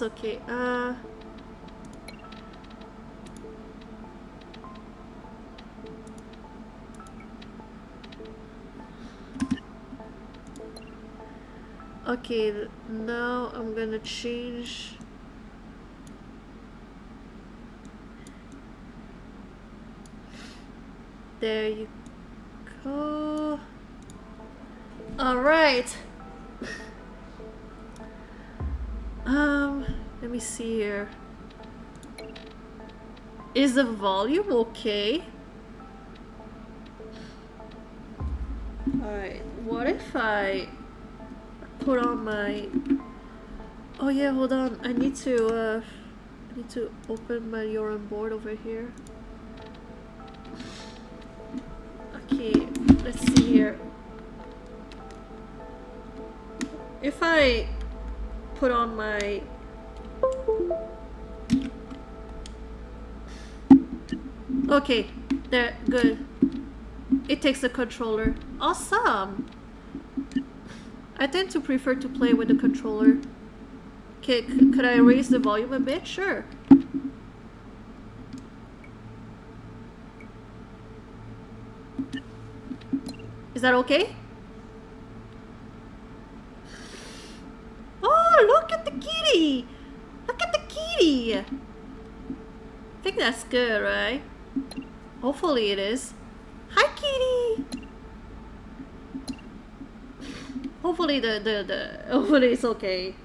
it's okay. Okay, now I'm gonna change. There you go. Alright. Let me see here. Is the volume okay? Alright, what if I put on my... Oh yeah, hold on. I need to open my Yoran board over here. Okay, let's see here. If I put on my... Okay, there, good. It takes the controller. Awesome! I tend to prefer to play with the controller. Okay, could I raise the volume a bit? Sure. Is that okay? Oh, look at the kitty! Look at the kitty! I think that's good, right? Hopefully it is. Hi, kitty! Hopefully hopefully it's okay.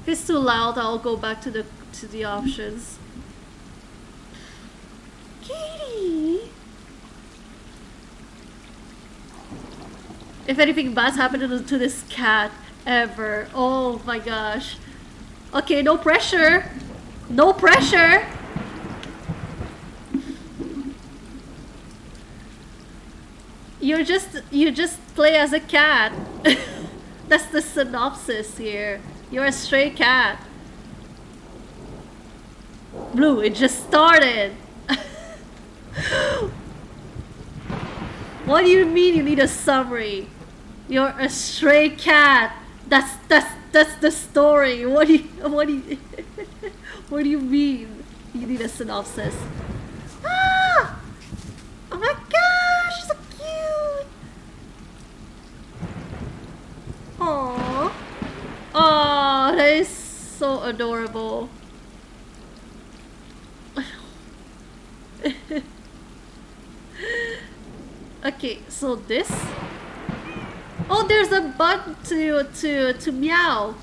If it's too loud, I'll go back to the options. Kitty! If anything bad's happened to this cat ever, oh my gosh. Okay, no pressure. No pressure. You just play as a cat. That's the synopsis here. You're a stray cat. Blue, it just started. What do you mean you need a summary? You're a stray cat. That's the story. What do you mean you need a synopsis? Ah! Oh my gosh, so cute. Aww. Oh, that is so adorable. Okay, so this. Oh, there's a button to meow.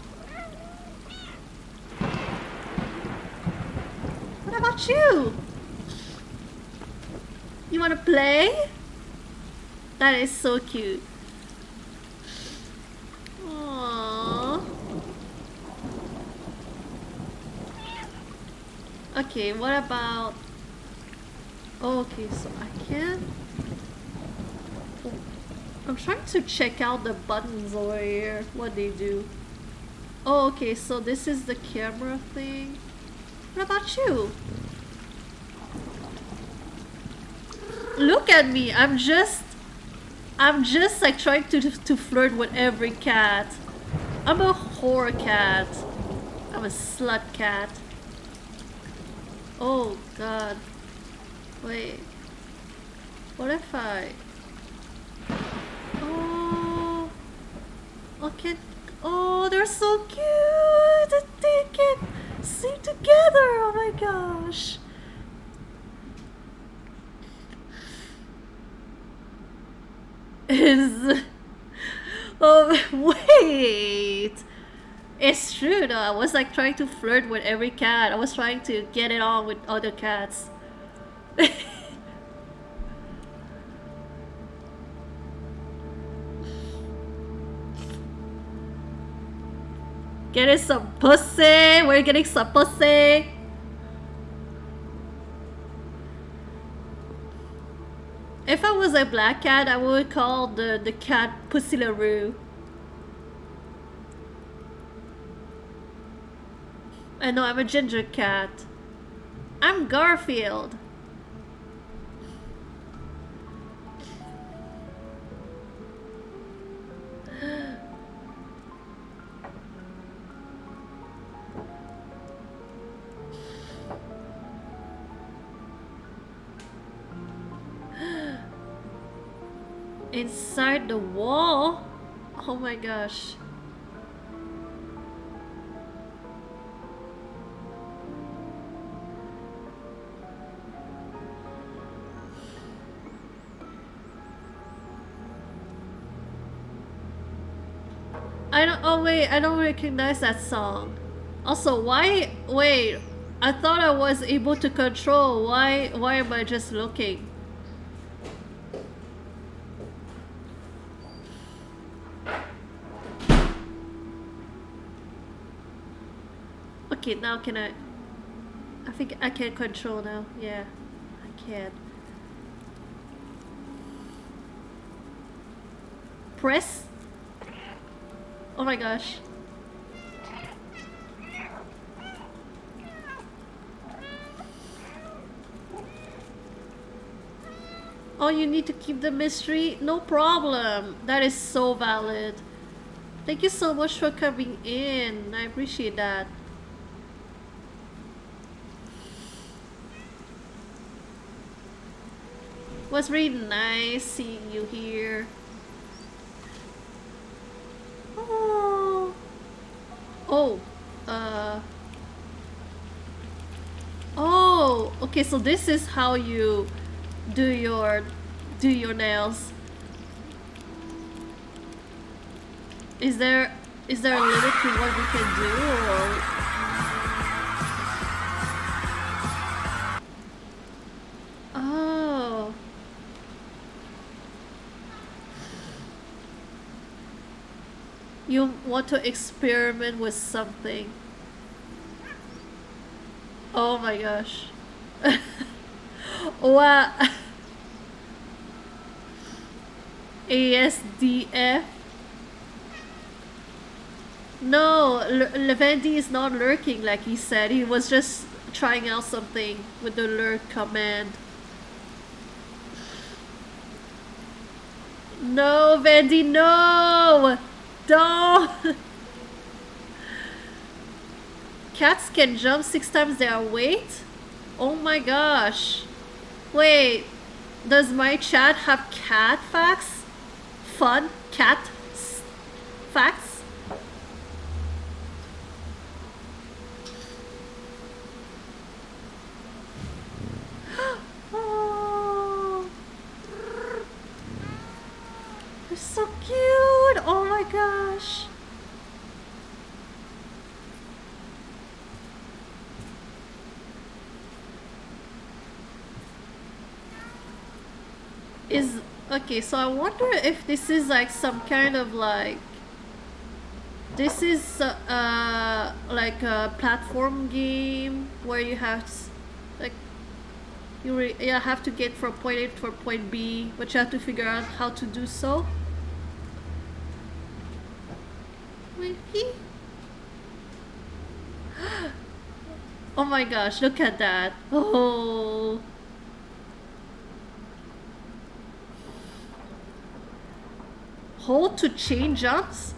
What about you? You wanna play? That is so cute. Aww. Okay, what about... Oh, okay, so I can't... I'm trying to check out the buttons over here, what they do. Oh, okay, so this is the camera thing. What about you? Look at me, I'm just like trying to flirt with every cat. I'm a whore cat. I'm a slut cat. Oh god. Wait. What if I... Oh, okay. Oh, they're so cute. They can sing together. Oh my gosh. Is... Oh, wait. It's true though. I was like trying to flirt with every cat. I was trying to get it on with other cats. Getting some pussy. We're getting some pussy. If I was a black cat, I would call the cat Pussy LaRue. I know, I'm a ginger cat. I'm Garfield. Inside the wall? Oh my gosh. I don't. Oh wait, I don't recognize that song. Also, why? Wait, I thought I was able to control. Why? Why am I just looking? Okay, now can I? I think I can control now. Yeah, I can. Press. Oh my gosh. Oh, you need to keep the mystery? No problem. That is so valid. Thank you so much for coming in. I appreciate that. It was really nice seeing you here. Oh. Oh. Oh. Okay, so this is how you do your nails. Is there a limit to what we can do, or? Oh. You want to experiment with something. Oh my gosh. Wow. ASDF? No, Levendi is not lurking like he said. He was just trying out something with the lurk command. No, Vendi, no! Don't! Cats can jump 6 times their weight? Oh my gosh. Wait, does my chat have cat facts? Fun cat facts? Oh, they're so cute! Oh my gosh. Is okay, so I wonder if this is like some kind of like this is like a platform game where you have like you have to get from point A to point B, but you have to figure out how to do so. Maybe. Oh my gosh, look at that. Oh. Hold to change jumps?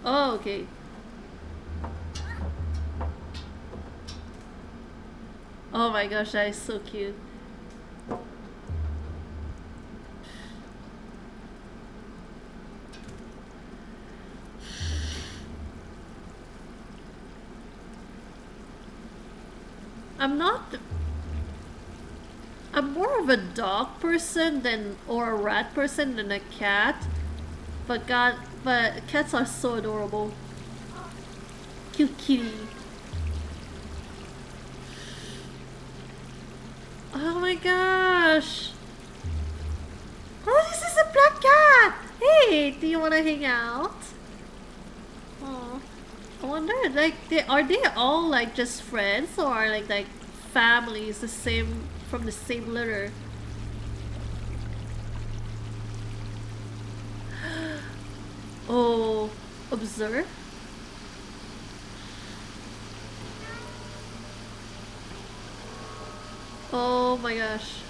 Oh, okay. Oh my gosh, that is so cute. I'm more of a dog person or a rat person than a cat. But cats are so adorable. Cute kitty. Oh my gosh. Oh, this is a black cat. Hey, do you want to hang out? Oh, I wonder, like, are they all like just friends, or are like families from the same litter? Oh, observe. Oh my gosh.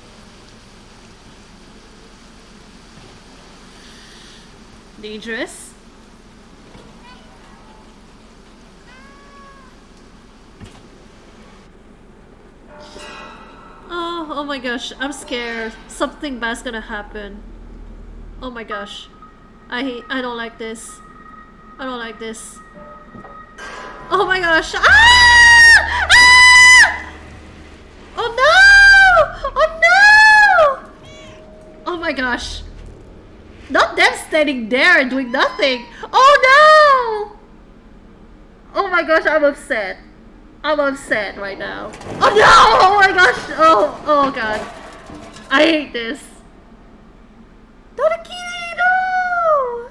Dangerous. Oh my my gosh, I'm scared. Something bad's gonna happen. Oh my gosh. I don't like this. I don't like this. Oh my gosh. Ah! Ah! Oh no! Oh no! Oh my gosh. Not them standing there and doing nothing. Oh no! Oh my gosh, I'm upset. I'm upset right now. Oh no! Oh my gosh! Oh god. I hate this. Not the kitty, no!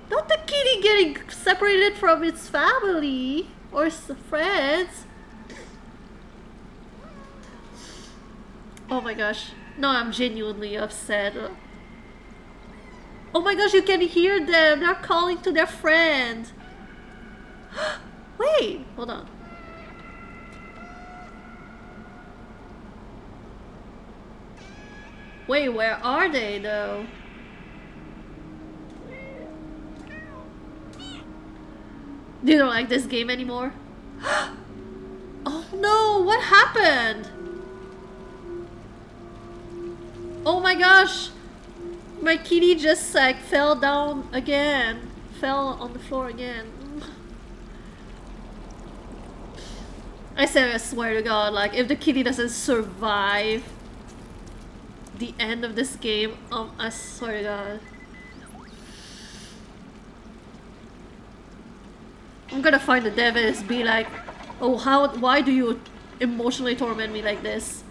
Not the kitty getting separated from its family or friends. Oh my gosh. No, I'm genuinely upset. Oh my gosh, you can hear them. They're calling to their friend. Wait, hold on. Wait, where are they though? You don't like this game anymore? Oh no, what happened? Oh my gosh! My kitty just like fell down again. Fell on the floor again. I swear to God, like if the kitty doesn't survive the end of this game, I swear to God. I'm gonna find the devils, be like, oh why do you emotionally torment me like this?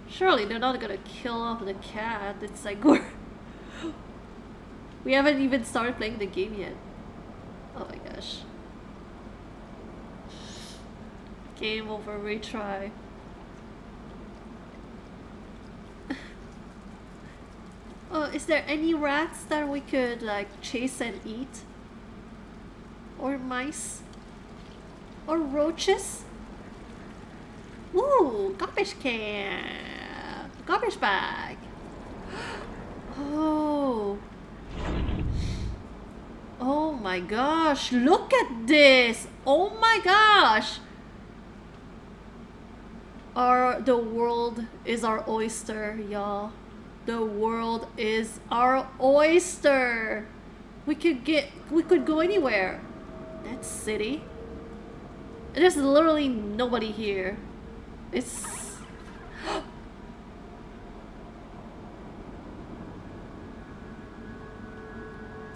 Surely they're not gonna kill off the cat. It's like we haven't even started playing the game yet. Oh my gosh. Game over, retry. Is there any rats that we could like chase and eat? Or mice? Or roaches? Ooh, garbage can! Garbage bag! Oh! Oh my gosh, look at this! Oh my gosh! The world is our oyster, y'all. The world is our oyster! We could go anywhere. That city. There's literally nobody here. It's...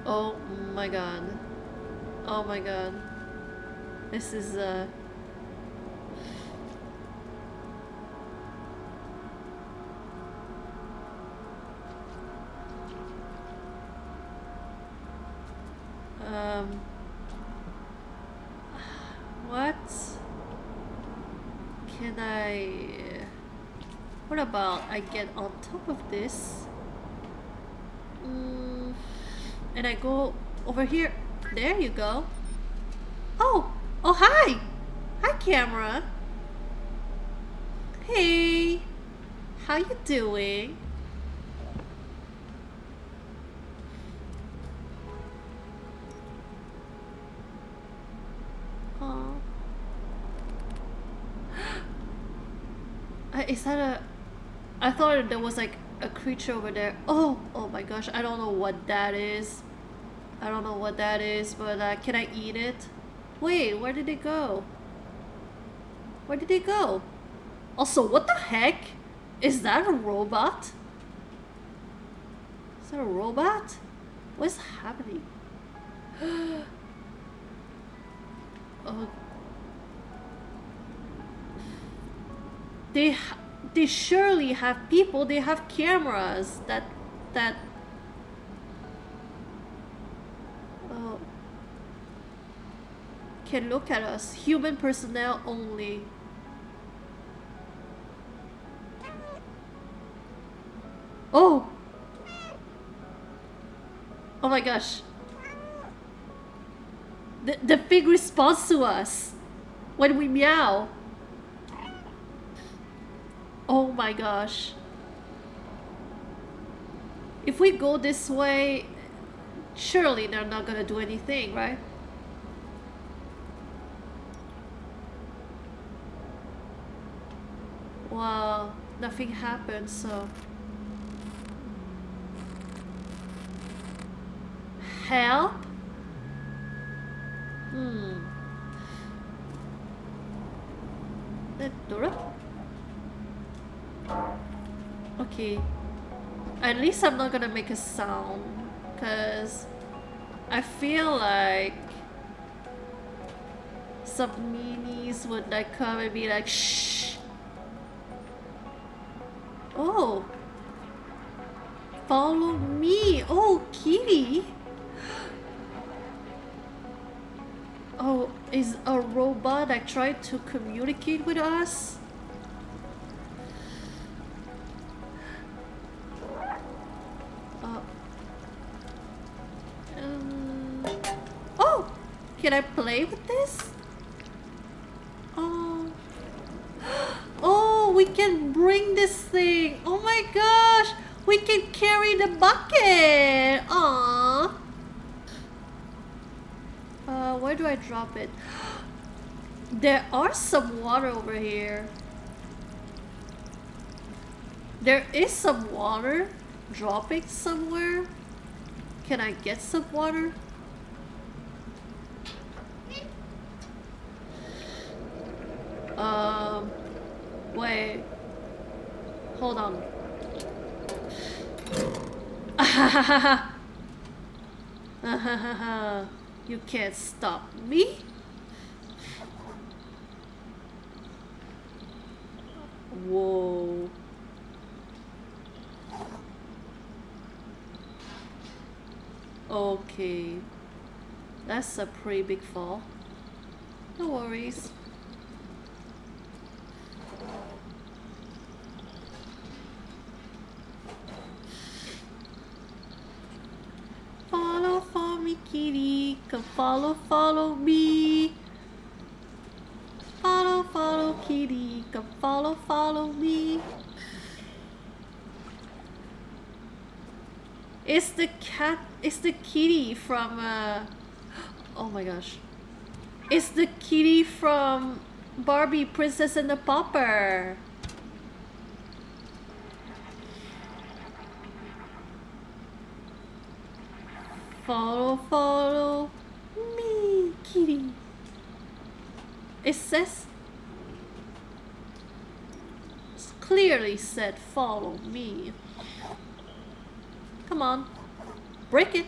Oh my god. Oh my god. This is what can what about I get on top of this and I go over here? There you go. Oh hi camera. Hey, how you doing? Is that a... I thought there was like a creature over there. Oh my gosh, I don't know what that is. I don't know what that is, but can I eat it? Wait, where did it go? Where did it go? Also, what the heck? Is that a robot? Is that a robot? What's happening? Oh. They surely have people. They have cameras that can look at us. Human personnel only. Oh my gosh. The pig responds to us when we meow. Oh my gosh. If we go this way, Surely they're not gonna do anything, right? Well, nothing happened, so... Help? Dora? Okay. At least I'm not gonna make a sound, because I feel like some meanies would like come and be like, shh. Oh. Follow me. Oh, kitty. Oh, is a robot that tried to communicate with us? Oh! Can I play with this? Oh. Oh, we can bring this thing. Oh my gosh! We can carry the bucket! Aww. Where do I drop it? There are some water over here. There is some water dropping somewhere. Can I get some water? Wait. Hold on. You can't stop me. Whoa. Okay. That's a pretty big fall. No worries. Follow me, kitty. Come follow me. Follow, kitty. Come follow me. It's the cat. It's the kitty from. Oh my gosh. It's the kitty from Barbie Princess and the Pauper. Follow me, kitty. It says, it's clearly said follow me. Come on, break it.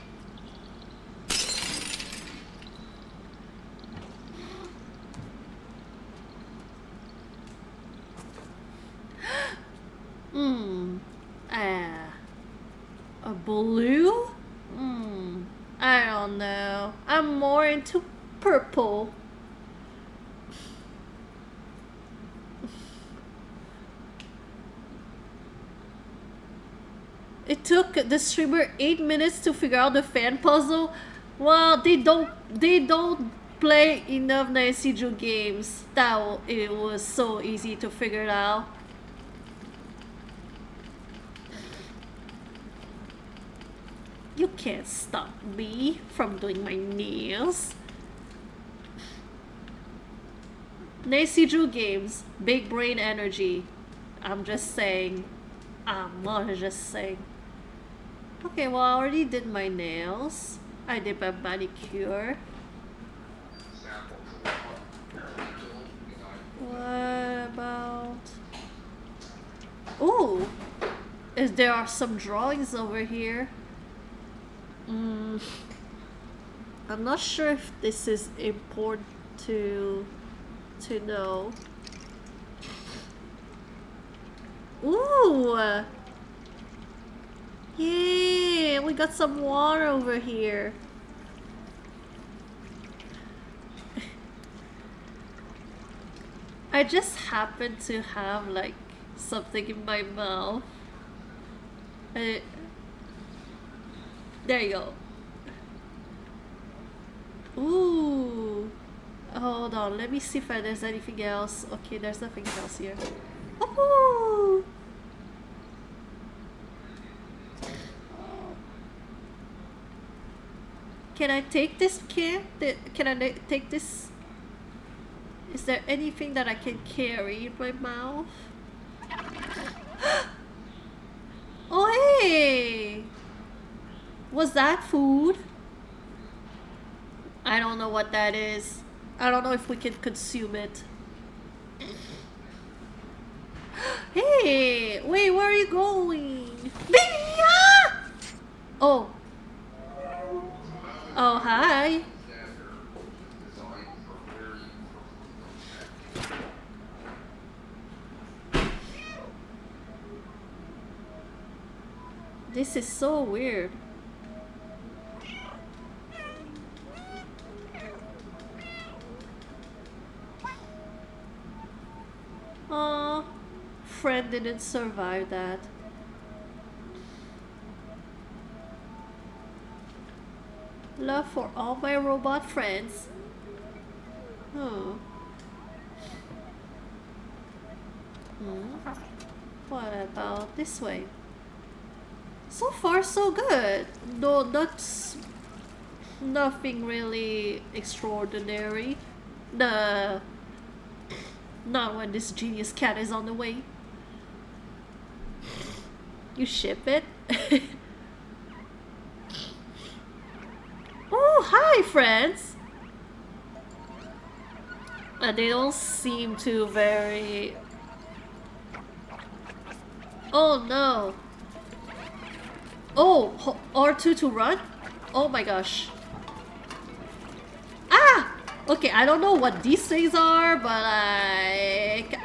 A blue? I don't know. I'm more into purple. It took the streamer 8 minutes to figure out the fan puzzle. Well, they don't play enough Nancy Drew games that it was so easy to figure it out. You can't stop me from doing my nails. Nancy Drew games, big brain energy. I'm just saying. I'm not just saying. Okay, well, I already did my nails. I did my manicure. What about... Ooh! There are some drawings over here. I'm not sure if this is important to know. Ooh! Yeah, we got some water over here. I just happen to have like something in my mouth. There you go. Ooh. Hold on, let me see if there's anything else. Okay, there's nothing else here. Ooh. Can I take this can? Can I take this? Is there anything that I can carry in my mouth? Oh hey! Was that food? I don't know what that is. I don't know if we can consume it. Hey! Wait, where are you going? Ah! Oh. Oh, hi. This is so weird. Aw, friend didn't survive that. Love for all my robot friends. Hmm. What about this way? So far, so good. No, nothing really extraordinary. Nah, not when this genius cat is on the way. You ship it? Oh, hi, friends. They don't seem to very... Oh no. Oh, R2 to run? Oh my gosh. Ah! Okay, I don't know what these things are, but like...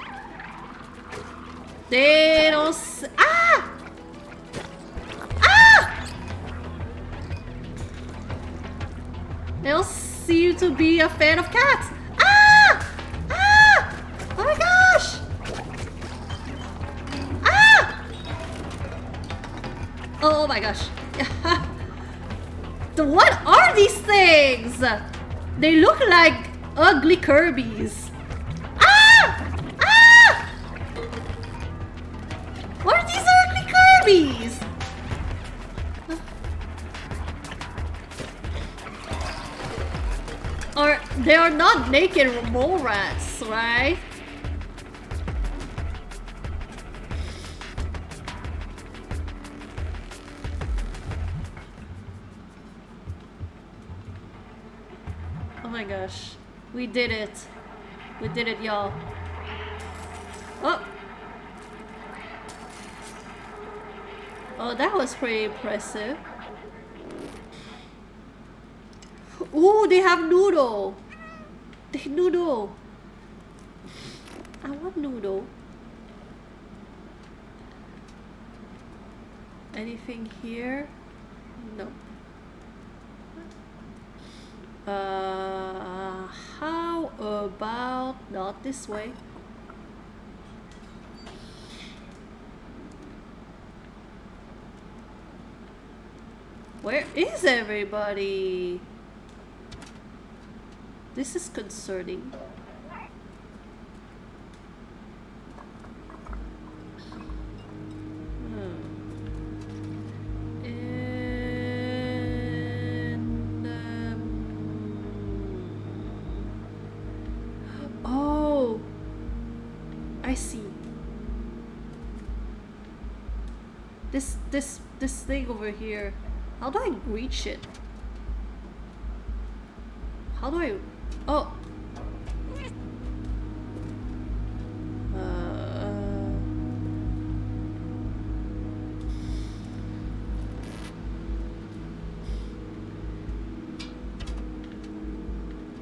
They don't... Ah! Ah! They don't seem to be a fan of cats. Ah! Ah! Oh my gosh! Ah! Oh my gosh. What are these things? They look like ugly Kirby's. Ah! Ah! What are these ugly Kirby's? Or they are not naked mole rats, right? Oh my gosh. We did it. We did it, y'all. Oh! Oh, that was pretty impressive. Ooh, they have noodle. They have noodle. I want noodle. Anything here? No. How about not this way? Where is everybody? This is concerning. Oh, I see. This thing over here. How do I reach it? How do I... Oh!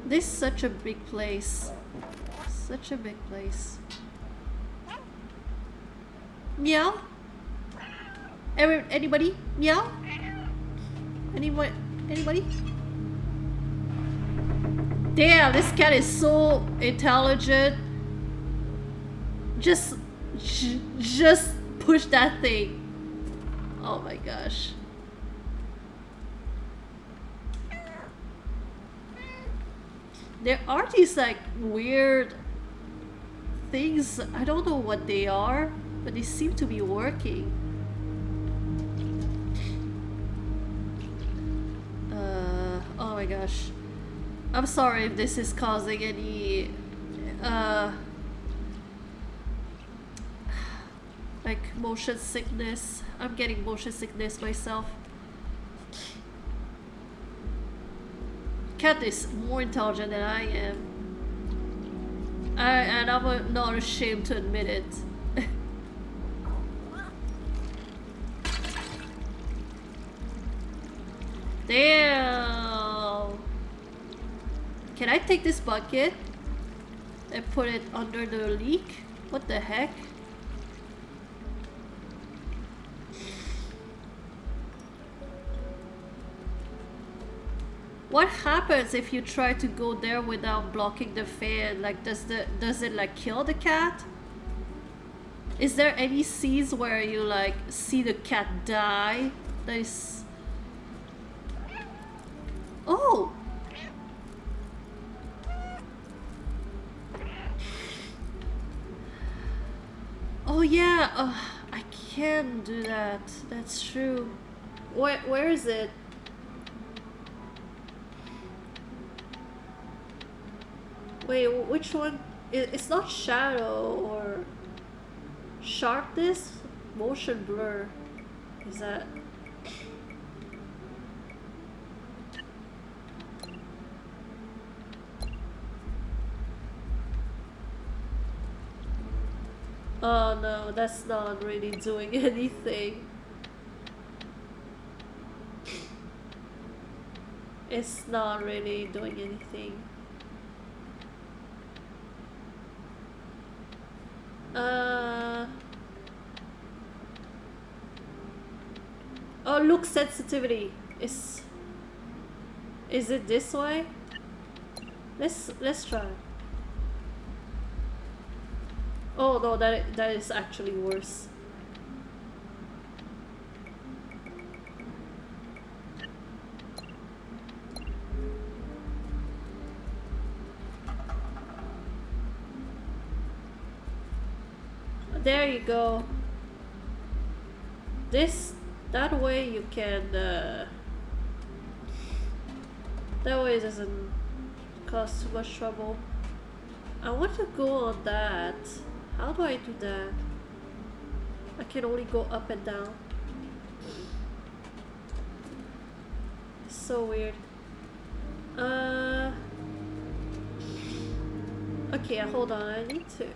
This is such a big place. Such a big place. Meow? Anybody? Meow? Anybody? Damn, this cat is so intelligent. Just push that thing. Oh my gosh. There are these like weird things. I don't know what they are, but they seem to be working. Oh my gosh. I'm sorry if this is causing any like motion sickness. I'm getting motion sickness myself. Cat is more intelligent than I am. And I'm not ashamed to admit it. Damn! Can I take this bucket and put it under the leak? What the heck? What happens if you try to go there without blocking the fan? Like, does it like kill the cat? Is there any scenes where you like see the cat die? That is. Oh! Oh yeah, I can do that. That's true. Where is it? Wait, which one? It's not shadow or sharpness? Motion blur. Is that? Oh no, that's not really doing anything. It's not really doing anything. Oh, look sensitivity. Is it this way? Let's try. Oh no, that is actually worse. There you go. That way you can that way it doesn't cause too much trouble. I want to go on that. How do I do that? I can only go up and down. So weird. Okay, hold on, I need to.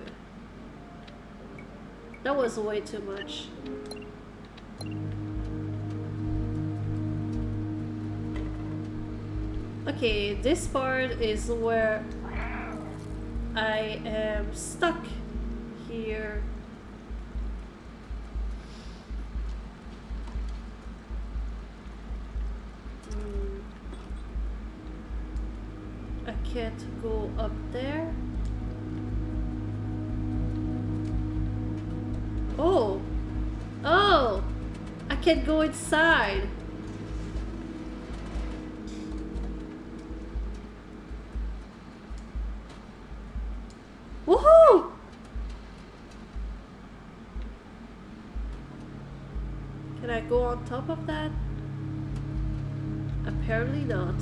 That was way too much. Okay, this part is where I am stuck here. I can't go up there. Oh! Oh! I can go inside. Woohoo! Can I go on top of that? Apparently not.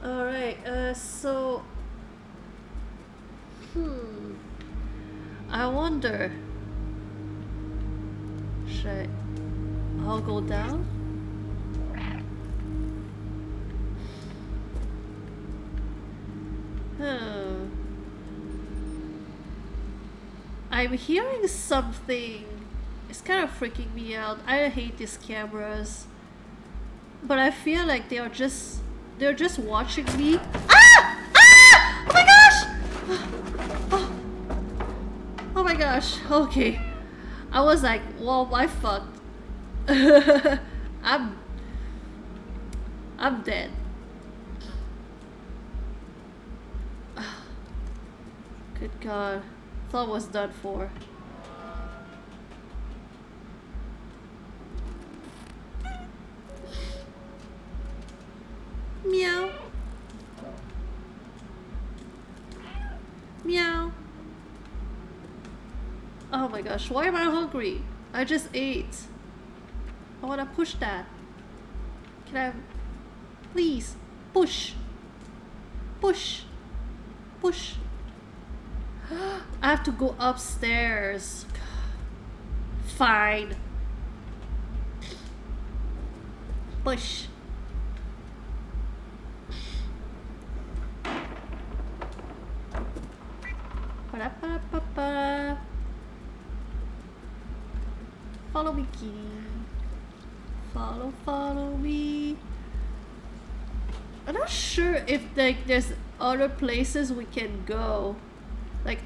Alright, so... I wonder... I'll go down? I'm hearing something. It's kind of freaking me out. I hate these cameras. But I feel like they're just watching me. Ah! Ah! Oh my gosh! Oh. Oh my gosh. Okay. I was like, well, I fucked. I'm dead. Good God. Thought was done for. Meow. Meow. Oh my gosh, why am I hungry? I just ate. I wanna push that. Can I... Please. Push. Push. Push. I have to go upstairs. Fine. Push. Ba-da-ba-ba-ba. Follow me, kitty. Follow me. I'm not sure if like there's other places we can go. Like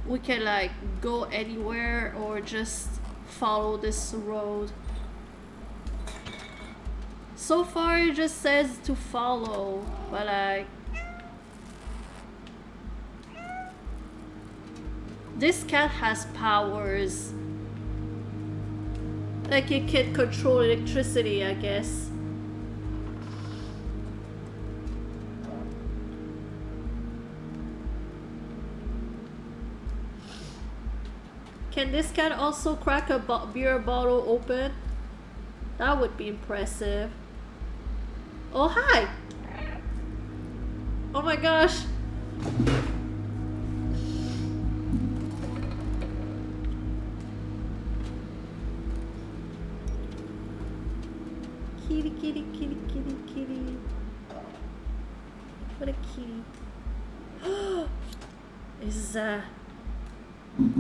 we can like go anywhere or just follow this road. So far it just says to follow, but like this cat has powers. Like it can control electricity, I guess. Can this cat also crack a beer bottle open? That would be impressive. Oh, hi! Oh my gosh! Kitty, kitty, kitty, kitty, kitty. What a kitty. Is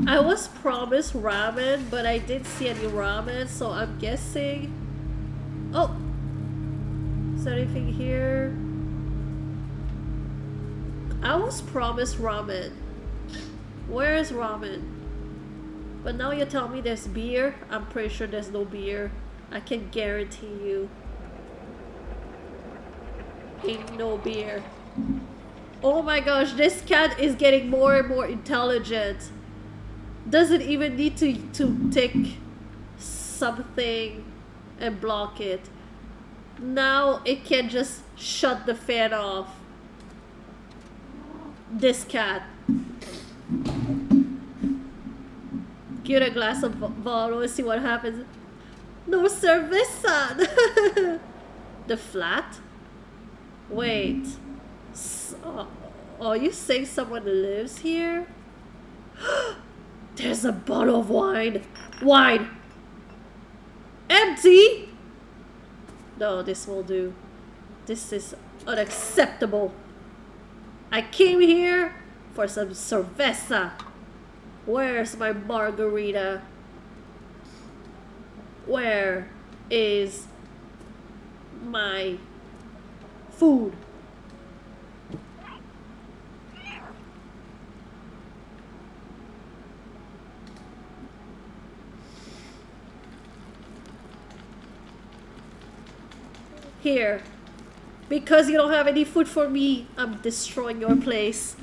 I was promised ramen, but I didn't see any ramen, so I'm guessing... Oh! Is there anything here? I was promised ramen. Where is ramen? But now you tell me there's beer. I'm pretty sure there's no beer. I can guarantee you. Ain't no beer. Oh my gosh, this cat is getting more and more intelligent. Doesn't even need to take something and block it. Now it can just shut the fan off. This cat. Give it a glass of bottle and see what happens. No cerveza! The flat? Wait. Are you saying someone lives here? There's a bottle of wine. Wine! Empty! No, this will do. This is unacceptable. I came here for some cerveza. Where's my margarita? Where is my food? Here. Because you don't have any food for me, I'm destroying your place.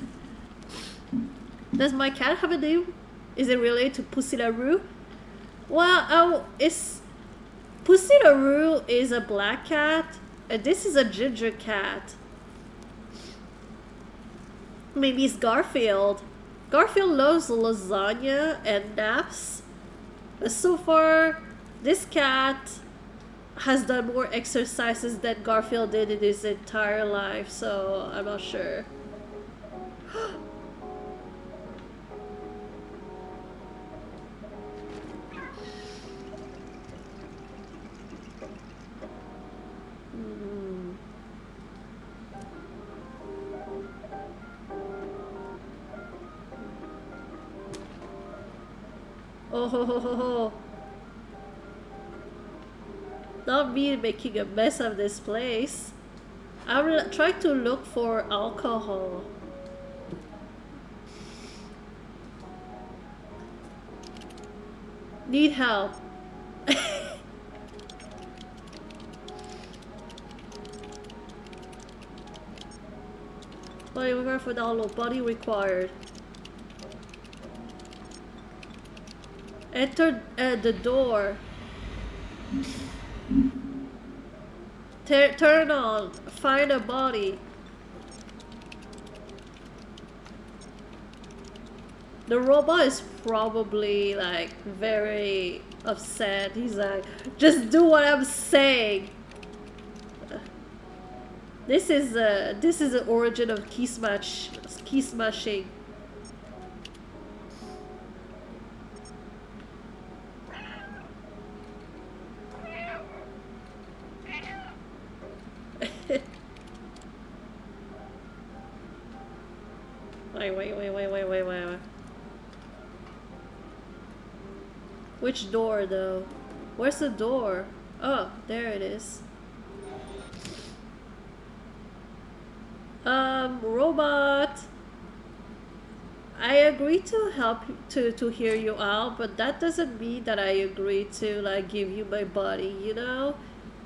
Does my cat have a name? Is it related to Pussy LaRue? Well, Pussy LaRue is a black cat, and this is a ginger cat. Maybe it's Garfield. Garfield loves lasagna and naps. But so far, this cat has done more exercises than Garfield did in his entire life, so I'm not sure. Oh ho ho ho ho. Not me making a mess of this place. I will try to look for alcohol. Need help. Body required for download. Body required. Enter the door. Turn on. Find a body. The robot is probably like very upset. He's like, just do what I'm saying. This is the origin of key smashing. Wait. Which door though? Where's the door? Oh, there it is. Robot. I agree to help to hear you out, but that doesn't mean that I agree to like give you my body, you know?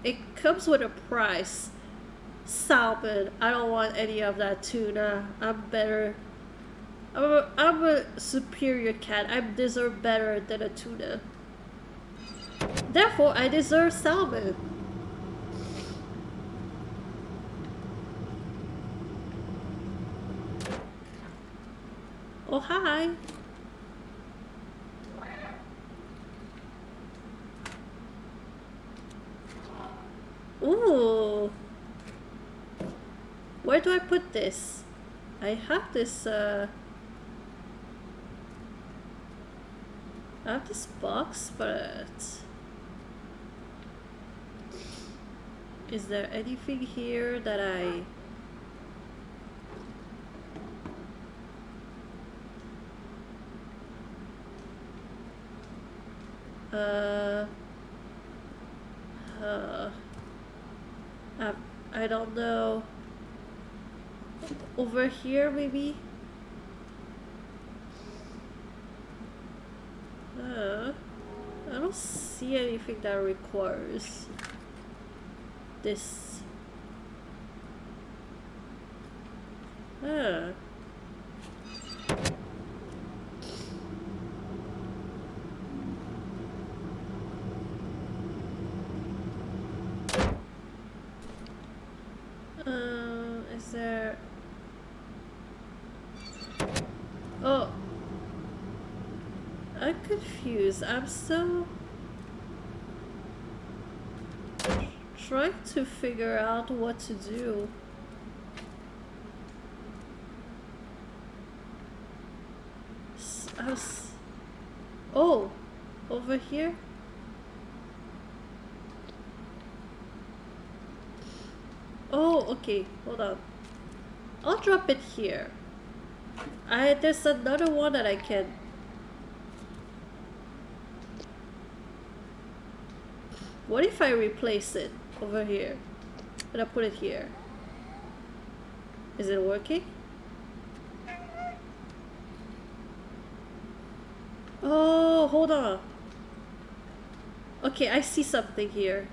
It comes with a price. Salmon. I don't want any of that tuna. I'm better. I'm a superior cat. I deserve better than a tuna. Therefore, I deserve salmon. Oh, hi. Ooh. Where do I put this? I have this, I have this box, but... Is there anything here that I... I don't know. Over here, maybe? I don't see anything that requires this. Is there... Oh. I'm confused. I'm still trying to figure out what to do. Oh, over here? Oh, okay, hold on. I'll drop it here. There's another one that I can... What if I replace it over here? And I put it here. Is it working? Oh, hold on. Okay, I see something here.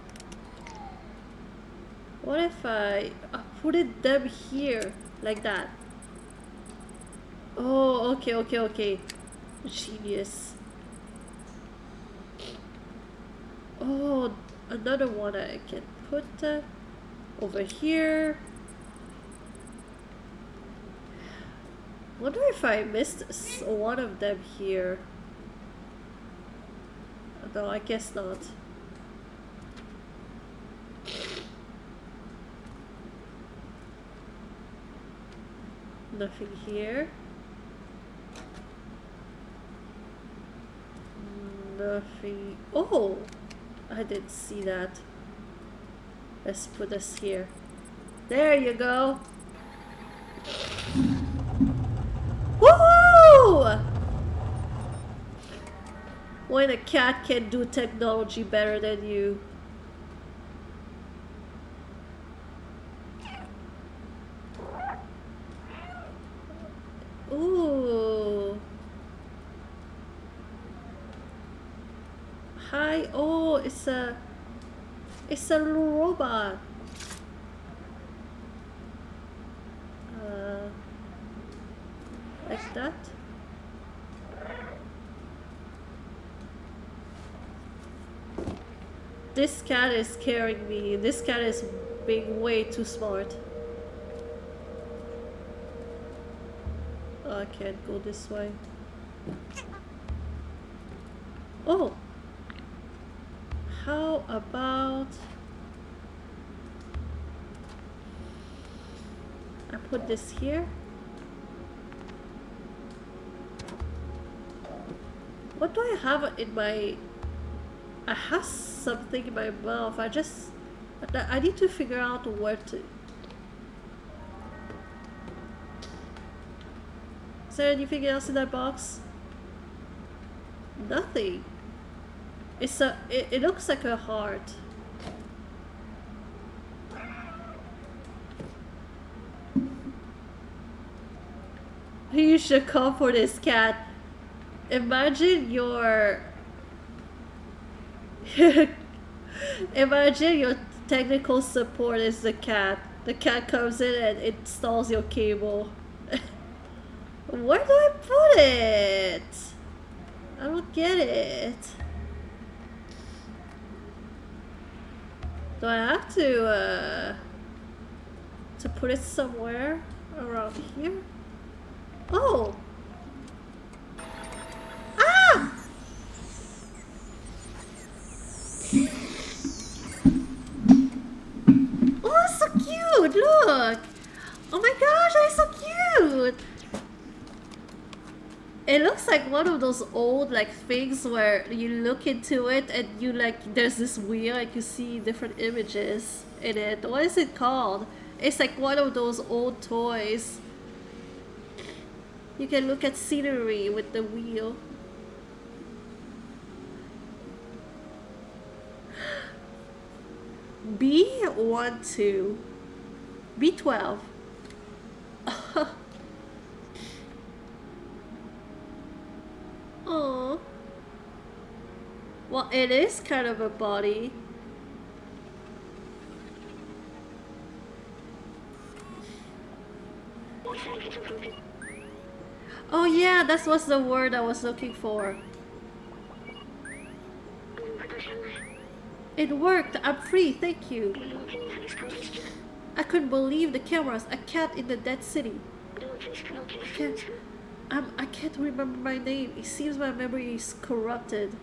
What if I put them here, like that? Oh, okay. Genius. Oh, another one I can put over here. Wonder if I missed one of them here. No, I guess not. Nothing here. Nothing. Oh! I didn't see that. Let's put this here. There you go! Woohoo! When a cat can do technology better than you. Ooh. Hi. Oh, it's a little robot. Like that. This cat is scaring me. This cat is being way too smart. Oh, I can't go this way. Oh, how about I put this here? What do I have in my... I have something in my mouth. I need to figure out where to... Is there anything else in that box? Nothing. It looks like a heart. You should call for this cat. Imagine your... Imagine your technical support is the cat. The cat comes in and installs your cable. Where do I put it? I don't get it. Do I have to put it somewhere around here? Oh! Ah! Oh, so cute! Look! Oh my gosh, it's so cute! It looks like one of those old like things where you look into it and you like there's this wheel and you see different images in it. What is it called? It's like one of those old toys. You can look at scenery with the wheel. B12. B12. Oh. Well, it is kind of a body. Oh yeah, that was the word I was looking for. It worked. I'm free. Thank you. I couldn't believe the cameras. A cat in the dead city. I can't remember my name. It seems my memory is corrupted.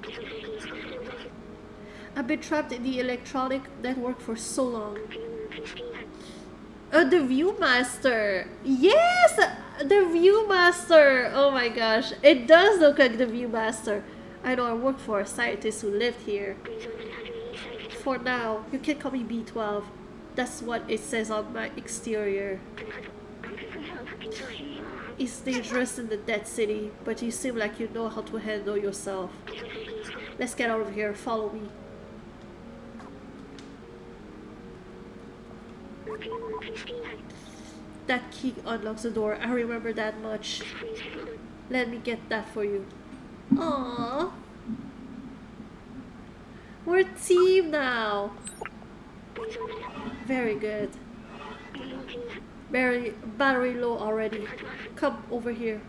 I've been trapped in the electronic network for so long. The Viewmaster! Yes! The Viewmaster! Oh my gosh. It does look like the Viewmaster. I know I work for a scientist who lived here. For now, you can call me B12. That's what it says on my exterior. It's dangerous in the dead city, but you seem like you know how to handle yourself. Let's get out of here. Follow me. That key unlocks the door. I remember that much. Let me get that for you. Aww. We're a team now. Very good. Battery low already. Come over here.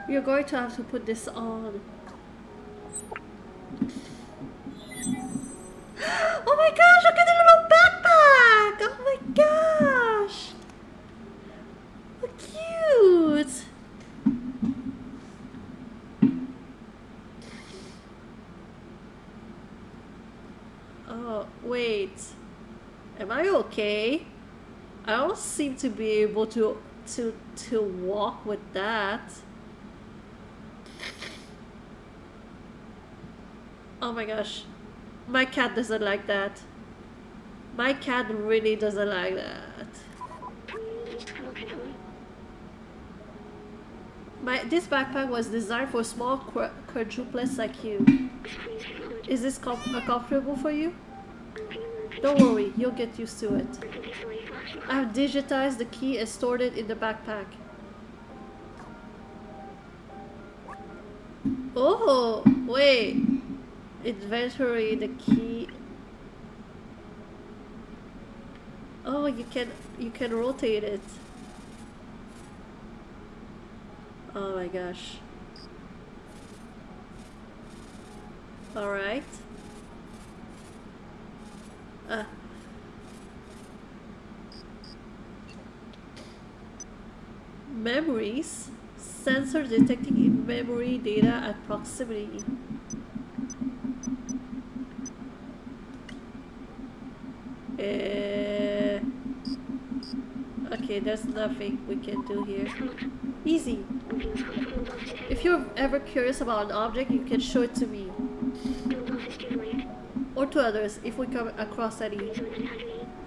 You're going to have to put this on. Oh my gosh, look at the little backpack! Oh my gosh! How cute! Oh, wait. Am I okay? I don't seem to be able to walk with that. Oh my gosh. My cat doesn't like that. My cat really doesn't like that. This backpack was designed for small quadruplets like you. Is this comfortable for you? Don't worry, you'll get used to it. I've digitized the key and stored it in the backpack. Oh, wait. Inventory, the key. Oh, you can rotate it. Oh my gosh. All right. Memories. Sensor detecting in-memory data at proximity. Okay, there's nothing we can do here. Easy. If you're ever curious about an object, you can show it to me. Or to others, if we come across any.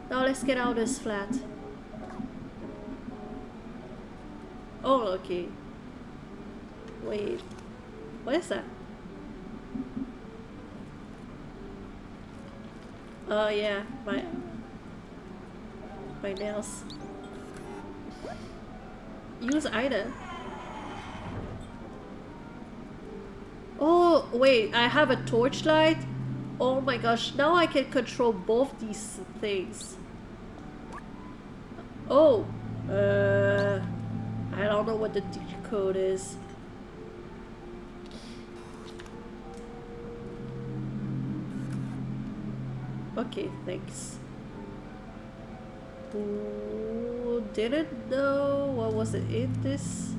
Now let's get out of this flat. Oh, okay. Wait. What is that? Oh yeah, my nails. Use item. Oh wait, I have a torchlight. Oh my gosh, now I can control both these things. Oh, I don't know what the code is. Okay, thanks. Ooh, didn't know what was it in this.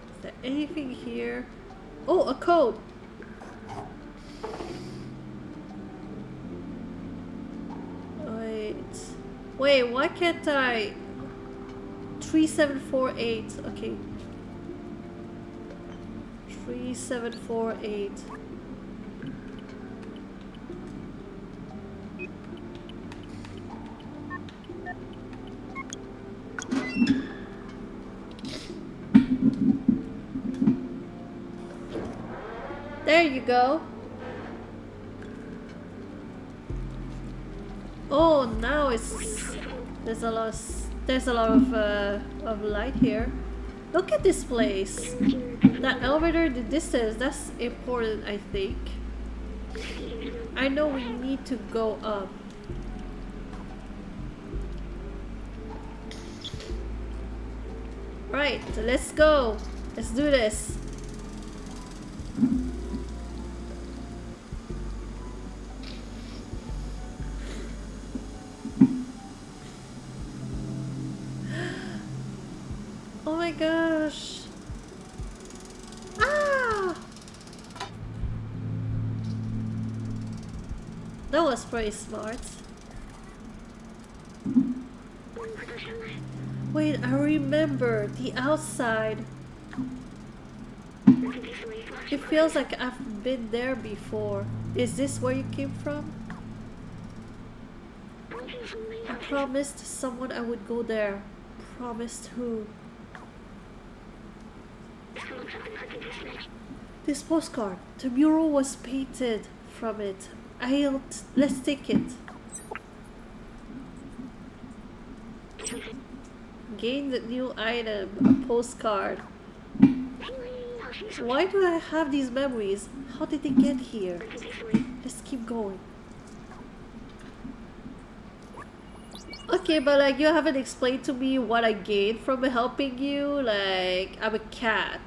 Is there anything here? Oh, a code. Wait, why can't I? 3748, okay. 3748. There you go. Oh, now there's a lot of light here. Look at this place. That elevator in the distance, that's important, I think. I know we need to go up. Right, let's go. Let's do this. Oh my gosh. Ah! That was pretty smart. Wait, I remember the outside. It feels like I've been there before. Is this where you came from? I promised someone I would go there. Promised who? This postcard. The mural was painted from it. Let's take it. Gain the new item. A postcard. Why do I have these memories? How did they get here? Let's keep going. Okay, but like you haven't explained to me what I gained from helping you. Like, I'm a cat.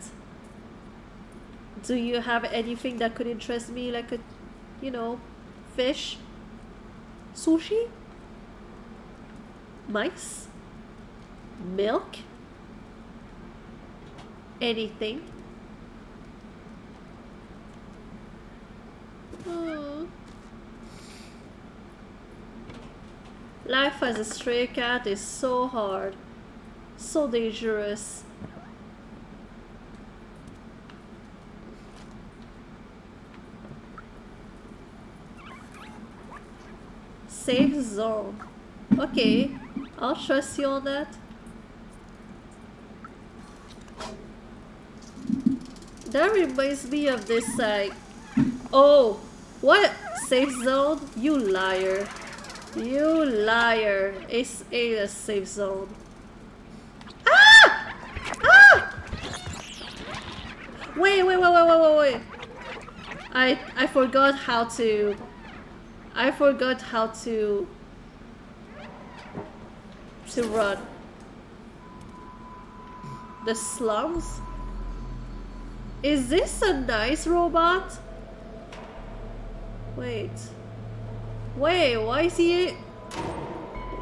Do you have anything that could interest me? Like a, you know, fish? Sushi? Mice? Milk? Anything? Life as a stray cat is so hard, so dangerous. Safe zone. Okay, I'll trust you on that. That reminds me of this like... Oh! What? Safe zone? You liar. You liar. It's a safe zone. Ah! Ah! Wait. I forgot how to... I forgot how to run. The slums? Is this a nice robot? Wait. Wait, why is he...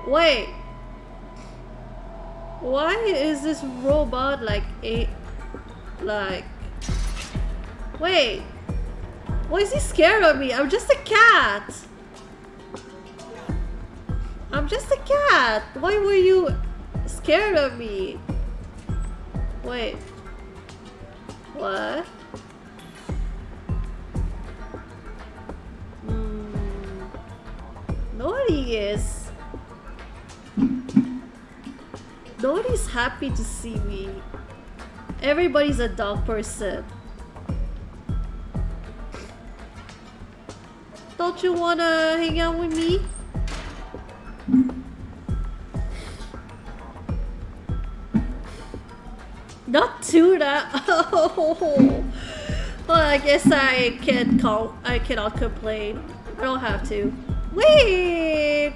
Wait. Why is this robot like a... Like... Wait. Why is he scared of me? I'm just a cat. I'm just a cat. Why were you scared of me? Wait. What? Nobody's happy to see me. Everybody's a dog person. Don't you wanna hang out with me? Not tuna. Oh. Well, I guess I cannot complain. I don't have to. Wait!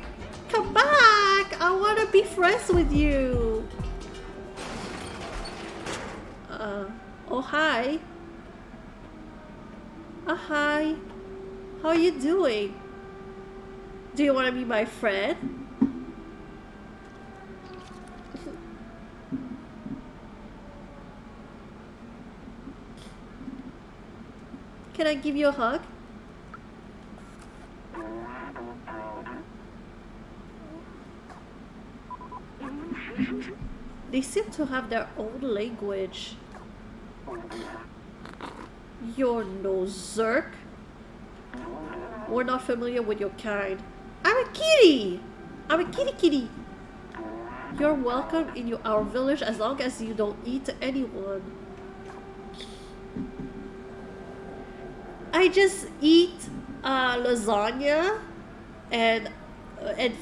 Come back! I wanna be friends with you. Oh hi. Hi. How are you doing? Do you wanna be my friend? Can I give you a hug? They seem to have their own language. You're no Zerk. We're not familiar with your kind. I'm a kitty! I'm a kitty. You're welcome in our village as long as you don't eat anyone. I just eat lasagna and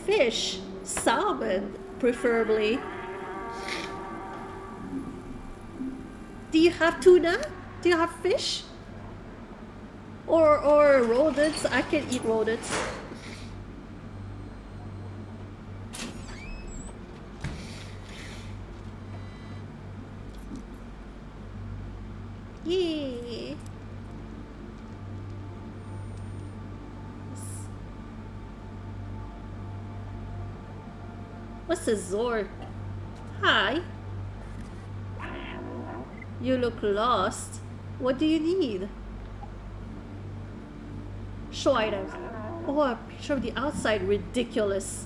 fish, salmon preferably. Do you have tuna? Do you have fish? Or rodents? I can eat rodents. Yeah. What's a Zork? Hi. You look lost. What do you need? Show items. Oh, a picture of the outside. Ridiculous.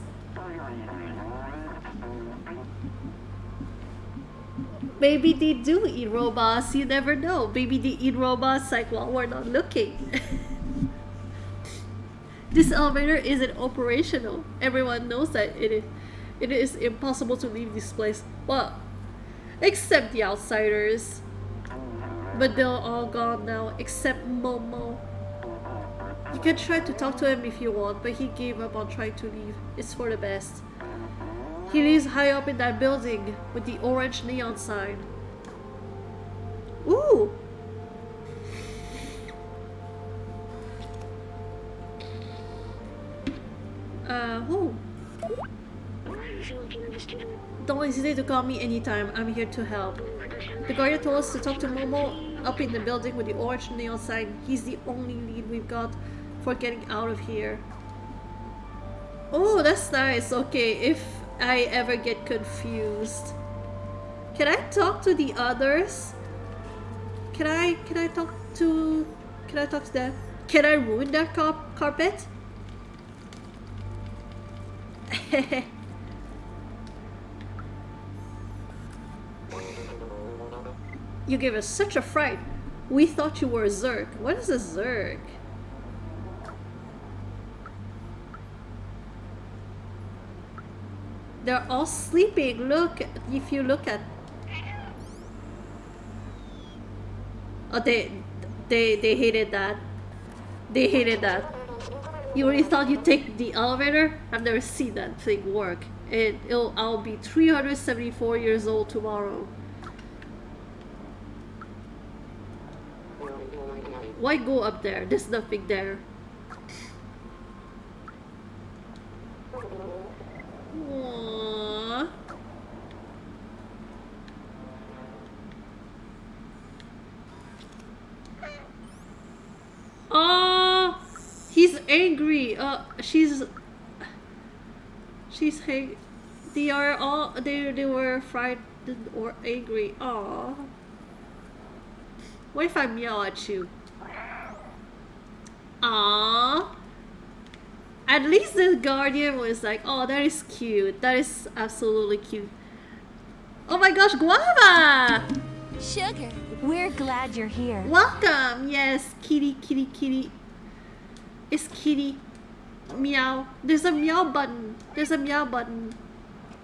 Maybe they do eat robots. You never know. Maybe they eat robots like while we're not looking. This elevator isn't operational. Everyone knows that it is impossible to leave this place. Well, except the outsiders. But they're all gone now, except Momo. You can try to talk to him if you want, but he gave up on trying to leave. It's for the best. He lives high up in that building with the orange neon sign. Ooh! Who? Don't hesitate to call me anytime. I'm here to help. The guardian told us to talk to Momo up in the building with the orange neon sign. He's the only lead we've got for getting out of here. Oh, that's nice. Okay, if I ever get confused. Can I talk to the others? Can I talk to them? Can I ruin their carpet? You gave us such a fright. We thought you were a Zerk. What is a Zerk? They're all sleeping. Look, if you look at... Oh, they hated that. They hated that. You really thought you'd take the elevator? I've never seen that thing work. I'll be 374 years old tomorrow. Why go up there? There's nothing there. Aww. angry. She's hang. They are all they were frightened or angry. Aw. What if I meow at you? Aw. At least the guardian was like, oh, that is cute. That is absolutely cute. Oh my gosh, Guava! Sugar, we're glad you're here. Welcome! Yes, kitty, kitty, kitty. It's kitty. Meow. There's a meow button. There's a meow button.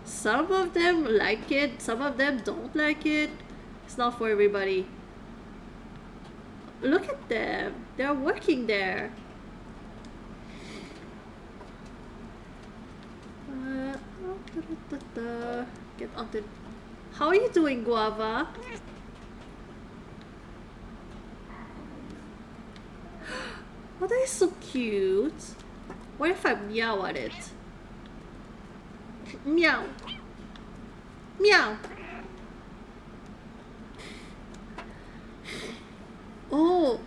Some of them like it, some of them don't like it. It's not for everybody. Look at them. They're working there. Get on the... How are you doing, Guava? Oh, that is so cute. What if I meow at it? Meow. Meow. Oh.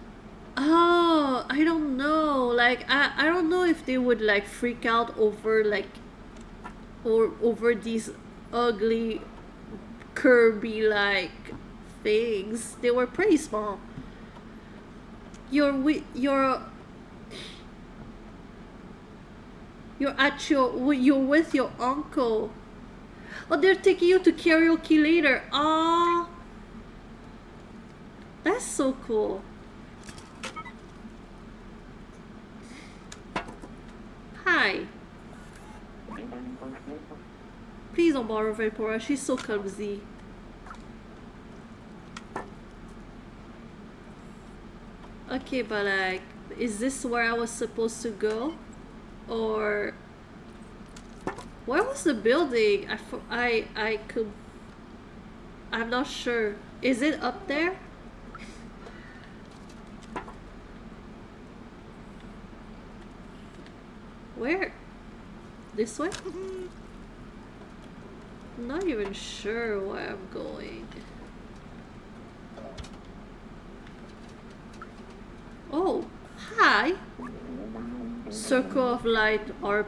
Oh, I don't know. Like, I don't know if they would like freak out over like or over these ugly Kirby like things. They were pretty small. You're at you're with your uncle. Oh, they're taking you to karaoke later. Ah, that's so cool. Hi. Please don't borrow Vapora. She's so clumsy. Okay, but like, is this where I was supposed to go? Or where was the building? I'm not sure. Is it up there? Where? This way? I'm not even sure where I'm going. Oh, hi! Circle of light are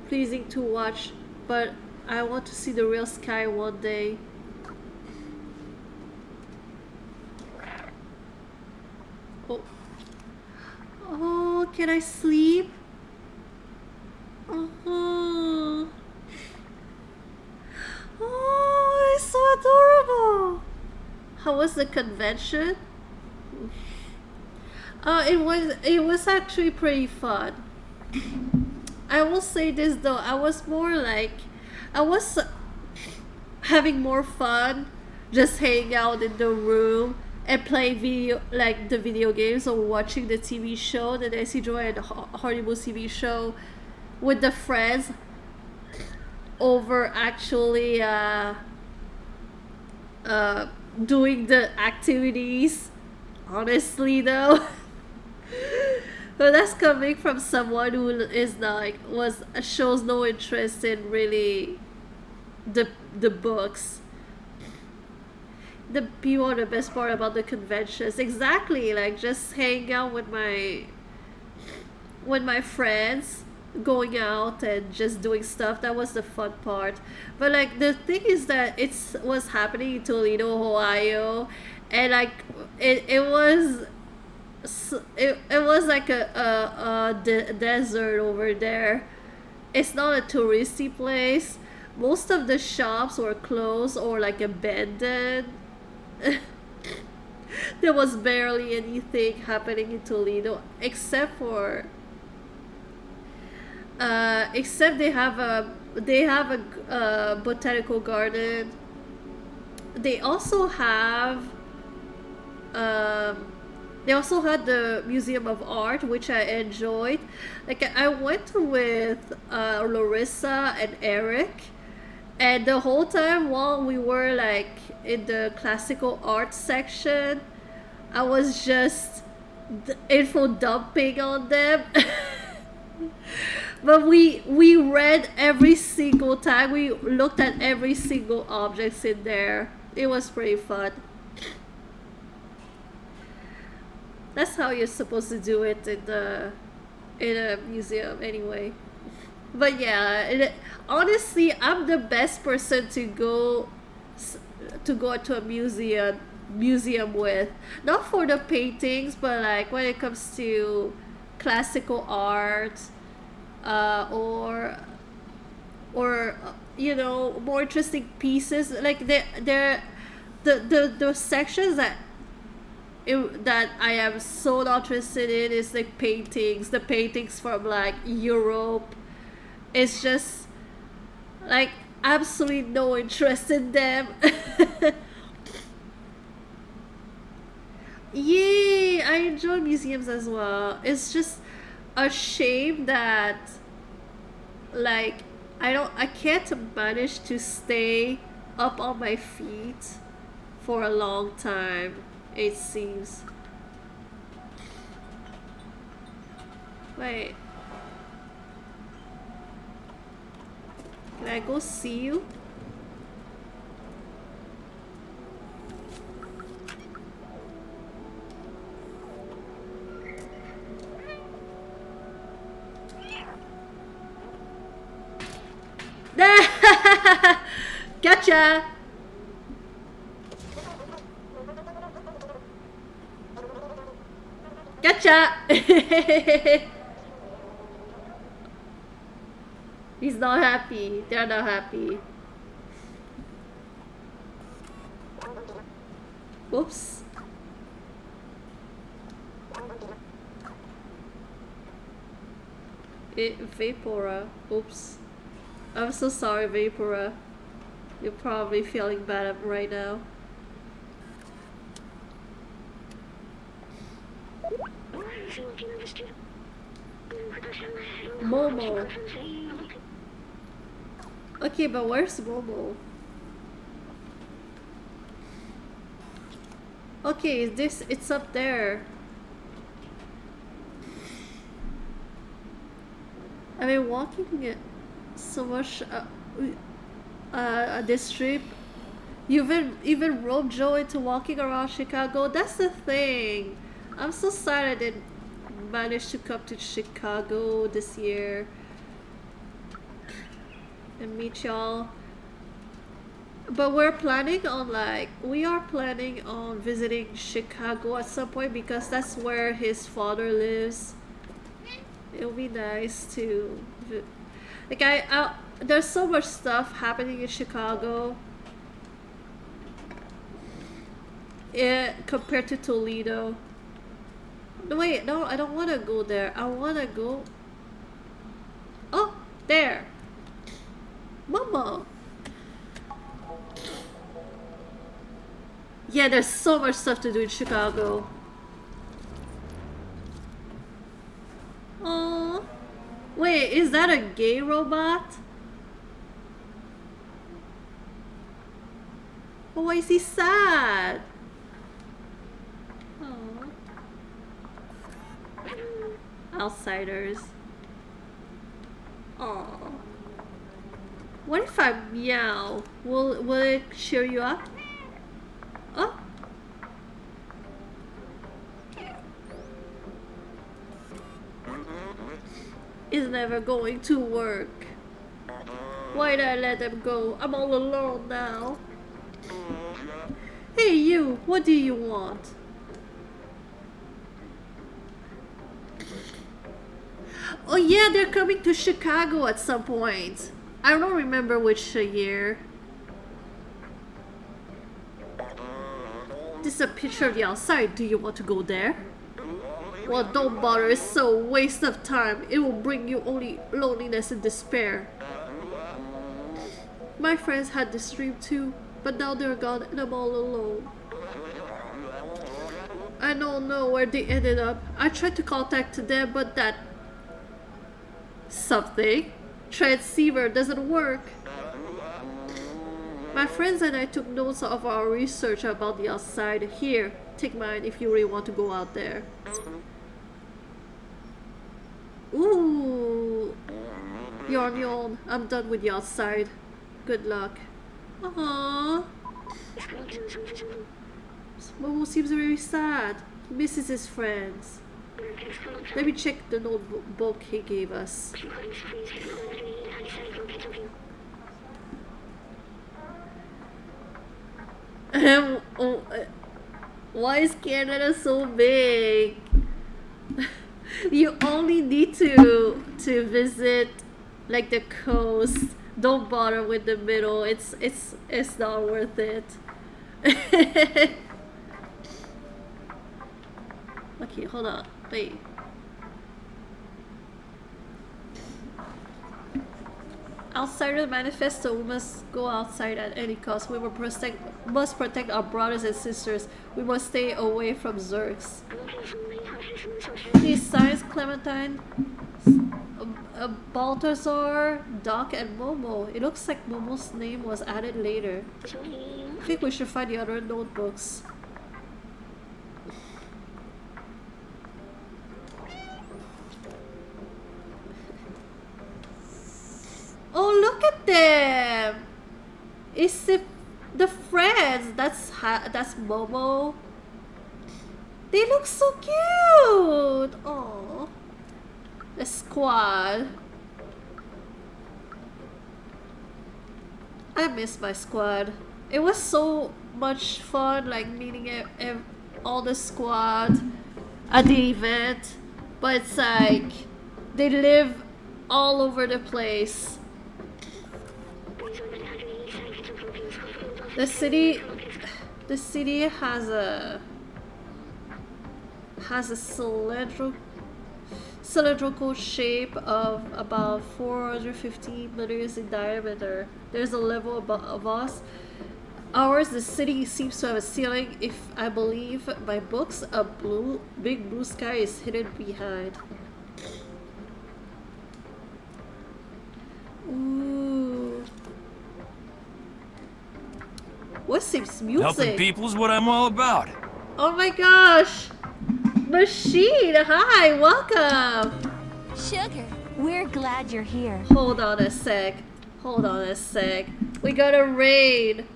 pleasing to watch, but I want to see the real sky one day. Oh. Oh, can I sleep? Oh, oh, it's so adorable. How was the convention? It was actually pretty fun. I will say this though, I was having more fun just hanging out in the room and playing the video games or watching the TV show, the Nancy Joy and Horrible TV show with the friends over actually doing the activities. Honestly though. But that's coming from someone who is like shows no interest in really the books. The people are the best part about the conventions. Exactly, like just hang out with my friends, going out and just doing stuff. That was the fun part. But like the thing is that it was happening in Toledo, Ohio, and like it was like a desert over there. It's not a touristy place. Most of the shops were closed or like abandoned. There was barely anything happening in Toledo except they have a botanical garden. They also have they also had the Museum of Art, which I enjoyed. Like I went with Larissa and Eric, and the whole time while we were like in the classical art section, I was just info dumping on them. But we read every single time. We looked at every single objects in there. It was pretty fun. That's how you're supposed to do it in the in a museum anyway. But yeah, honestly, I'm the best person to go to a museum with. Not for the paintings, but like when it comes to classical art, or you know, more interesting pieces. Like the sections that I am so not interested in is like paintings. The paintings from like Europe. It's just like absolutely no interest in them. Yay! I enjoy museums as well. It's just a shame that like I can't manage to stay up on my feet for a long time, it seems. Wait, can I go see you? Gotcha! Gotcha! He's not happy. They're not happy. Whoops. Vapora. Oops. I'm so sorry, Vapora. You're probably feeling bad right now. Momo. Okay, but where's Momo? Okay, it's up there. I've been walking so much this trip. You've even roped Joe into walking around Chicago. That's the thing. I'm so sorry I didn't manage to come to Chicago this year and meet y'all. But we are planning on visiting Chicago at some point because that's where his father lives. It'll be nice to like there's so much stuff happening in Chicago. Compared to Toledo. No, wait, no, I don't want to go there. I want to go. Oh, there. Momo. Yeah, there's so much stuff to do in Chicago. Oh, wait, is that a gay robot? Oh, why is he sad? Oh. Outsiders. Oh. What if I meow? Will it cheer you up? Oh. It's never going to work. Why'd I let them go? I'm all alone now. Hey you, what do you want? Oh yeah, they're coming to Chicago at some point. I don't remember which year. This is a picture of the outside. Do you want to go there? Well, don't bother. It's a waste of time. It will bring you only loneliness and despair. My friends had this dream too, but now they're gone and I'm all alone. I don't know where they ended up. I tried to contact them, but that something transceiver doesn't work. My friends and I took notes of our research about the outside. Here, take mine if you really want to go out there. Ooh. Yawn yawn. I'm done with the outside. Good luck. Aww. Momo seems very sad. He misses his friends. Let me check the notebook he gave us. Why is Canada so big? You only need to visit like the coast. Don't bother with the middle. It's not worth it. Okay, hold on. Wait. Outside the manifesto, we must go outside at any cost. We must protect our brothers and sisters. We must stay away from Zergs. These signs, Clementine, Balthazar, Doc, and Momo. It looks like Momo's name was added later. I think we should find the other notebooks. Oh, look at them! It's the friends. That's Momo. They look so cute. Oh, the squad. I miss my squad. It was so much fun, like meeting all the squad at the event. But it's like they live all over the place. The city has a cylindrical shape of about 450 meters in diameter. There's a level above us. Ours, the city seems to have a ceiling. If I believe my books, a big blue sky is hidden behind. Ooh. What's this music? Helping people's what I'm all about. Oh my gosh! Machine, hi, welcome! Sugar, we're glad you're here. Hold on a sec. We got a raid.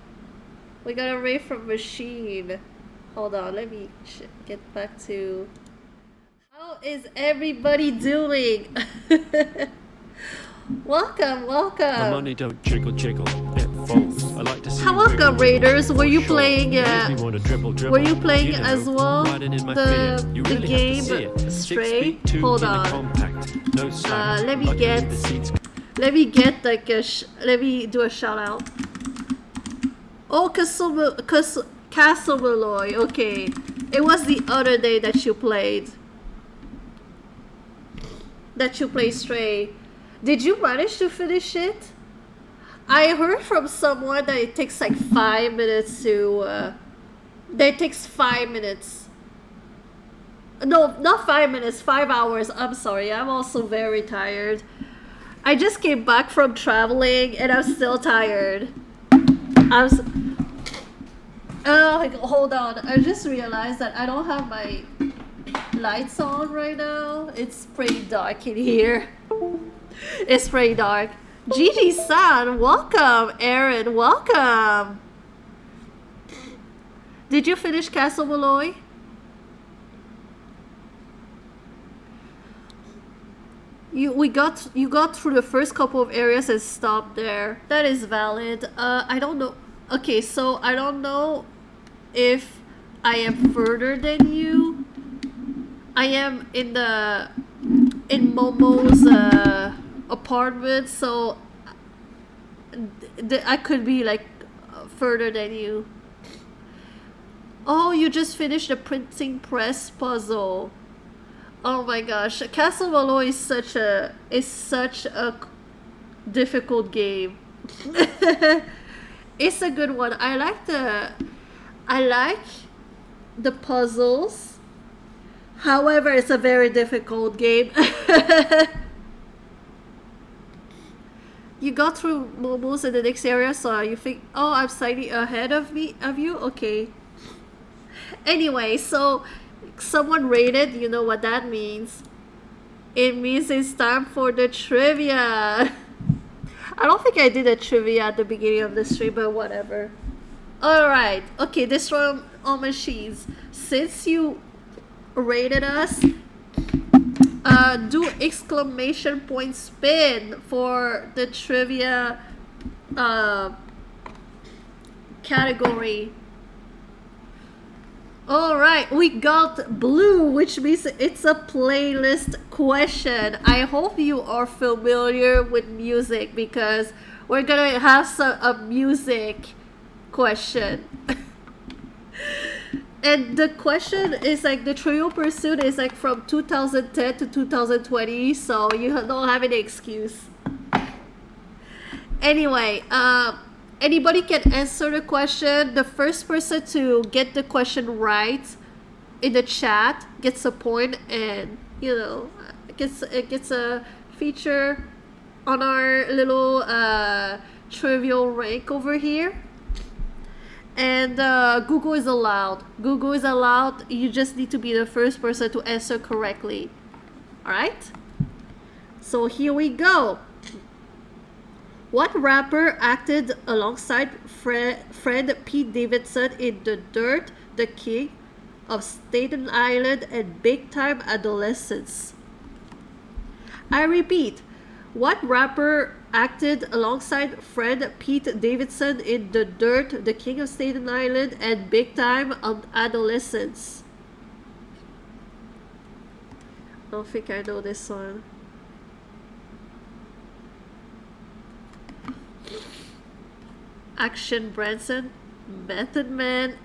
We got a raid from Machine. Hold on, let me get back to... How is everybody doing? Welcome. The money don't jiggle, it folds. I like to see How welcome, Raiders. Were you playing? Dribble, Were you playing you know, as well? riding in my The Fiat. You really game have to see it. 6 Stray. feet 2 Hold in a on. compact. No slack. Let me I can get. leave the seats Let me get like a. Let me do a shout out. Oh, Castle Malloy. Okay, it was the other day that you played. Stray. Did you manage to finish it? I heard from someone that it takes like 5 minutes to. That it takes 5 minutes. No, not 5 minutes. 5 hours. I'm sorry. I'm also very tired. I just came back from traveling and I'm still tired. Hold on. I just realized that I don't have my lights on right now. It's pretty dark in here. It's pretty dark. Gigi-san, welcome. Aaron, welcome. Did you finish Castle Malloy? You got through the first couple of areas and stopped there. That is valid. I don't know. Okay, so I don't know if I am further than you. I am in Momo's apartment, so I could be like further than you. Oh, you just finished the printing press puzzle. Oh my gosh, Castle Malloy is such a difficult game. It's a good one. I like the puzzles. However, it's a very difficult game. You got through Momo's in the next area, so you think, oh, I'm slightly ahead of you? Okay. Anyway, so someone rated, you know what that means. It means it's time for the trivia. I don't think I did a trivia at the beginning of the stream, but whatever. Alright, okay, this one on machines. Since you rated us, do exclamation point spin for the trivia category. Alright, we got blue, which means it's a playlist question. I hope you are familiar with music because we're gonna have a music question. And the question is like the Trivial Pursuit is like from 2010 to 2020, so you don't have any excuse. Anyway, anybody can answer the question. The first person to get the question right in the chat gets a point, and you know, gets a feature on our little trivial rank over here. And Google is allowed. Google is allowed. You just need to be the first person to answer correctly. Alright? So here we go. What rapper acted alongside friend Pete Davidson in The Dirt, The King of Staten Island, and Big Time Adolescence? I repeat, what rapper acted alongside friend Pete Davidson in The Dirt, The King of Staten Island, and Big Time Adolescence? I don't think I know this one. Action Bronson, Method Man.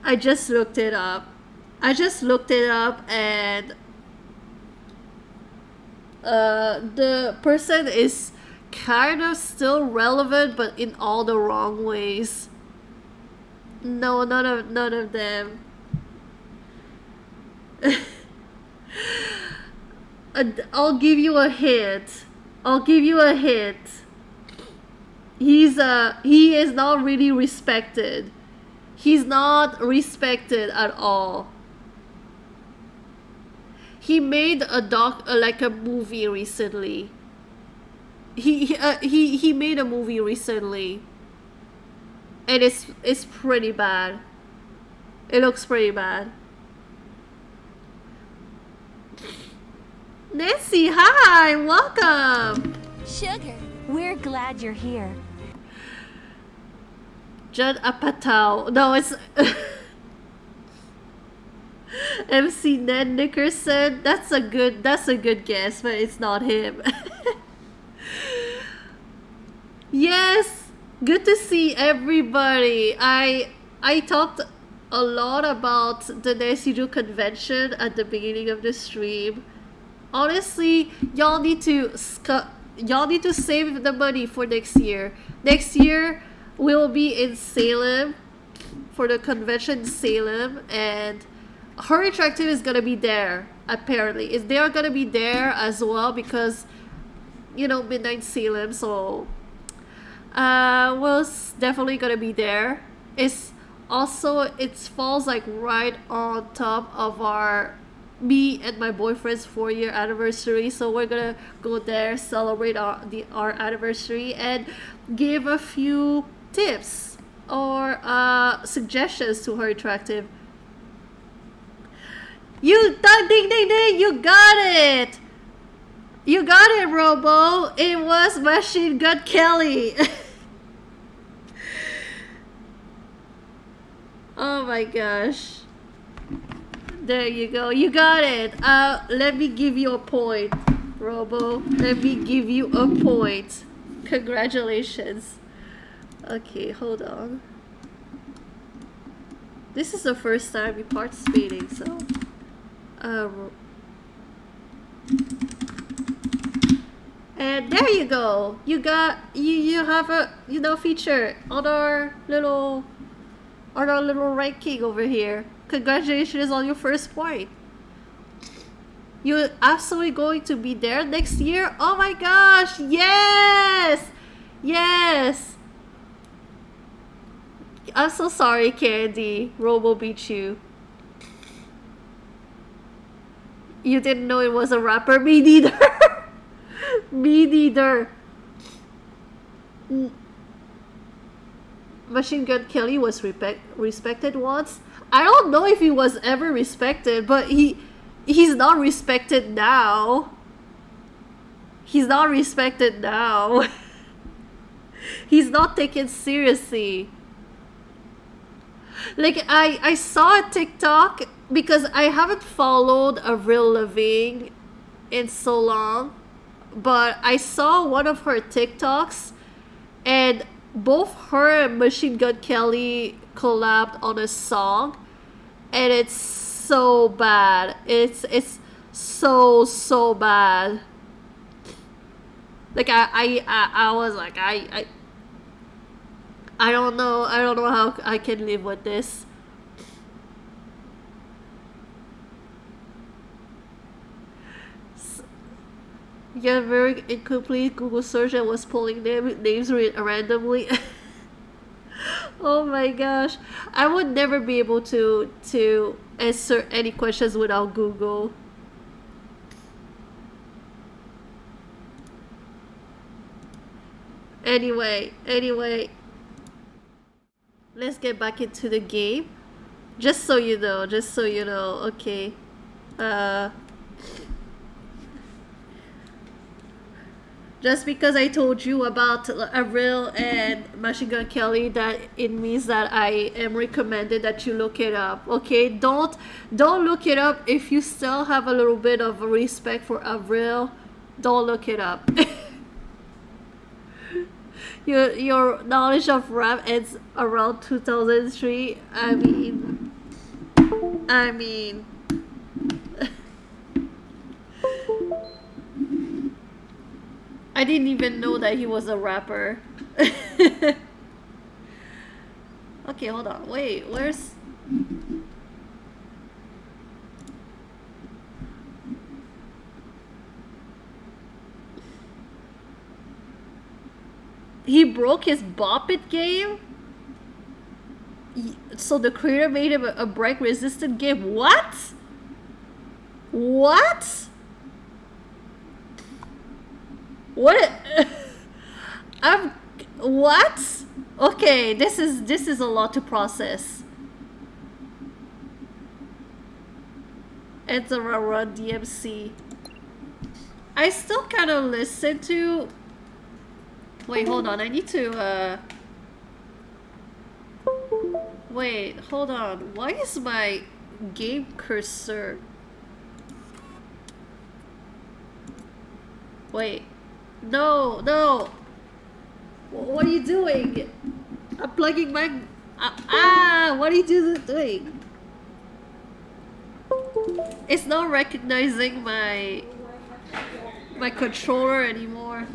I just looked it up. And the person is kind of still relevant, but in all the wrong ways. No, none of them. I'll give you a hint. He is not really respected. He's not respected at all. He made a movie recently. He made a movie recently, and it's pretty bad. It looks pretty bad. Nancy, hi, welcome. Sugar, we're glad you're here. Judd Apatow. No, it's MC Ned Nickerson. That's a good guess, but it's not him. Yes, good to see everybody. I talked a lot about the Nancy Drew convention at the beginning of the stream. Honestly, y'all need to save the money for next year. Next year we'll be in Salem for the convention in Salem, and Her Interactive is gonna be there. Apparently, they are gonna be there as well because, you know, Midnight Salem. So, we're definitely gonna be there. It falls like right on top of me and my boyfriend's 4-year anniversary, so we're gonna go there, celebrate our anniversary, and give a few tips or suggestions to Her Interactive. Ding ding ding! You got it! You got it, Robo! It was Machine Gun Kelly! Oh my gosh. There you go. You got it. Let me give you a point, Robo. Let me give you a point. Congratulations. Okay, hold on. This is the first time you're participating, so... and there you go. You have a feature on our little ranking over here. Congratulations on your first point. You're absolutely going to be there next year? Oh my gosh! Yes! Yes! I'm so sorry, Candy. Robo beat you. You didn't know it was a rapper? Me neither. Me neither. Machine Gun Kelly was respected once. I don't know if he was ever respected, but he's not respected now. He's not respected now. He's not taken seriously. Like I saw a TikTok because I haven't followed Avril Lavigne in so long, but I saw one of her TikToks and both her and Machine Gun Kelly collabed on a song and it's so bad. It's so bad. Like I was like I don't know how I can live with this. Yeah, very incomplete Google search and was pulling names randomly. Oh my gosh, I would never be able to answer any questions without Google. Anyway, let's get back into the game. Just so you know, okay. Just because I told you about Avril and Machine Gun Kelly, that it means that I am recommended that you look it up. Okay, don't look it up if you still have a little bit of respect for Avril. Don't look it up. Your knowledge of rap ends around 2003. I mean. I didn't even know that he was a rapper. Okay, hold on. Wait, where's... He broke his Bop It game? So the creator made him a break-resistant game. What? What? What? What? Okay, this is a lot to process. It's a Run DMC. I still kind of listen to... Wait, hold on. I need to, Wait, hold on. Why is my game cursor... Wait. No. What are you doing? I'm plugging my... what are you doing? It's not recognizing my controller anymore.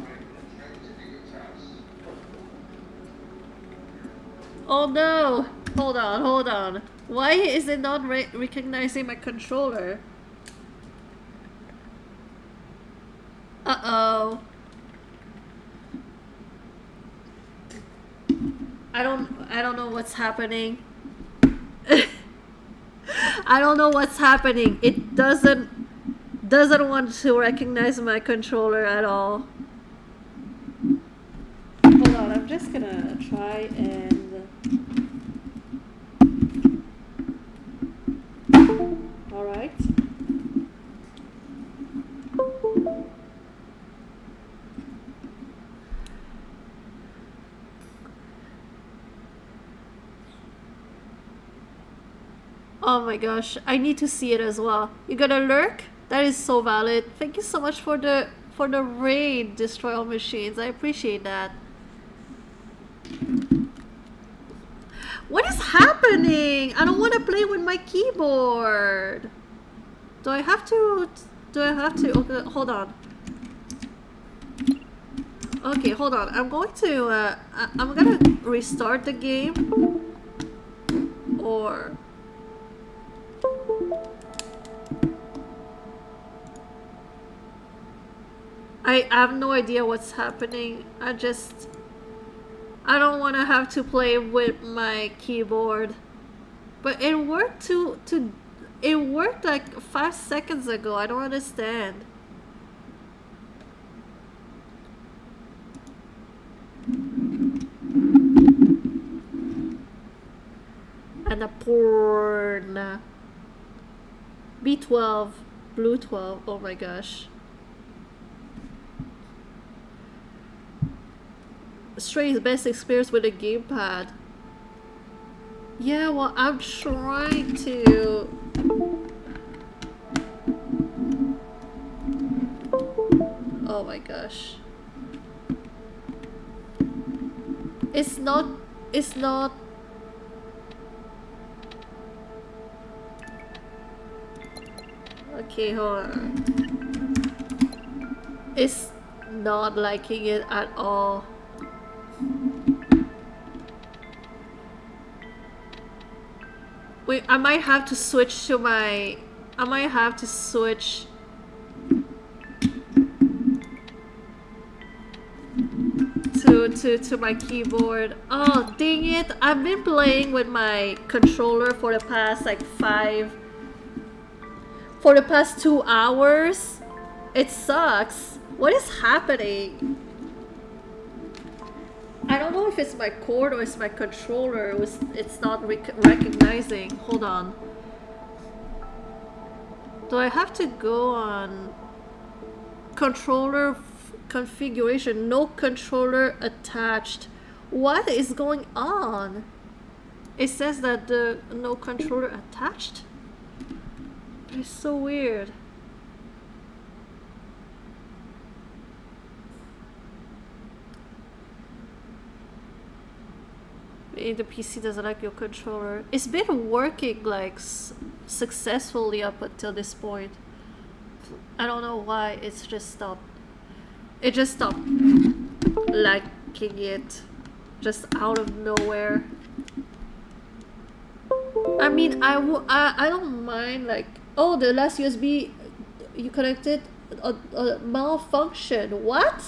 Oh no! Hold on. Why is it not recognizing my controller? Uh-oh. I don't know what's happening. I don't know what's happening. It doesn't want to recognize my controller at all. Hold on, I'm just gonna try and... Alright. Oh my gosh, I need to see it as well. You got a lurk? That is so valid. Thank you so much for the raid, Destroy All Machines. I appreciate that. What is happening? I don't want to play with my keyboard. Do I have to? Okay, hold on. Okay, hold on. I'm going to, I'm gonna restart the game. Or... I have no idea what's happening. I don't want to have to play with my keyboard. But it worked it worked like 5 seconds ago. I don't understand. I Annapurna. B12, Blue 12. Oh my gosh. Stray best experience with a gamepad. Yeah, well, I'm trying to. Oh my gosh. It's not. It's not. Okay, hold on. It's not liking it at all. Wait, I might have to switch to my... I might have to switch... to my keyboard. Oh, dang it. I've been playing with my controller for the past, like, for the past 2 hours. It sucks. What is happening? I don't know if it's my cord or it's my controller. It's not recognizing. Hold on. Do I have to go on controller configuration? No controller attached. What is going on? It says that the no controller attached. It's so weird. The PC doesn't like your controller. It's been working like successfully up until this point. I don't know why it's just stopped. It just stopped liking it just out of nowhere. I mean, I don't mind like, oh, the last USB you connected a malfunction. What?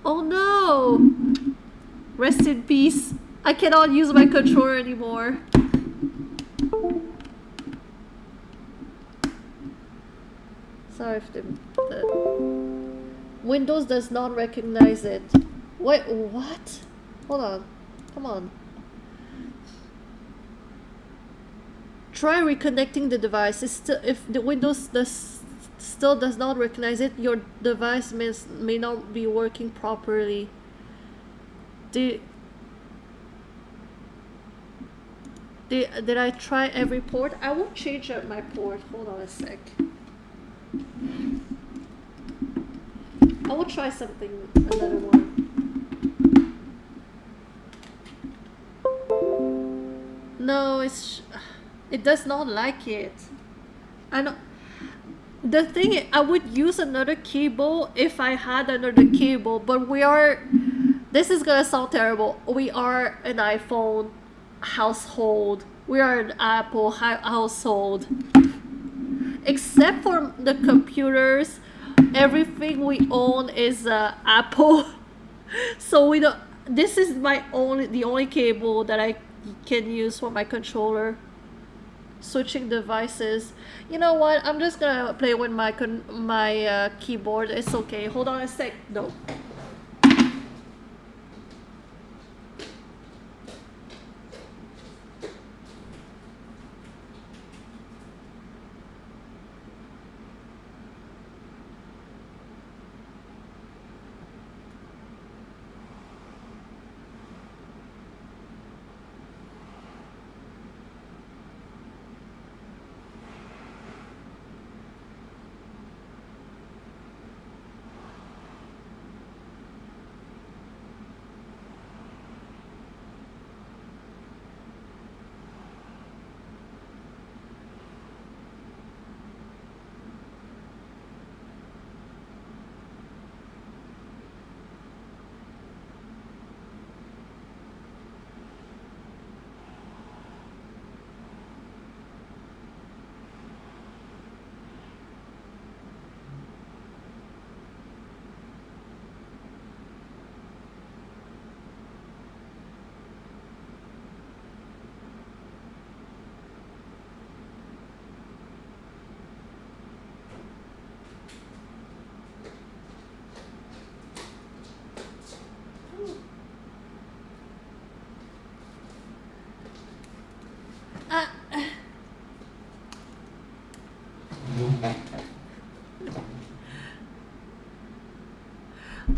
Oh no! Rest in peace. I cannot use my controller anymore. Sorry if the Windows does not recognize it. Wait, what? Hold on. Come on. Try reconnecting the device. It's still, if the Windows still does not recognize it, your device may not be working properly. Did I try every port? I will change up my port. Hold on a sec. I will try something, another one. No, it does not like it. I know. The thing is, I would use another cable if I had another cable, but this is gonna sound terrible. We are an iPhone household. We are an Apple household. Except for the computers, everything we own is Apple. So we don't. This is the only cable that I can use for my controller. Switching devices. You know what? I'm just gonna play with my keyboard. It's okay. Hold on a sec. No.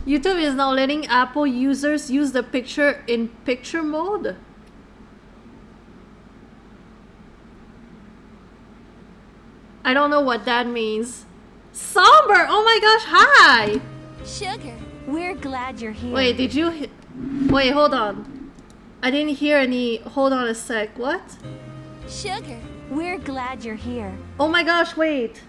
YouTube is now letting Apple users use the picture in picture mode. I don't know what that means. Somber! Oh my gosh, hi! Sugar, we're glad you're here. Wait, did you... Wait, hold on. I didn't hear any... Hold on a sec. What? Sugar, we're glad you're here. Oh my gosh, wait.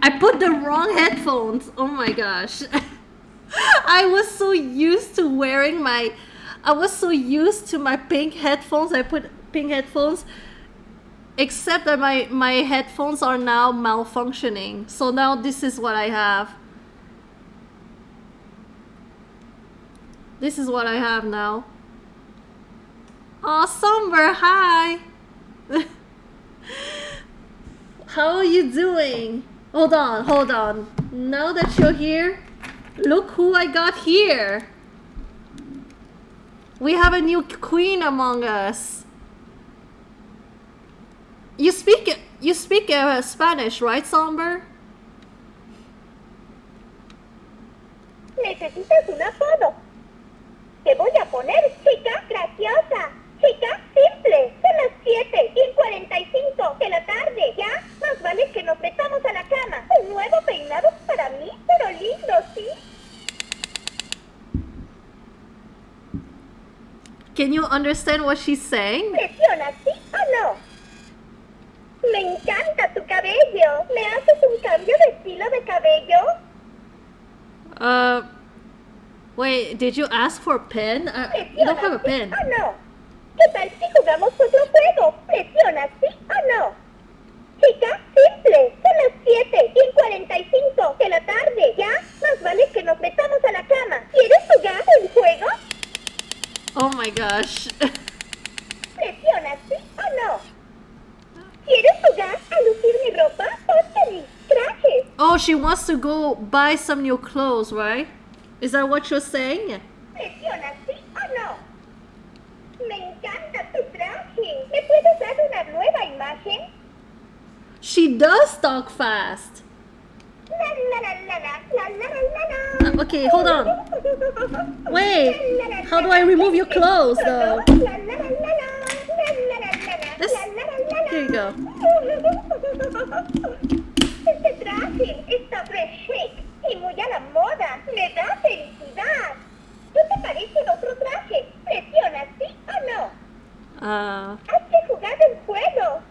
I put the wrong headphones. Oh my gosh. I was so used to wearing my... I was so used to my pink headphones. I put pink headphones. Except that my headphones are now malfunctioning. So now this is what I have. This is what I have now. Aw, Somber, hi! How are you doing? Hold on, hold on. Now that you're here, look who I got here. We have a new queen among us. You speak Spanish, right, Somber? Necesitas un apodo. Te voy a poner chica graciosa. Chica simple. Son las 7:45 de la tarde. Ya, más vale que nos metamos a la cama. Un nuevo peinado para mí, pero lindo, ¿sí? Can you understand what she's saying? ¿Presiona, sí o no? Me encanta tu cabello. ¿Me haces un cambio de estilo de cabello? Wait, did you ask for a pen? You don't have a pen. ¿Sí o no? ¿Qué tal si jugamos otro juego? ¿Presiona, sí o no? Chica, simple. Son las 7:45 de la tarde. Ya, más vale que nos metamos a la cama. ¿Quieres jugar un juego? Oh my gosh. ¿Presiona, sí o no? ¿Quieres jugar a lucir mi ropa? Ponte mis trajes. Oh, she wants to go buy some new clothes, right? Is that what you're saying? ¿Presiona, sí o no? Me encanta tu traje. ¿Me puedes dar una nueva imagen? She does talk fast. La la la la la la la la la. Okay, hold on. Wait, how do I remove your clothes though? This, here you go. Este traje está fresh chic y muy a la moda. Me da felicidad. ¿No te parece otro traje? ¿Presiona, sí o no? Hay que jugar el juego.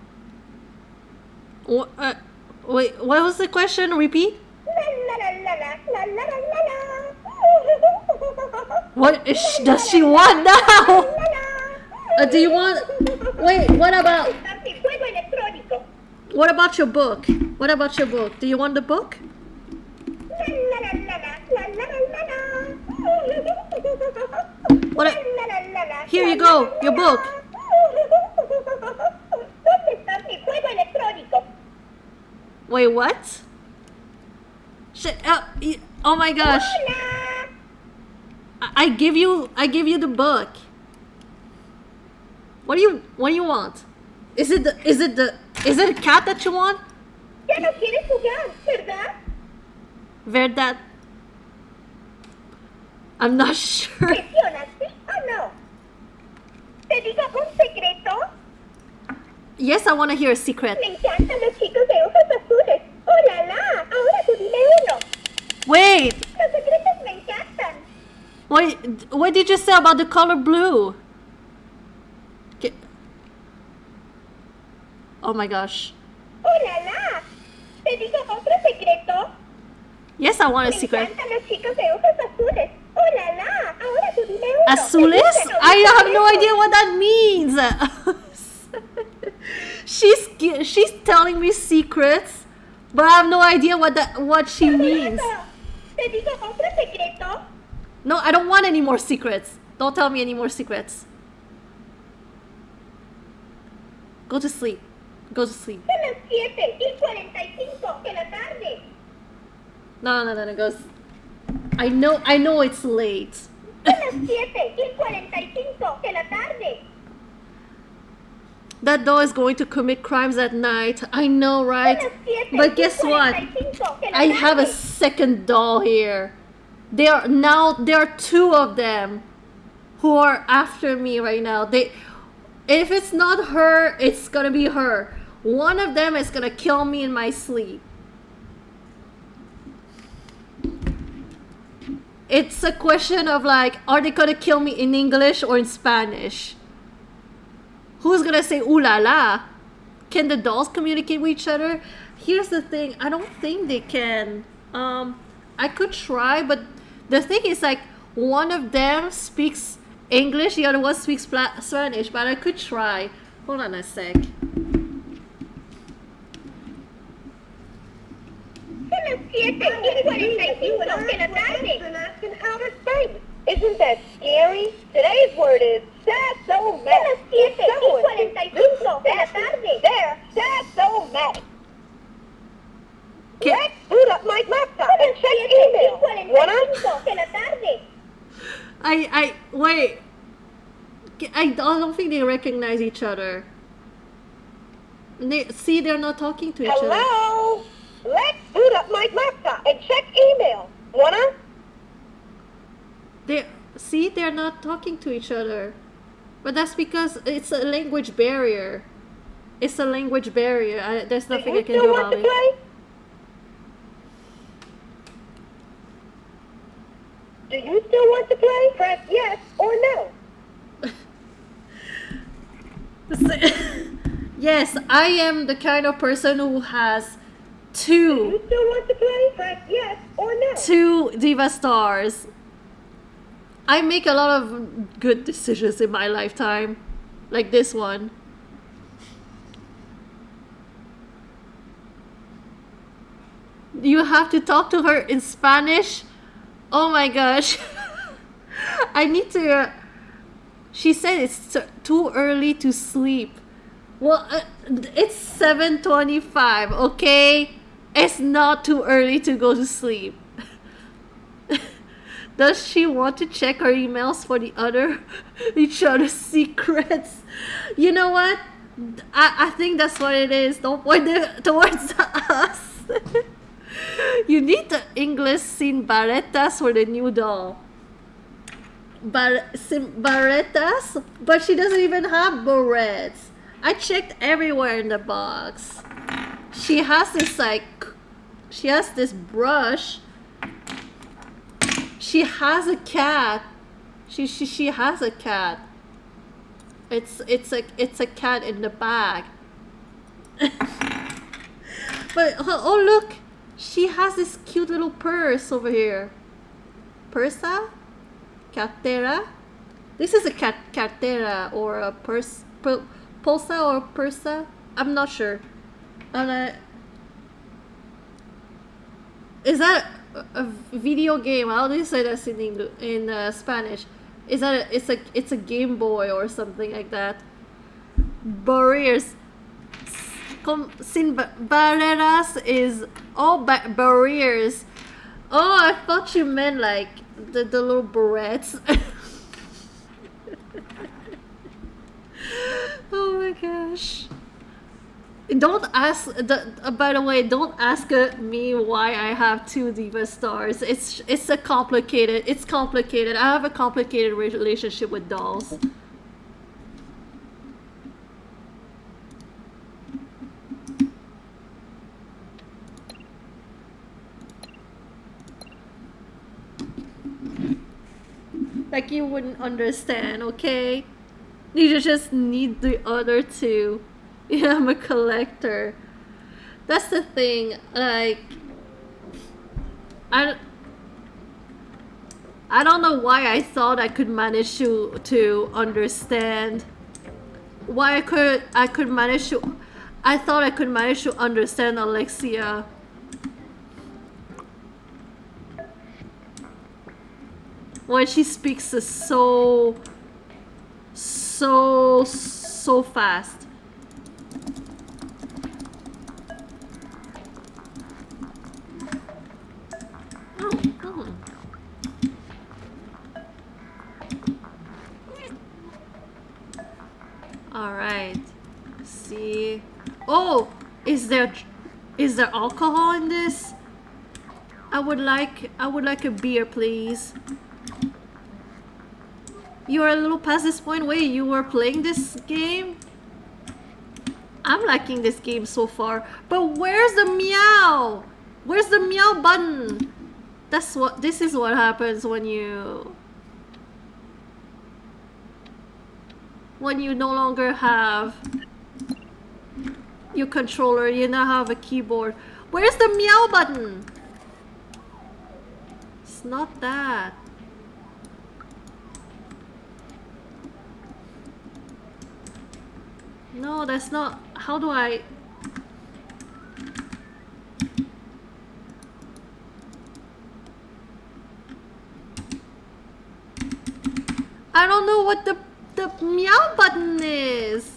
Wait, what was the question? Repeat. La la la la la la la la la. What does she want now? Do you want... Wait, what about... Juego electrónico. What about your book? What about your book? Do you want the book? La la la la la la la la. What? La la la la. Here you go, your book. ¿Dónde está mi juego electrónico? Wait, what? Shit, oh my gosh. Hola. I give you the book. What do you want? Is it a cat that you want? Ya no quieres jugar, ¿verdad? Verdad. I'm not sure. ¿Presiona, sí o no? ¿Te digo un secreto? Yes, I want to hear a secret. Me encantan los chicos de ojos azules. ¡Oh, la, la! Ahora tú dime uno. Wait, Los secretos me encantan. what did you say about the color blue? Oh my gosh. ¡Oh, la, la! ¿Te digo otro secreto? Yes, I want a Me secret. encantan los chicos de ojos azules. ¡Oh, la, la! Ahora tú dime uno. Azules? Escúchalo, I have no secreto. idea what that means. She's telling me secrets, but I have no idea what she means. ¿Te digo otro secreto? No, I don't want any more secrets. Don't tell me any more secrets. Go to sleep. Go to sleep. Son las 7:45 de la tarde. No, go. I know it's late. Son las 7:45 de la tarde. That doll is going to commit crimes at night. I know, Son right? las 7 But guess y what? 45 de la I have a tarde. second doll here. There are two of them who are after me right now. If it's not her, it's gonna be her. One of them is gonna kill me in my sleep. It's a question of like, are they gonna kill me in English or in Spanish? Who's gonna say ooh la la? Can the dolls communicate with each other? Here's the thing, I don't think they can. I could try, but the thing is like one of them speaks English, the other one speaks Spanish, but I could try. Hold on a sec. Son las 7 y 45 de la tarde. From outer space. Isn't that scary? Today's word is sad-so-matic. Son las 7 y 45 de la tarde. There, sad-so-matic. Can- Let's boot up my laptop and check email. Wanna? De la tarde. Wait. I don't think they recognize each other. They're not talking to each other. Hello? Let's boot up my laptop and check email. Wanna? They're not talking to each other. But that's because it's a language barrier. It's a language barrier. There's nothing I can do about it. Play? Do you still want to play? Press yes or no. Yes, I am the kind of person who has Do you two still want to play? Press yes or no. Diva Stars. I make a lot of good decisions in my lifetime. Like this one. You have to talk to her in Spanish? Oh my gosh. I need to... She said it's too early to sleep. Well, it's 7:25, okay? It's not too early to go to sleep. Does she want to check her emails for each other's secrets? You know what? I think that's what it is. Don't point it towards us. You need the English sin barretas for the new doll. Barretas? But she doesn't even have barrettes. I checked everywhere in the box. She has this brush. She has a cat. She has a cat. It's a cat in the bag. But oh look, she has this cute little purse over here. Pursa? Cartera? This is a cartera or a purse. Pulsa or Pursa? I'm not sure. Is that a video game? How do you say that in Spanish? Is that it's a Game Boy or something like that? Barriers. Sin barreras is barriers. Oh, I thought you meant like the little barrettes. Oh my gosh. Don't ask, by the way, don't ask me why I have two Diva Stars. It's complicated. I have a complicated relationship with dolls. Like you wouldn't understand, okay? You just need the other two. Yeah, I'm a collector. That's the thing, like I don't know why I thought I could manage to understand why I could manage to I thought I could manage to understand Alexia. When she speaks is so fast. Oh. All right. Is there alcohol in this? I would like a beer, please. You're a little past this point. Wait, you were playing this game? I'm liking this game so far. But where's the meow? Where's the meow button? This is what happens when you no longer have your controller, you now have a keyboard. Where's the meow button? It's not that. No, that's not. How do I? I don't know what the meow button is.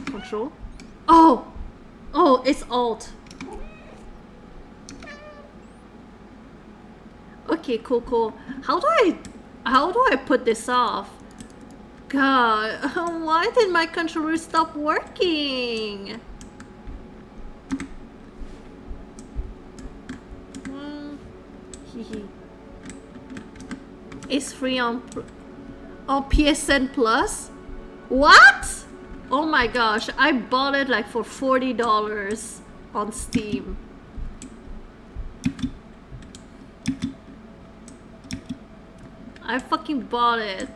Control? Oh! Oh, it's Alt. Okay, cool. How do I put this off? God, why did my controller stop working? It's free on PSN Plus? What? Oh my gosh, I bought it like for $40 on Steam. I fucking bought it.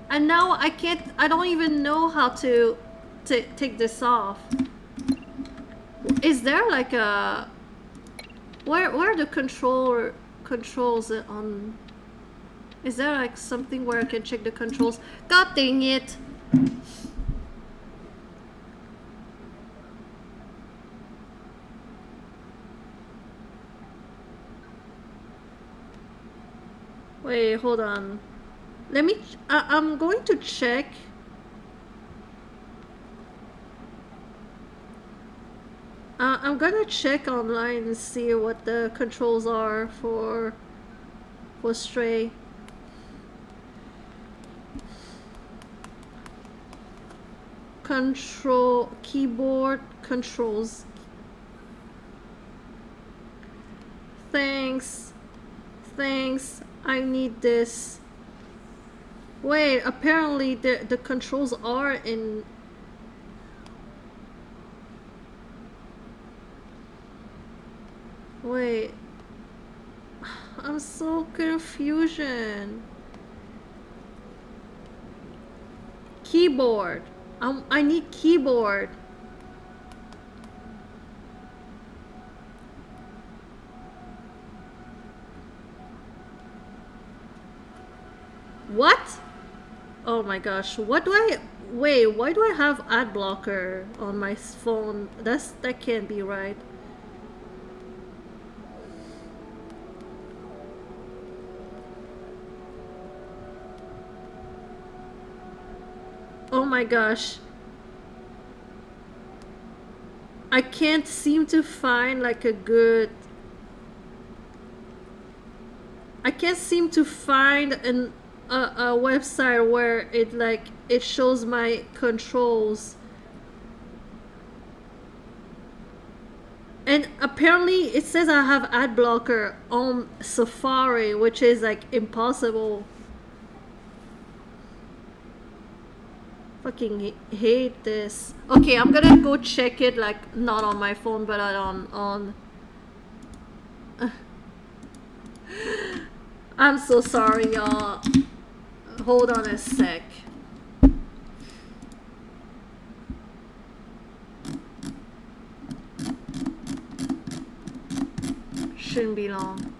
And now I don't even know how to take this off. Is there like a... Where are the controls on... Is there like something where I can check the controls? God dang it! Wait, hold on. Let me... I'm going to check. I'm gonna check online and see what the controls are for Stray. Control... Keyboard controls. Thanks. I need this. Wait, apparently the controls are in... Wait. I'm so confusion. Keyboard. I need keyboard. What? Oh my gosh, what do I... Wait, why do I have ad blocker on my phone? That can't be right. Oh my gosh. I can't seem to find like a good... I can't seem to find a website where it shows my controls. And apparently it says I have ad blocker on Safari, which is like impossible. Fucking hate this. Okay, I'm gonna go check it, like not on my phone but on I'm so sorry, y'all. Hold on a sec. Shouldn't be long.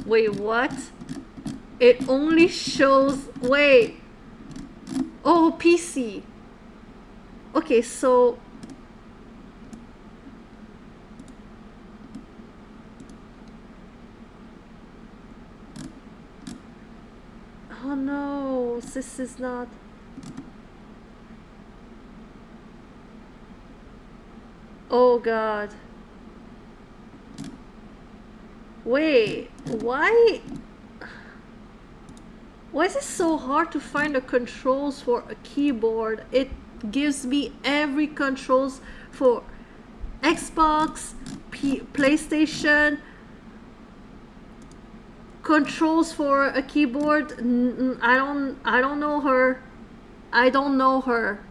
Wait, what? It only shows... Wait. Oh, PC. Okay, so... Oh no, this is not... Oh god. Wait, why? Why is it so hard to find the controls for a keyboard? It gives me every controls for Xbox, PlayStation, controls for a keyboard. I don't know her. I don't know her.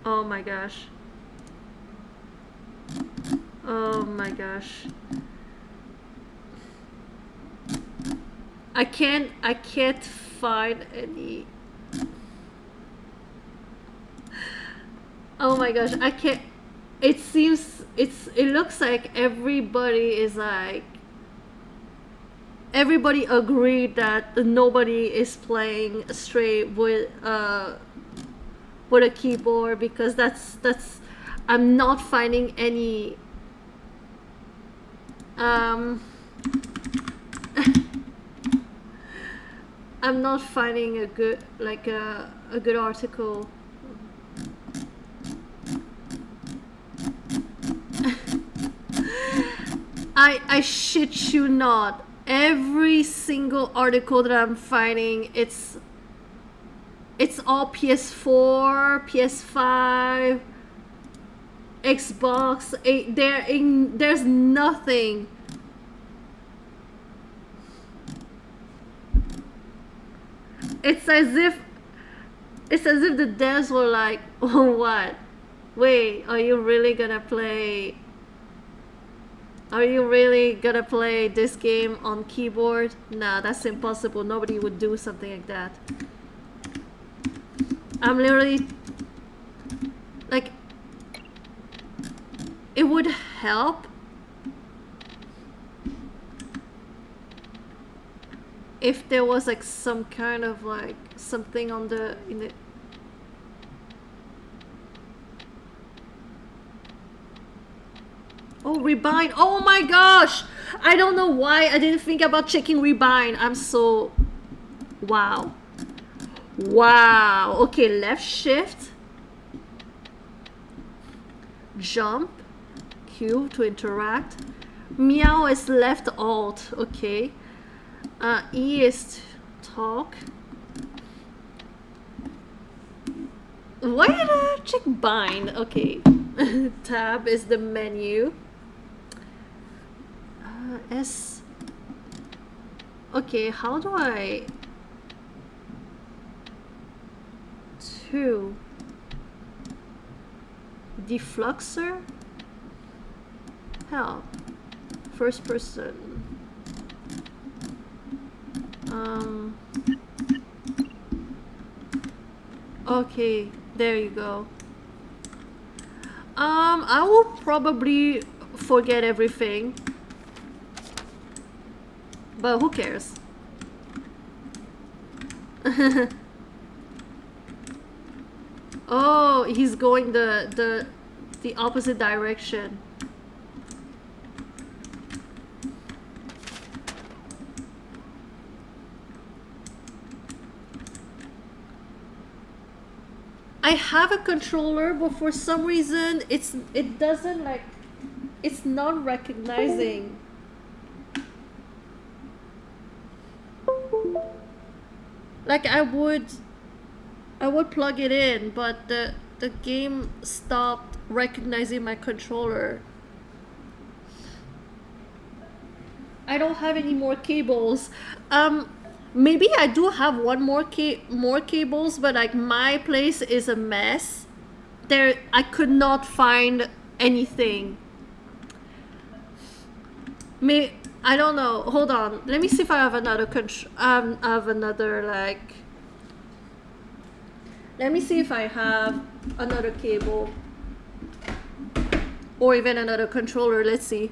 Oh my gosh. Oh my gosh. I can't find any. Oh my gosh, I can't. It seems it looks like everybody is like, everybody agreed that nobody is playing straight with a keyboard, because that's I'm not finding any I'm not finding a good, like a good article. I shit you not. Every single article that I'm finding, it's all PS4, PS5, Xbox. There's nothing. It's as if the devs were like, oh, what? Wait, are you really gonna play? Are you really gonna play this game on keyboard? Nah, that's impossible. Nobody would do something like that. I'm literally like, it would help if there was like some kind of like something on the in the. Oh, rebind. Oh my gosh, I don't know why I didn't think about checking rebind. I'm so, wow. Okay, left shift, jump, Q to interact, meow is left alt. Okay, E is talk. Why did I check bind? Okay. Tab is the menu. S. Okay, how do I? 2. Defluxer? Hell. First person. Okay, there you go. I will probably forget everything, but who cares? Oh, he's going the opposite direction. I have a controller, but for some reason it doesn't like, it's not recognizing. Like I would plug it in, but the game stopped recognizing my controller. I don't have any more cables. Maybe I do have one more cables, but like my place is a mess. There, I could not find anything. I don't know. Hold on. Let me see if I have another like. Let me see if I have another cable or even another controller. Let's see.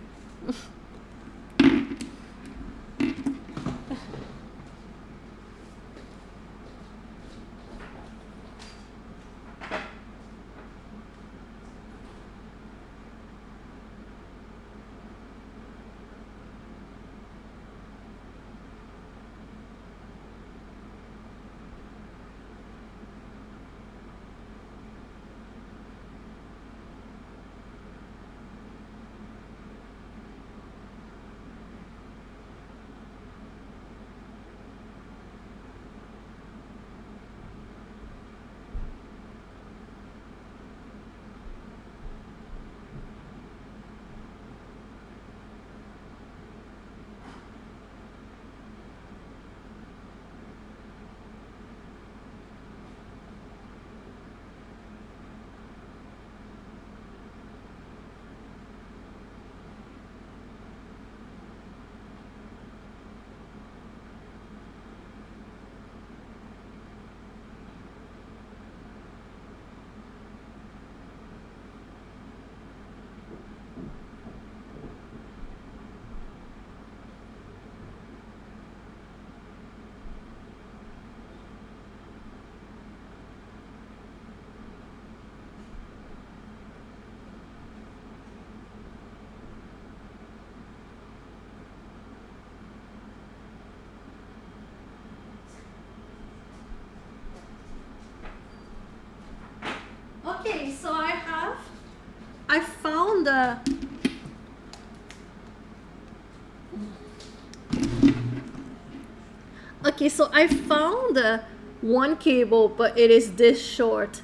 Okay, so I found one cable, but it is this short.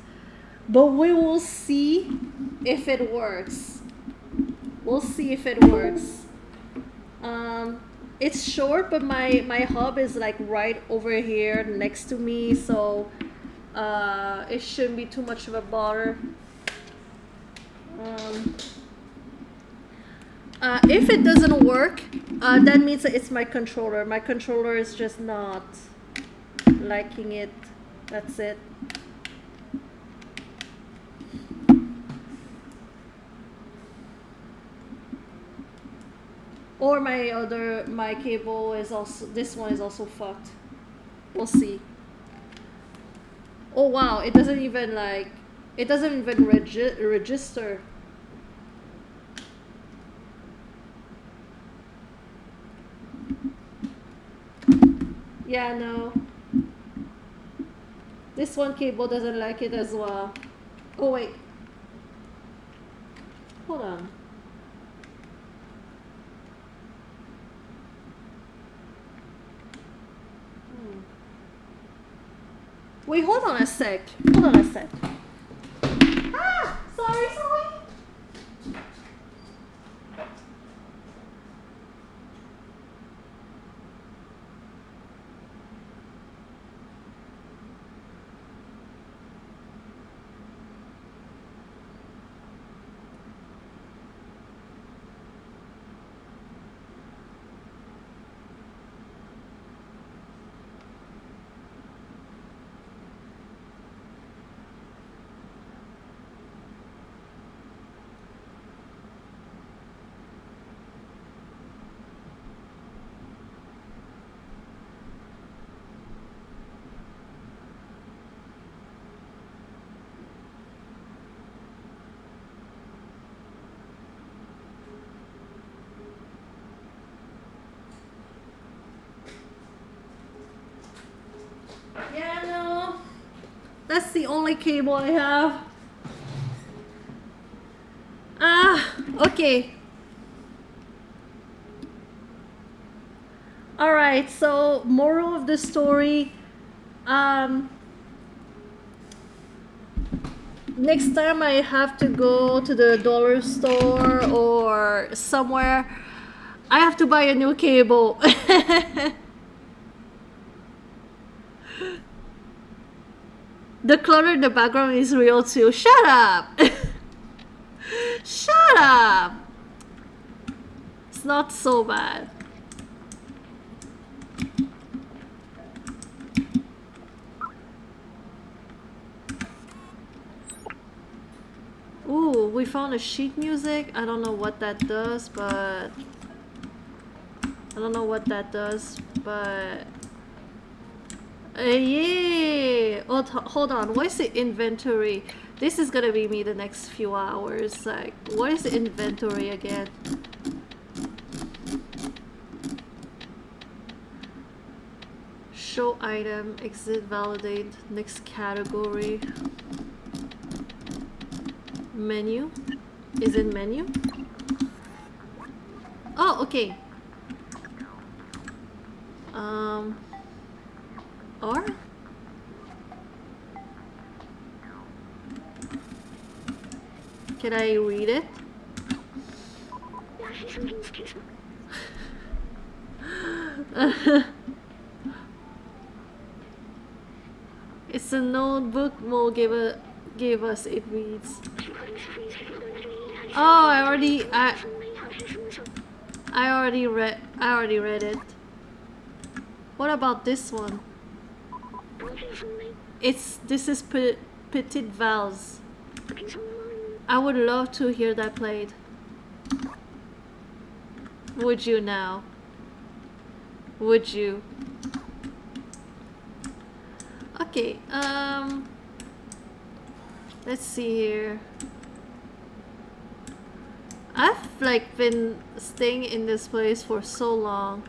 But we will see if it works. We'll see if it works. It's short, but my hub is like right over here next to me, so it shouldn't be too much of a bother. If it doesn't work, that means that it's my controller. My controller is just not liking it. That's it. Or my cable is also, this one is also fucked. We'll see. Oh wow, it doesn't even register. Yeah, no. This one cable doesn't like it as well. Oh wait. Hold on. Wait, hold on a sec. Hold on a sec. Ah! Sorry. Yeah, no. That's the only cable I have. Okay. Alright, so moral of the story. Next time I have to go to the dollar store or somewhere, I have to buy a new cable. The clutter in the background is real too. Shut up! Shut up! It's not so bad. Ooh, we found a sheet music. I don't know what that does, but... yeah! Oh, hold on. What is the inventory? This is gonna be me the next few hours. Like, what is the inventory again? Show item, exit, validate, next category. Menu? Is it menu? Oh, okay. Or? Can I read it? It's a notebook Mo gave us. It reads. Oh, I already read it. What about this one? This is Petite Valse. I would love to hear that played. Would you now? Would you? Okay, let's see here. I've like been staying in this place for so long.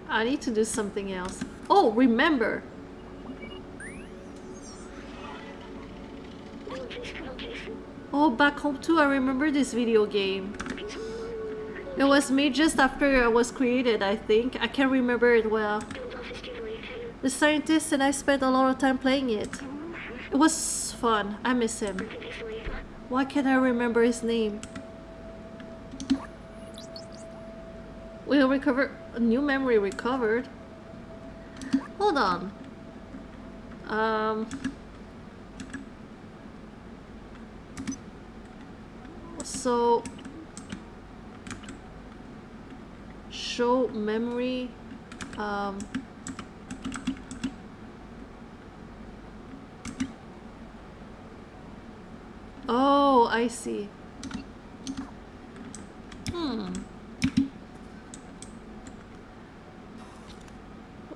I need to do something else. Oh, remember! Oh, Back Home 2, I remember this video game. It was made just after it was created, I think. I can't remember it well. The scientist and I spent a lot of time playing it. It was fun. I miss him. Why can't I remember his name? We'll recover. A new memory recovered. Hold on. So show memory. Oh, I see.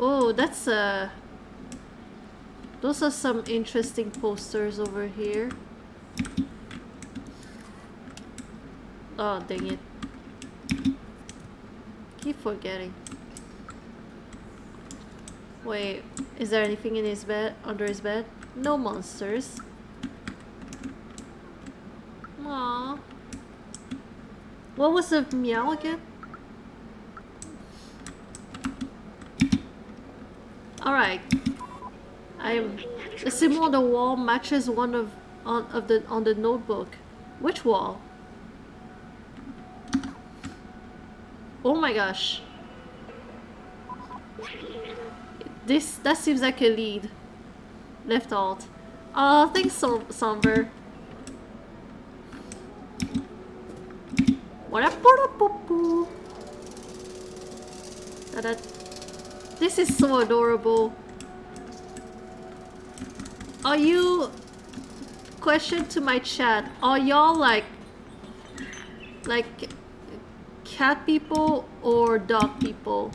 Oh, that's those are some interesting posters over here. Oh, dang it. Keep forgetting. Wait, is there anything in his bed, under his bed? No monsters. Aww. What was the meow again? Alright. The symbol on the wall matches one on the notebook. Which wall? Oh my gosh. That seems like a lead. Left alt. Oh, thanks Somber. What up, poo? This is so adorable. Are you... Question to my chat. Are y'all like cat people or dog people?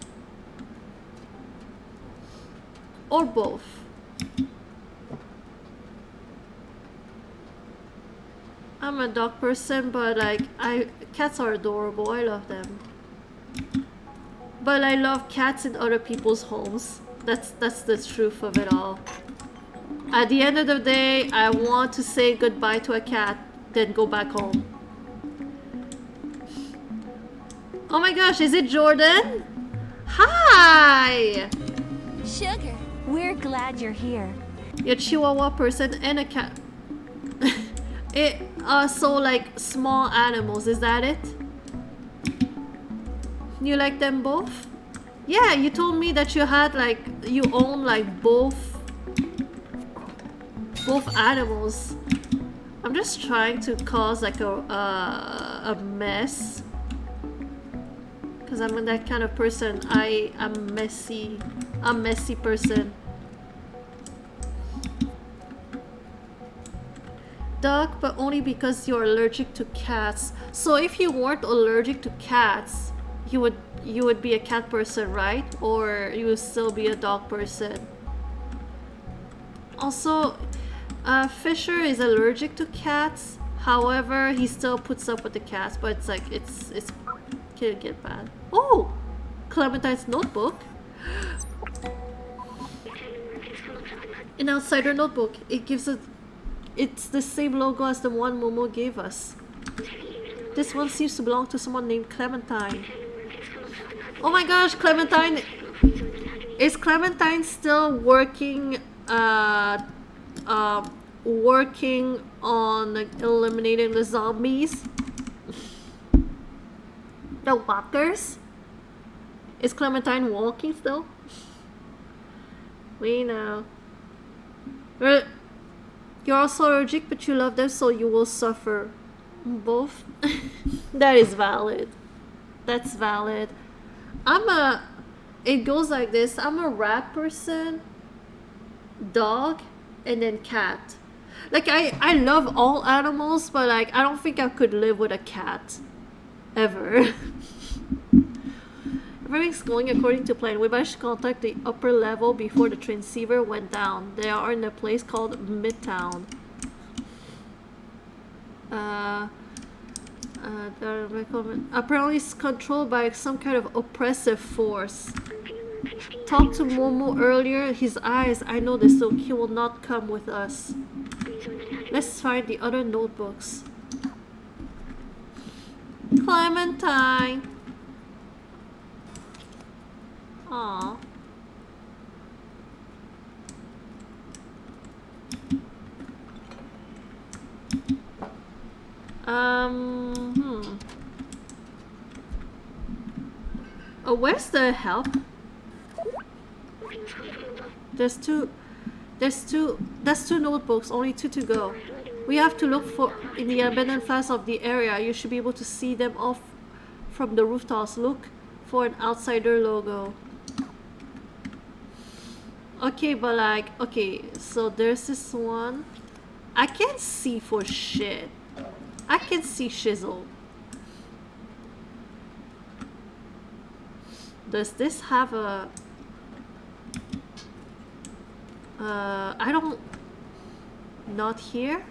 Or both? I'm a dog person, but like cats are adorable. I love them. But I love cats in other people's homes. That's the truth of it all. At the end of the day, I want to say goodbye to a cat, then go back home. Oh my gosh, is it Jordan? Hi! Sugar, we're glad you're here. You're a Chihuahua person and a cat. So like small animals, is that it? You like them both? Yeah, you told me that you had like, you own like both animals. I'm just trying to cause like a mess. Cause I'm that kind of person. I'm messy. I'm a messy person. Dog, but only because you're allergic to cats. So if you weren't allergic to cats, you would be a cat person, right? Or you would still be a dog person. Also, Fisher is allergic to cats. However, he still puts up with the cats, but it's like it's can get bad. Oh, Clementine's notebook. An outsider notebook. It gives a. It's the same logo as the one Momo gave us. This one seems to belong to someone named Clementine. Oh my gosh, Clementine! Is Clementine still working working on eliminating the zombies? The walkers? Is Clementine walking still? We know. You're also allergic, but you love them, so you will suffer. Both? That is valid. That's valid. It goes like this. I'm a rat person, dog, and then cat. Like, I love all animals, but like, I don't think I could live with a cat. Ever. Everything's going according to plan. We managed to contact the upper level before the transceiver went down. They are in a place called Midtown. Apparently it's controlled by some kind of oppressive force. Talked to Momo earlier. His eyes, I know this, so he will not come with us. Let's find the other notebooks. Clementine! Aw. Hmm. Oh, where's the help? That's two notebooks, only two to go. We have to look for in the abandoned flats of the area. You should be able to see them off from the rooftops. Look for an outsider logo. Okay, but like, okay, so there's this one. I can't see for shit. I can see shizzle. Does this have a... I don't... Not here?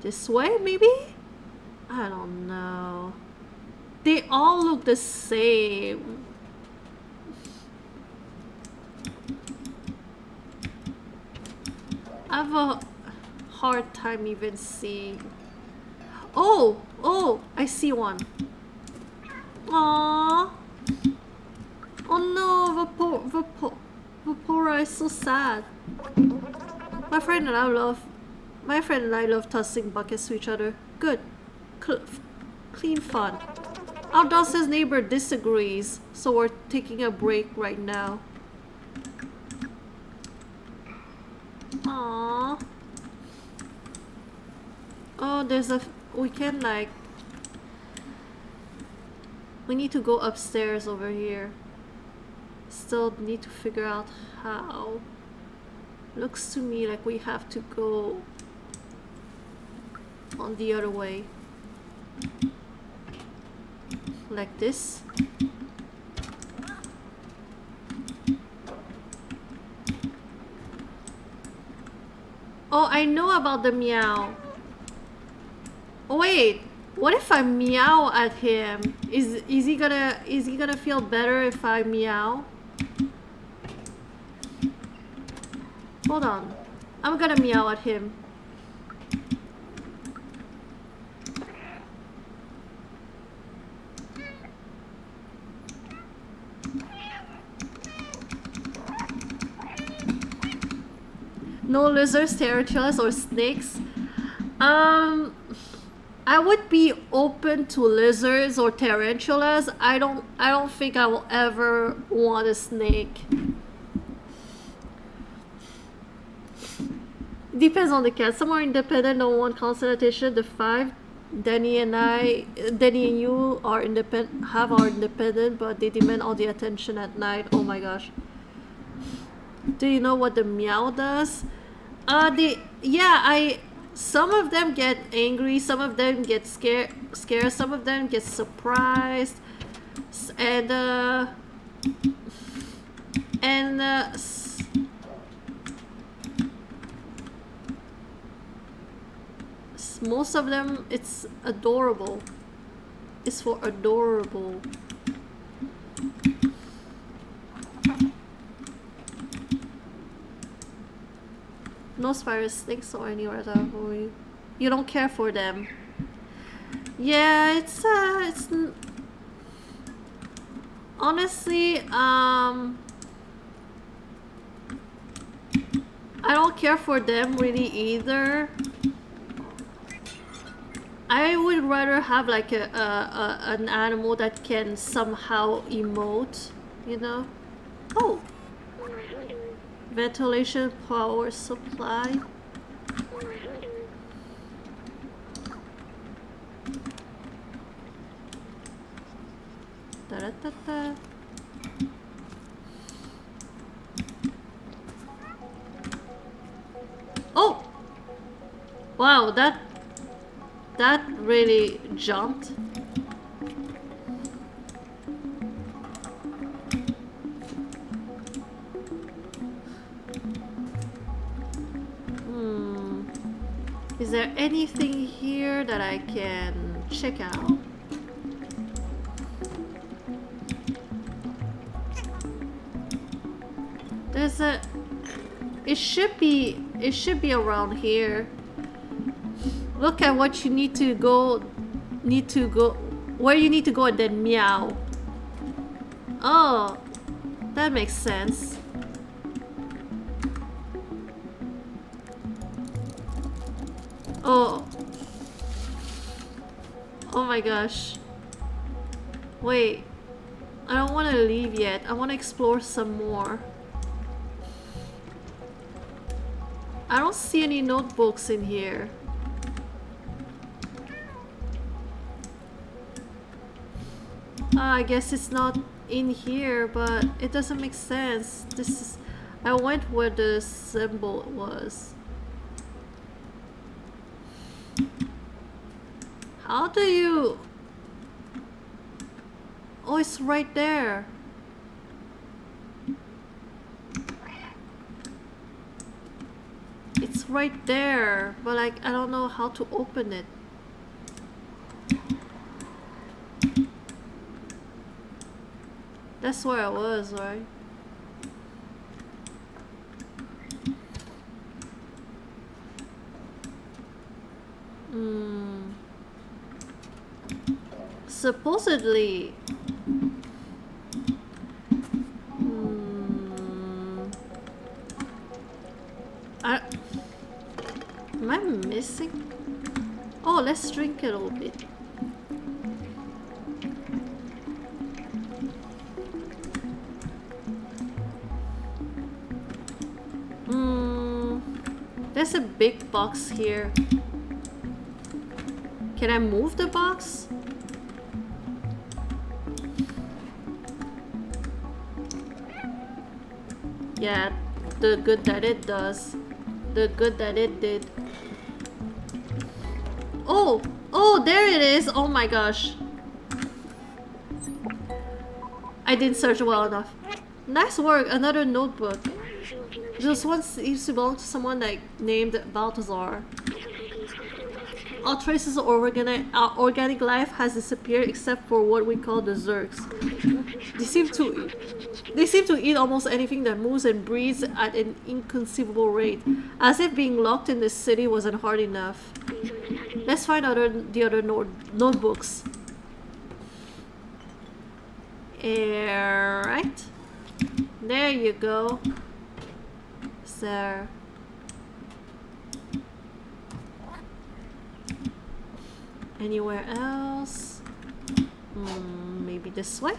This way, maybe? I don't know. They all look the same. I have a hard time even seeing. Oh! Oh! I see one. Aww. Oh no, Vapora is so sad. My friend and I love tossing buckets to each other. Good. Clean fun. Our downstairs neighbor disagrees, so we're taking a break right now. Aww. Oh, there's a... We can like... We need to go upstairs over here. Still need to figure out how. Looks to me like we have to go on the other way. Like this. Oh, I know about the meow. Oh wait, what if I meow at him? Is he gonna feel better if I meow? Hold on. I'm gonna meow at him. No lizards, tarantulas, or snakes? I would be open to lizards or tarantulas. I don't think I will ever want a snake. Depends on the cat. Some are independent, don't want constant attention. The 5, Danny and you are independent, are independent, but they demand all the attention at night. Oh my gosh. Do you know what the meow does? Some of them get angry, some of them get scared, some of them get surprised, and most of them, it's adorable. It's for adorable. No spiders, snakes, or any other. You don't care for them. Yeah, it's honestly, I don't care for them really either. I would rather have like an animal that can somehow emote, you know? Oh! Ventilation power supply. Da-da-da-da. Oh! Wow, that really jumped. Is there anything here that I can check out? There's a... It should be around here. Look at what you need to go, where you need to go and then meow. Oh, That makes sense. Oh. Oh my gosh. Wait. I don't want to leave yet. I want to explore some more. I don't see any notebooks in here. I guess it's not in here, but it doesn't make sense. This is... I went where the symbol was. How do you... Oh, it's right there. It's right there, but like I don't know how to open it. That's where I was, right? Supposedly... Am I missing? Oh, let's drink it a little bit. There's a big box here. Can I move the box? Yeah, the good that it does. The good that it did. Oh! Oh, there it is! Oh my gosh. I didn't search well enough. Nice work, another notebook. This one seems to belong to someone like named Balthazar. All traces of organic life has disappeared except for what we call the Zergs. They seem to eat almost anything that moves and breathes at an inconceivable rate, as if being locked in this city wasn't hard enough. Let's find the other notebooks. Right. There you go. There. Anywhere else? Maybe this way?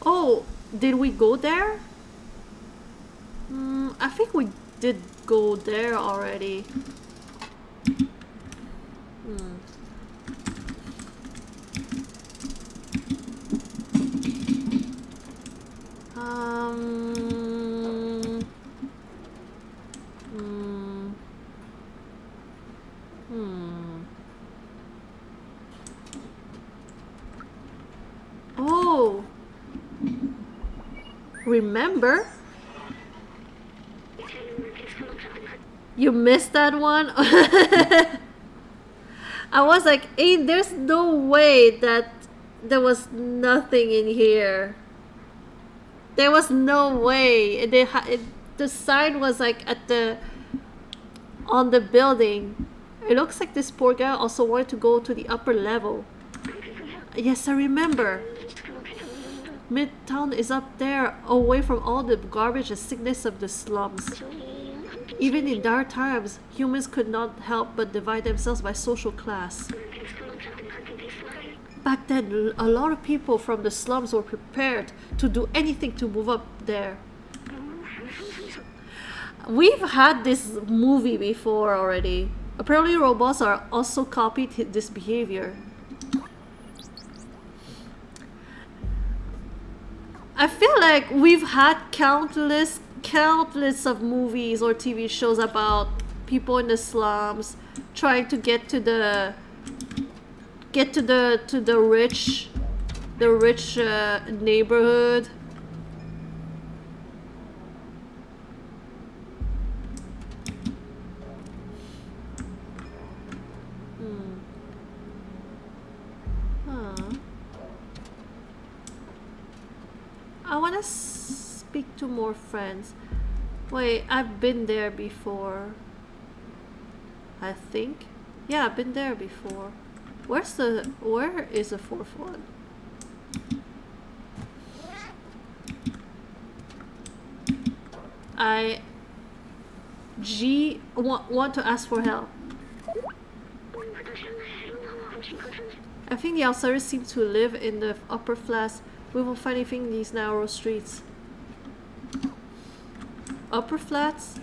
Oh, did we go there? I think we did go there already. Oh, remember? You missed that one? I was like, hey, there's no way that there was nothing in here. There was no way. The sign was like on the building. It looks like this poor guy also wanted to go to the upper level. Yes, I remember. Midtown is up there, away from all the garbage and sickness of the slums. Even in dark times, humans could not help but divide themselves by social class. Back then, a lot of people from the slums were prepared to do anything to move up there. We've had this movie before already. Apparently robots are also copied this behavior. I feel like we've had countless of movies or TV shows about people in the slums trying to get to the rich neighborhood. I want to speak to more friends. Wait, I've been there before. I think. Yeah, I've been there before. Where is the fourth one? want to ask for help. I think the outsiders seem to live in the upper flats. We will find anything in these narrow streets. Upper flats?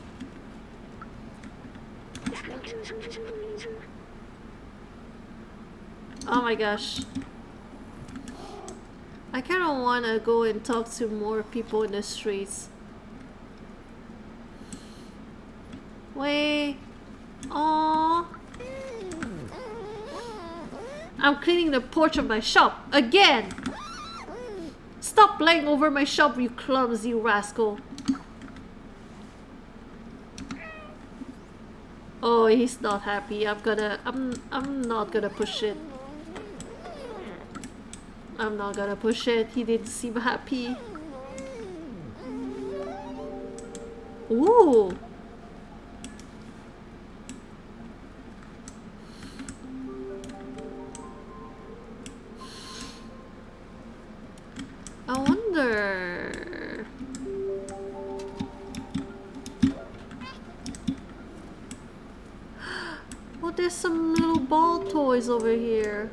Oh my gosh. I kind of want to go and talk to more people in the streets. Wait. Aww. I'm cleaning the porch of my shop again. Stop playing over my shop, you clumsy rascal. Oh, he's not happy. I'm not gonna push it. I'm not gonna push it. He didn't seem happy. Ooh. I wonder. Oh, there's some little ball toys over here.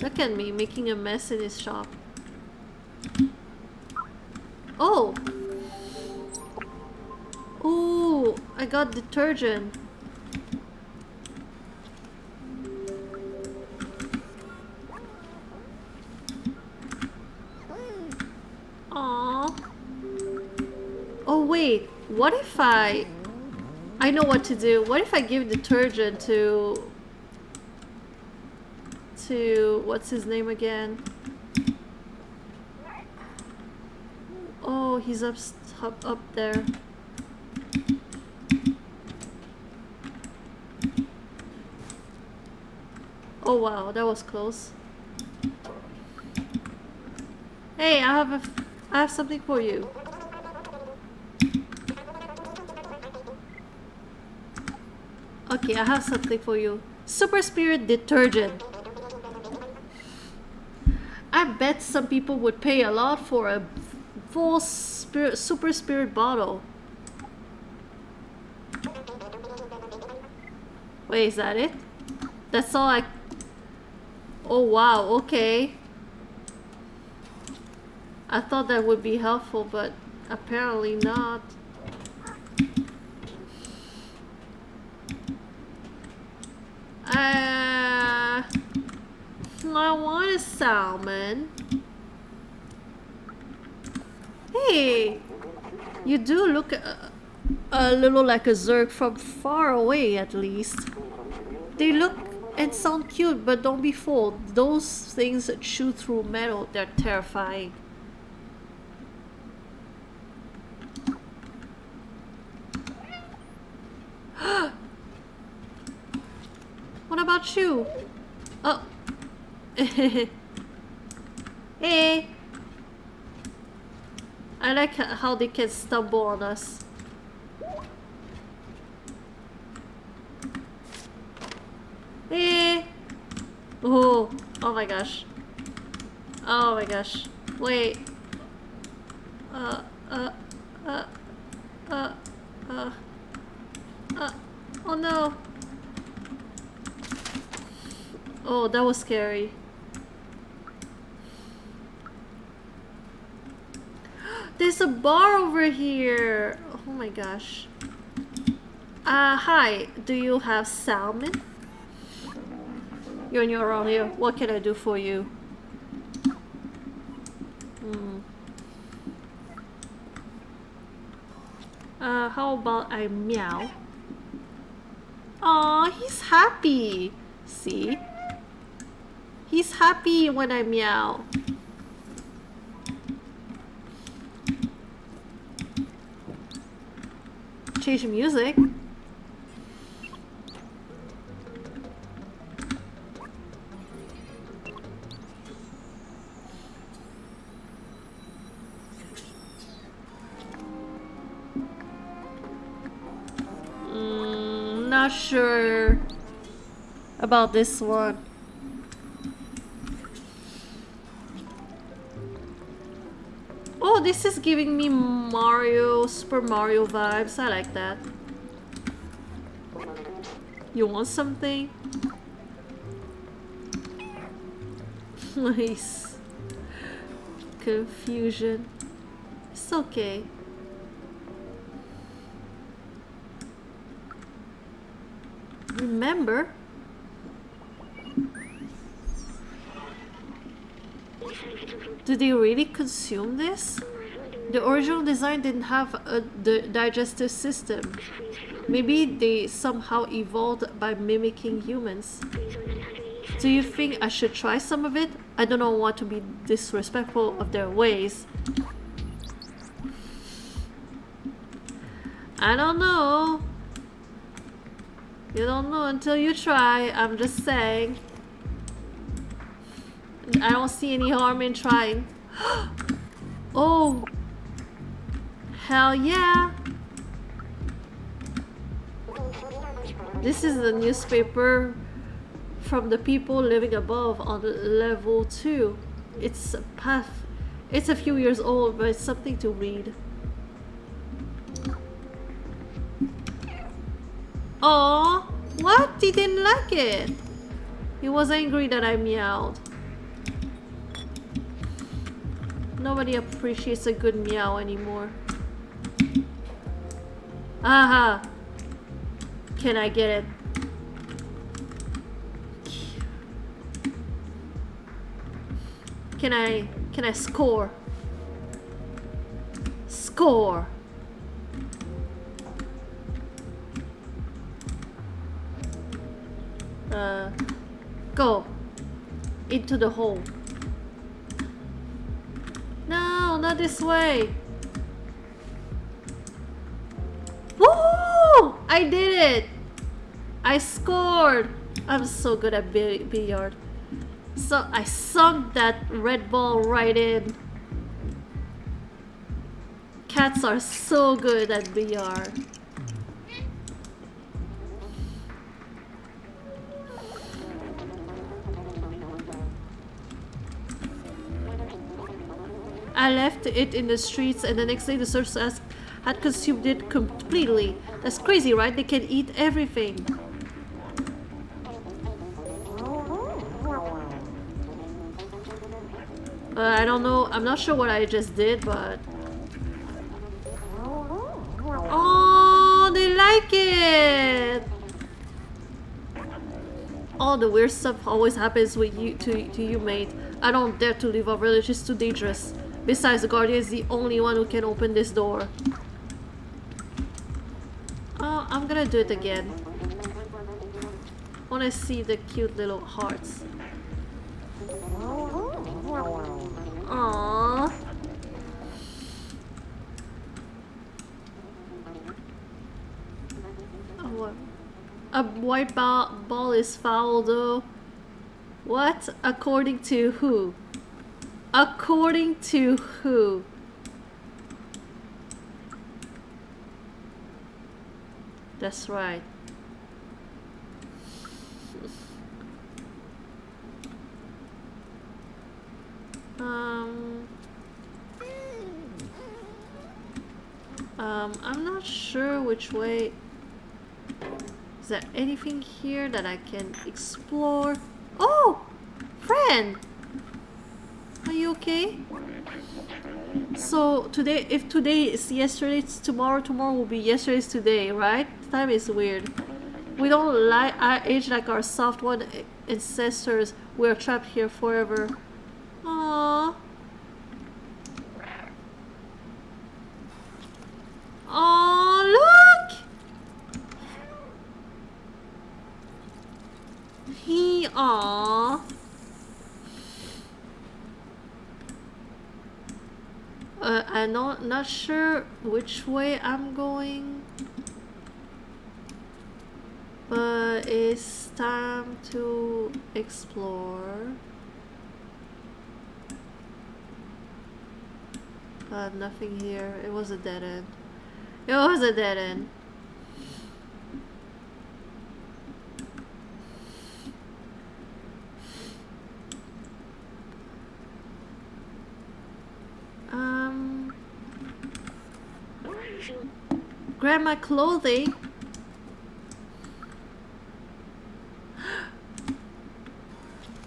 Look at me making a mess in his shop. Oh! Ooh, I got detergent. Aww. Oh wait, what if I know what to do. What if I give detergent to what's his name again? Oh, he's up there. Oh wow, that was close. Hey, I have something for you. Okay, I have something for you. Super Spirit detergent. I bet some people would pay a lot for a full Super Spirit bottle. Wait, is that it? That's all I... Oh wow, okay. I thought that would be helpful, but apparently not. I want a salmon. Hey, you do look a little like a Zerg from far away, at least. They look and sound cute, but don't be fooled. Those things that chew through metal, they're terrifying. What about you? Oh. Hey. I like how they can stumble on us. Hey. Oh. Oh my gosh. Oh my gosh. Wait. Oh no. Oh, that was scary. There's a bar over here. Oh my gosh. Hi. Do you have salmon? You're around here. What can I do for you? How about I meow? Aw, he's happy. See? He's happy when I meow. Change the music. Not sure about this one. this is giving me Mario, Super Mario vibes. I like that. You want something? Nice. Confusion. It's okay. Remember? Do they really consume this? The original design didn't have a digestive system. Maybe they somehow evolved by mimicking humans. Do you think I should try some of it? I don't want to be disrespectful of their ways. I don't know. You don't know until you try, I'm just saying. I don't see any harm in trying. Oh! Hell yeah! This is the newspaper from the people living above on level 2. It's a path. It's a few years old, but it's something to read. Aww! What? He didn't like it! He was angry that I meowed. Nobody appreciates a good meow anymore. Aha! Can I get it? Can I score? Score! Go into the hole. No, not this way. Woo! I did it! I scored! I'm so good at billiard. So I sunk that red ball right in. Cats are so good at billiard. I left it in the streets and the next day the search had consumed it completely. That's crazy, right? They can eat everything. I don't know. I'm not sure what I just did, but... Oh, they like it! All the weird stuff always happens with you to you, mate. I don't dare to leave our village. It's too dangerous. Besides, the guardian is the only one who can open this door. Oh, I'm gonna do it again. I wanna see the cute little hearts. Aww. Oh, what? A white ball is foul though. What? According to who? According to who? That's right. I'm not sure which way. Is there anything here that I can explore? Oh! Friend! Are you okay? So today, if today is yesterday, it's tomorrow. Tomorrow will be yesterday's today, right? Time is weird. We don't age like our soft one ancestors. We're trapped here forever. Aww. Aww, look! Aww. I'm not sure which way I'm going, but it's time to explore. Nothing here. It was a dead end. It was a dead end. Grandma clothing.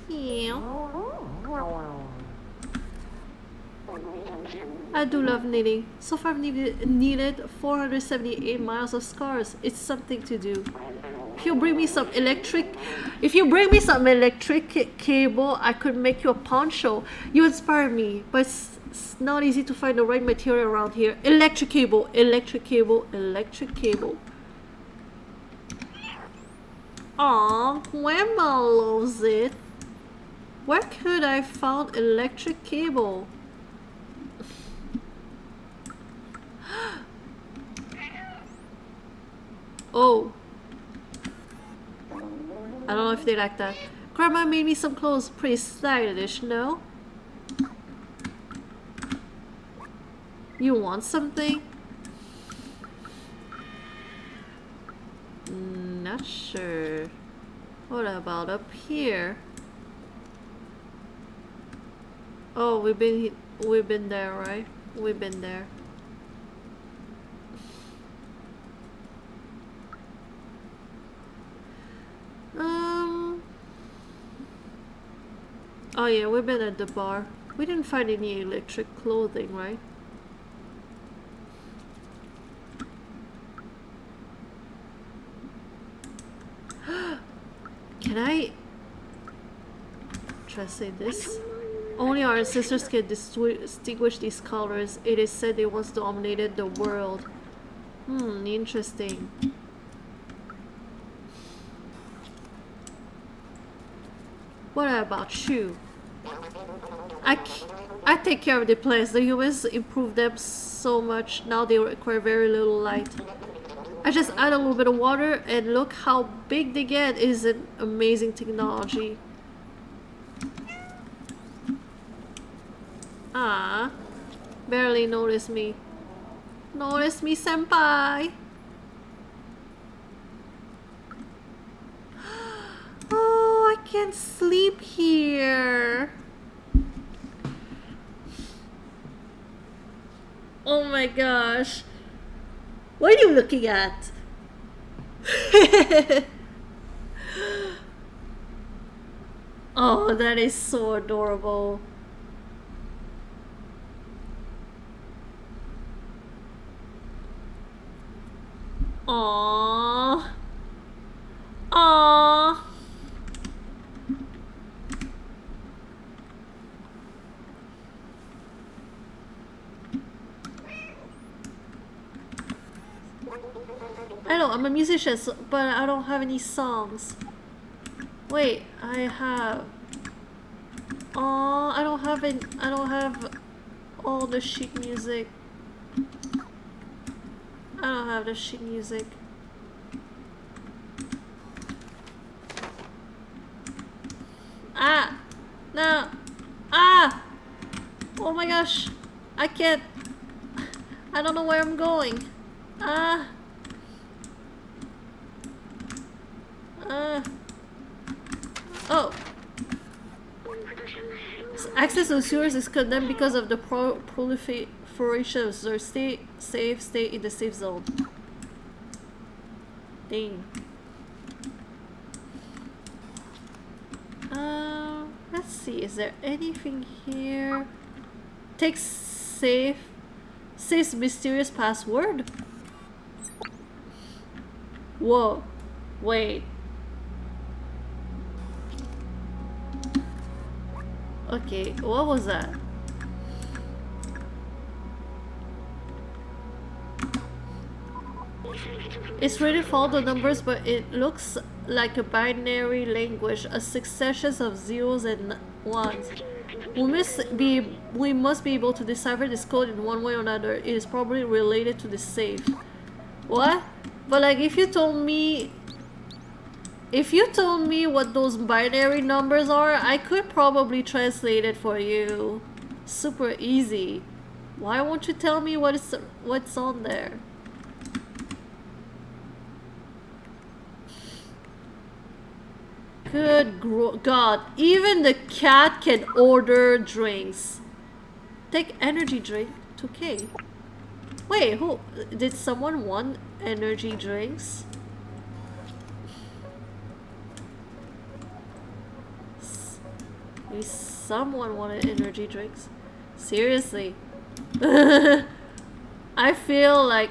Yeah. I do love knitting. So far I've knitted 478 miles of scarves. It's something to do. If you bring me some electric cable, I could make you a poncho. You inspire me, but it's not easy to find the right material around here. Electric cable, electric cable, electric cable. Aw, Grandma loves it. Where could I find electric cable? Oh. I don't know if they like that. Grandma made me some clothes. Pretty stylish, no? You want something? Not sure. What about up here? Oh, we've been there, right? We've been there. Oh yeah, we've been at the bar. We didn't find any electric clothing, right? Can I try to say this? Only our ancestors can distinguish these colors. It is said they once dominated the world. Interesting. What about you? I take care of the plants. The humans improved them so much. Now they require very little light. I just add a little bit of water and look how big they get. It is an amazing technology. Ah, barely noticed me. Notice me, senpai. Oh, I can't sleep here. Oh my gosh. What are you looking at? Oh, that is so adorable. Aww. Aww. I know, I'm a musician, but I don't have any songs. Wait, I have... Aww, I don't have all the sheet music. I don't have the sheet music. Ah! No! Ah! Oh my gosh! I can't... I don't know where I'm going. Ah! Oh! Access to sewers is condemned because of the proliferation of sewers. Stay safe, stay in the safe zone. Dang. Let's see, is there anything here? Take safe's mysterious password? Whoa. Wait. Okay, what was that? It's written for all the numbers, but it looks like a binary language, a succession of zeros and ones. We must be able to decipher this code in one way or another. It is probably related to the safe. What? But like, if you told me what those binary numbers are, I could probably translate it for you. Super easy. Why won't you tell me what's on there? Good God, even the cat can order drinks. Take energy drink, 2K. Wait, who did someone want energy drinks? Maybe someone wanted energy drinks. Seriously. I feel like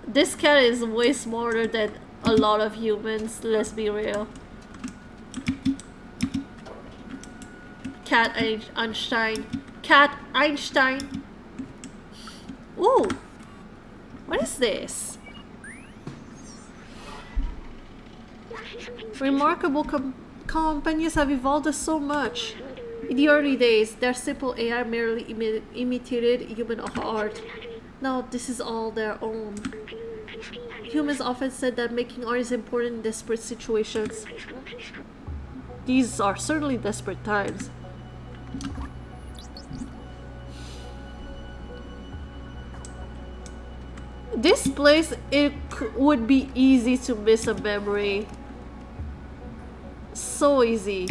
this cat is way smarter than a lot of humans, let's be real. Cat Einstein. Cat Einstein. Ooh. What is this? Remarkable companies have evolved so much. In the early days, their simple AI merely imitated human art. Now this is all their own. Humans often said that making art is important in desperate situations. These are certainly desperate times. This place, it would be easy to miss a memory. So easy.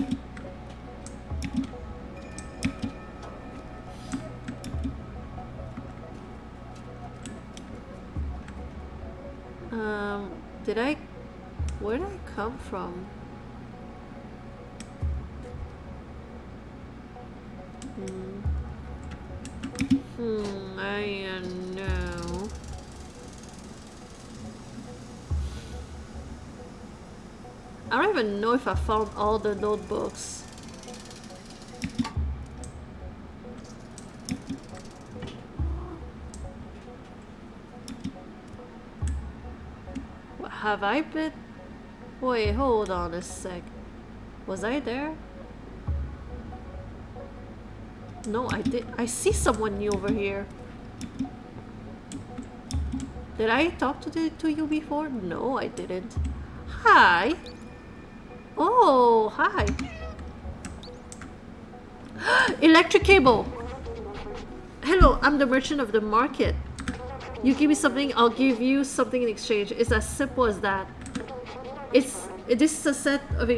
Where did I come from? I don't know. I don't even know if I found all the notebooks. What, have I been? Wait, hold on a sec. Was I there? No, I did. I see someone new over here. Did I talk to you before? No, I didn't. Hi. Oh, hi. Electric cable. Hello, I'm the merchant of the market. You give me something, I'll give you something in exchange. It's as simple as that. This is a set of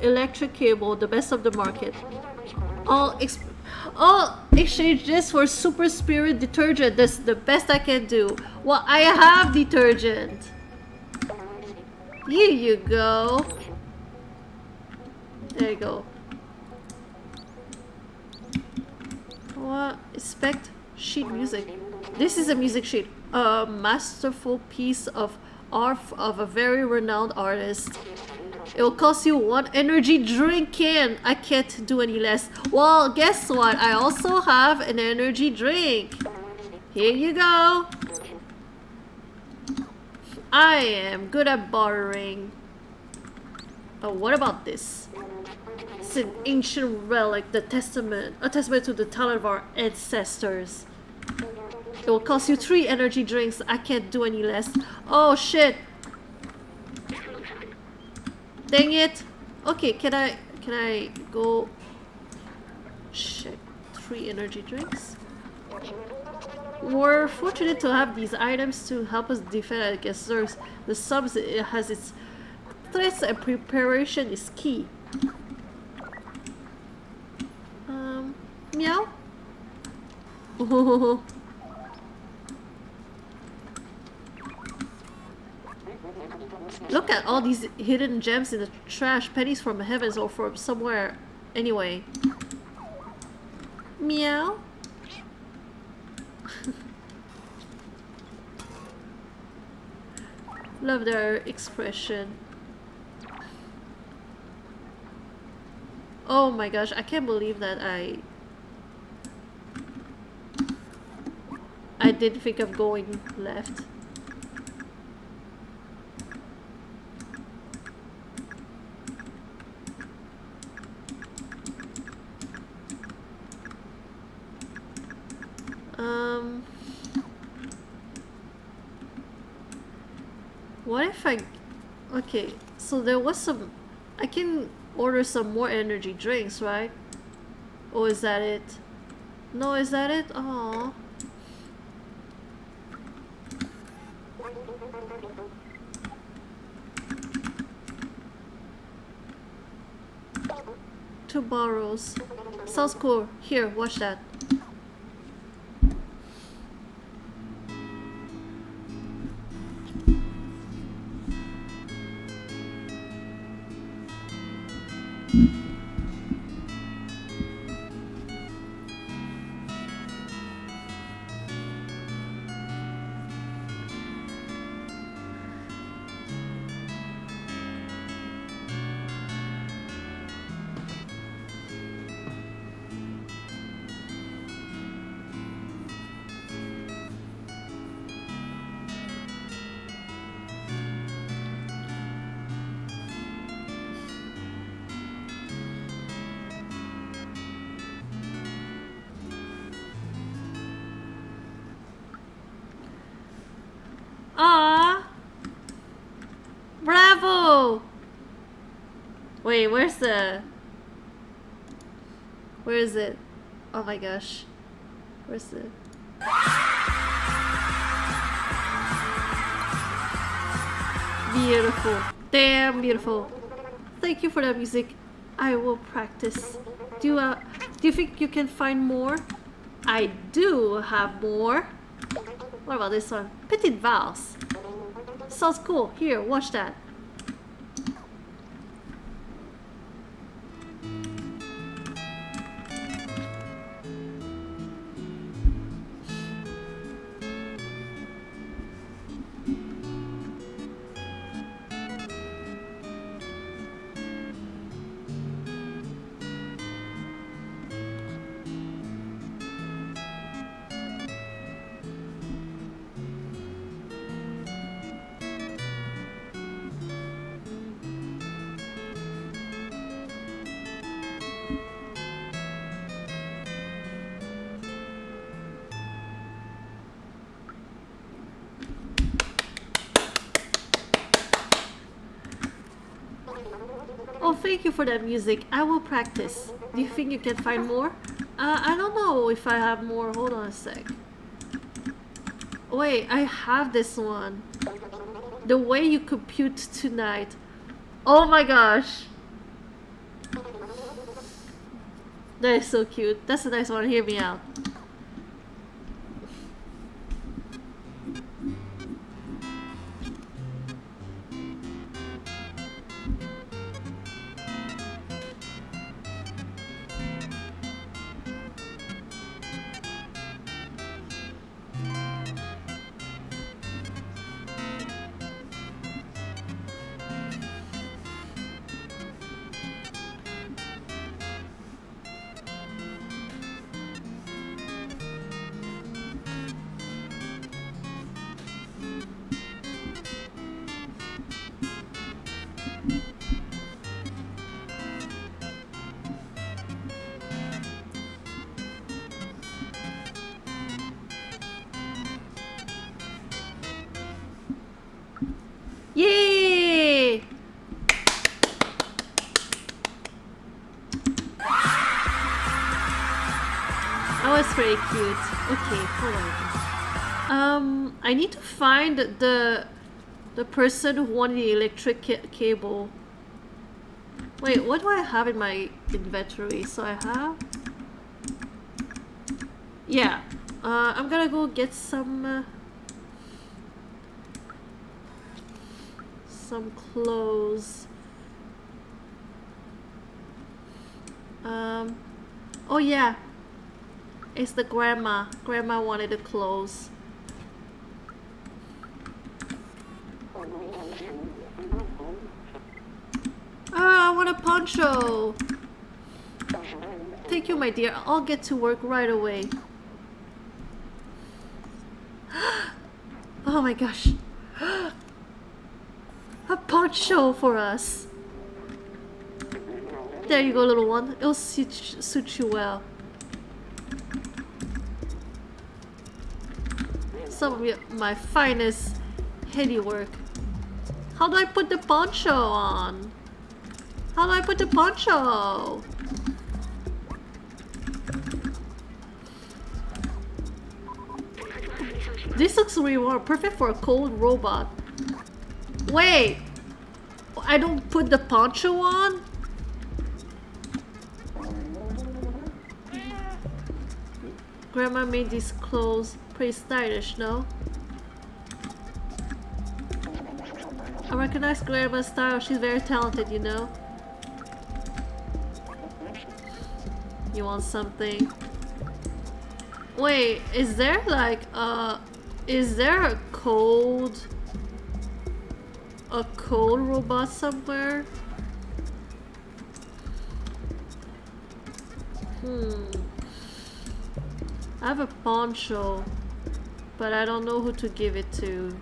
electric cable, the best of the market. I'll exchange this for Super Spirit detergent. That's the best I can do. Well, I have detergent. Here you go. There you go. What? Expect sheet music. This is a music sheet. A masterful piece of art of a very renowned artist. It will cost you 1 energy drink can. I can't do any less. Well, guess what? I also have an energy drink. Here you go. I am good at bartering. Oh, what about this? It's an ancient relic, a testament to the talent of our ancestors. It will cost you 3 energy drinks. I can't do any less. Oh shit! Dang it! Okay, can I go? Shit, 3 energy drinks. We're fortunate to have these items to help us defend against Zergs. The subs it has its threats and preparation is key. Meow. Look at all these hidden gems in the trash, pennies from the heavens or from somewhere. Anyway. Meow. Love their expression. Oh my gosh, I can't believe that I didn't think of going left. What if okay, so there was some, I can order some more energy drinks, right? Or is that it? No, is that it? Oh. Two borrows. Sounds cool. Here, watch that. Wait, where's the... Where is it? Oh my gosh. Where's the... Beautiful. Damn beautiful. Thank you for that music. I will practice. Do you think you can find more? I do have more. What about this one? Petite Valse. Sounds cool. Here, watch that. Oh, thank you for that music. I will practice. Do you think you can find more? I don't know if I have more. Hold on a sec. Wait, I have this one. The way you compute tonight. Oh my gosh. That is so cute. That's a nice one. Hear me out. Yay! That was pretty cute. Okay, hold on. I need to find the person who wanted the electric cable. Wait, what do I have in my inventory? So I have... Yeah. I'm gonna go get some clothes. Oh yeah. It's the grandma. Grandma wanted the clothes. Ah, I want a poncho. Thank you, my dear. I'll get to work right away. Oh my gosh. A poncho for us. There you go, little one. It'll suit you well. Some of my finest handiwork. How do I put the poncho on? How do I put the poncho? This looks really warm. Perfect for a cold robot. Wait! I don't put the poncho on? Grandma made these clothes pretty stylish, no? I recognize Grandma's style. She's very talented, you know? You want something? Wait, is there like is there a cold robot somewhere? I have a poncho, but I don't know who to give it to.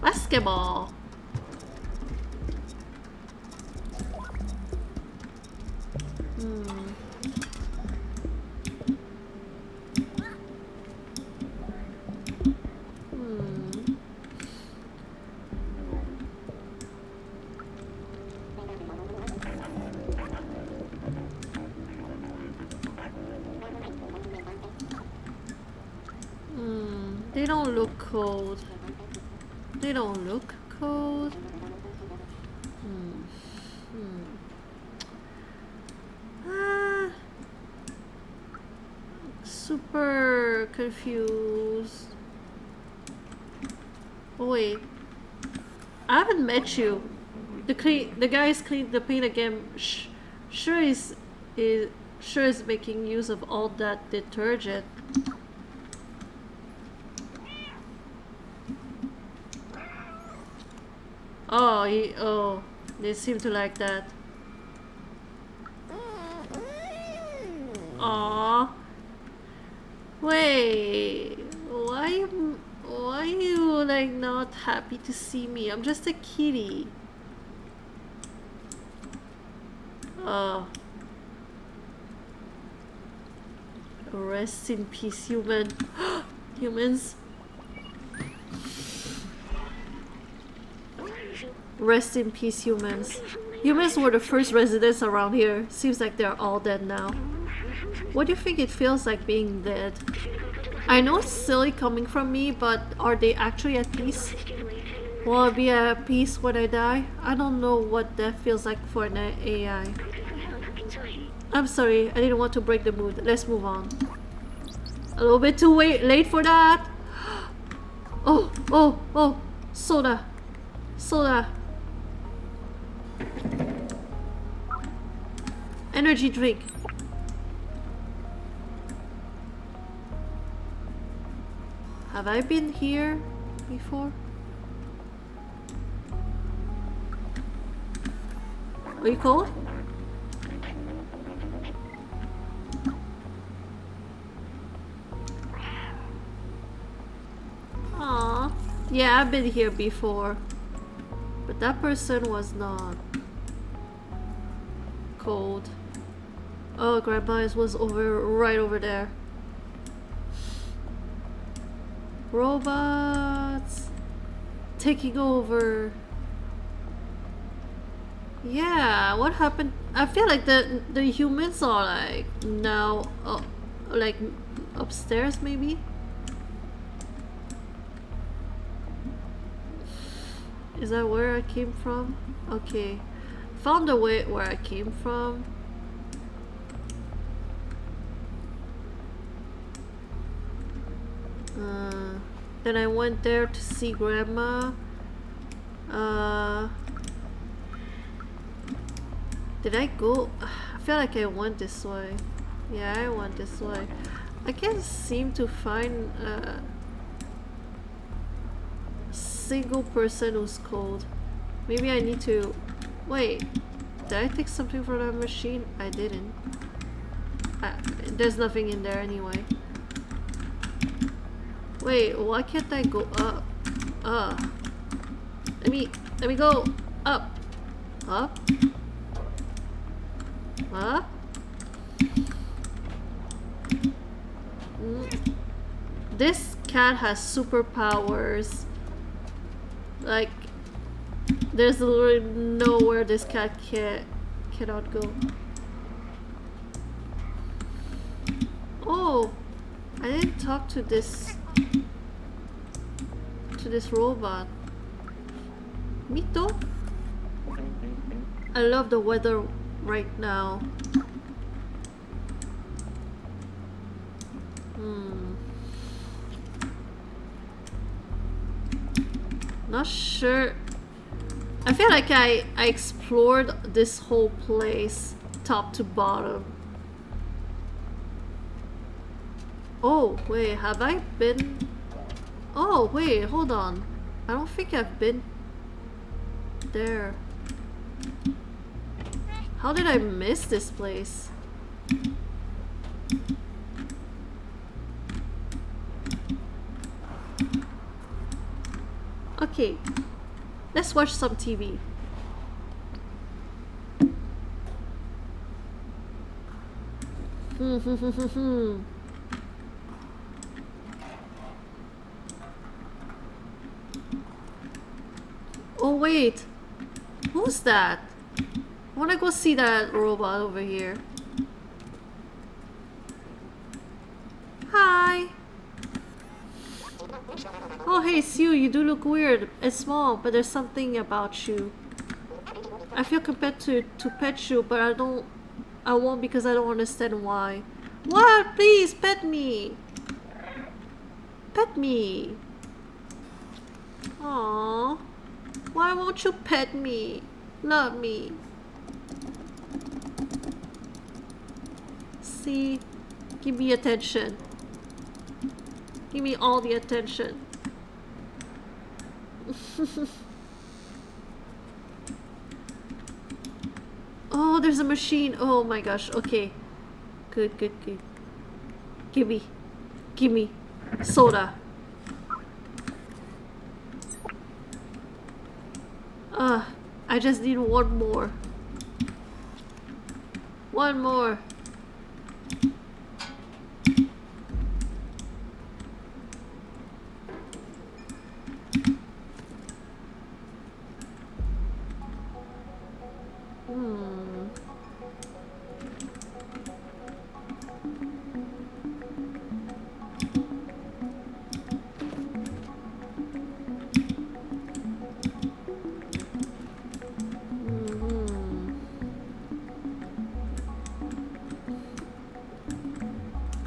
Basketball. They don't look cold. They don't look cold. Super confused. Oh wait, I haven't met you. The guys cleaned the paint again. Sure is making use of all that detergent. Oh, they seem to like that. Aww. Wait, why are you like not happy to see me? I'm just a kitty. Oh. Rest in peace, human. Humans. Rest in peace, humans. Humans were the first residents around here. Seems like they're all dead now. What do you think it feels like being dead? I know it's silly coming from me, but are they actually at peace? Will I be at peace when I die? I don't know what death feels like for an AI. I'm sorry, I didn't want to break the mood. Let's move on. A little bit too late for that. Oh, soda. Soda. Energy drink. Have I been here before? Are you cold? Aww. Yeah, I've been here before. But that person was not cold. Oh, Grandma's was right over there. Robots taking over. Yeah, what happened? I feel like the humans are like now like upstairs maybe. Is that where I came from? Okay, found the way where I came from. Then I went there to see Grandma. Did I go? I feel like I went this way. Yeah, I went this way. I can't seem to find a single person who's cold. Maybe I need to... Wait, did I take something from that machine? I didn't. There's nothing in there anyway. Wait, why can't I go up? Let me go up. Up? Up? This cat has superpowers. Like, there's literally nowhere this cat cannot go. Oh, I didn't talk to this robot. Mito? I love the weather right now. Not sure. I feel like I explored this whole place top to bottom. Oh wait, have I been? Oh wait, hold on. I don't think I've been there. How did I miss this place? Okay, let's watch some TV. Oh wait, who's that? I wanna go see that robot over here. Hi. Oh, hey, Sue, you do look weird and small, but there's something about you. I feel compelled to pet you, but I won't because I don't understand why. What? Please, pet me. Pet me. Aww. Why won't you pet me? Love me. See? Give me attention. Give me all the attention. Oh, there's a machine. Oh my gosh. Okay. Good, good, good. Give me. Give me. Soda. I just need one more. One more.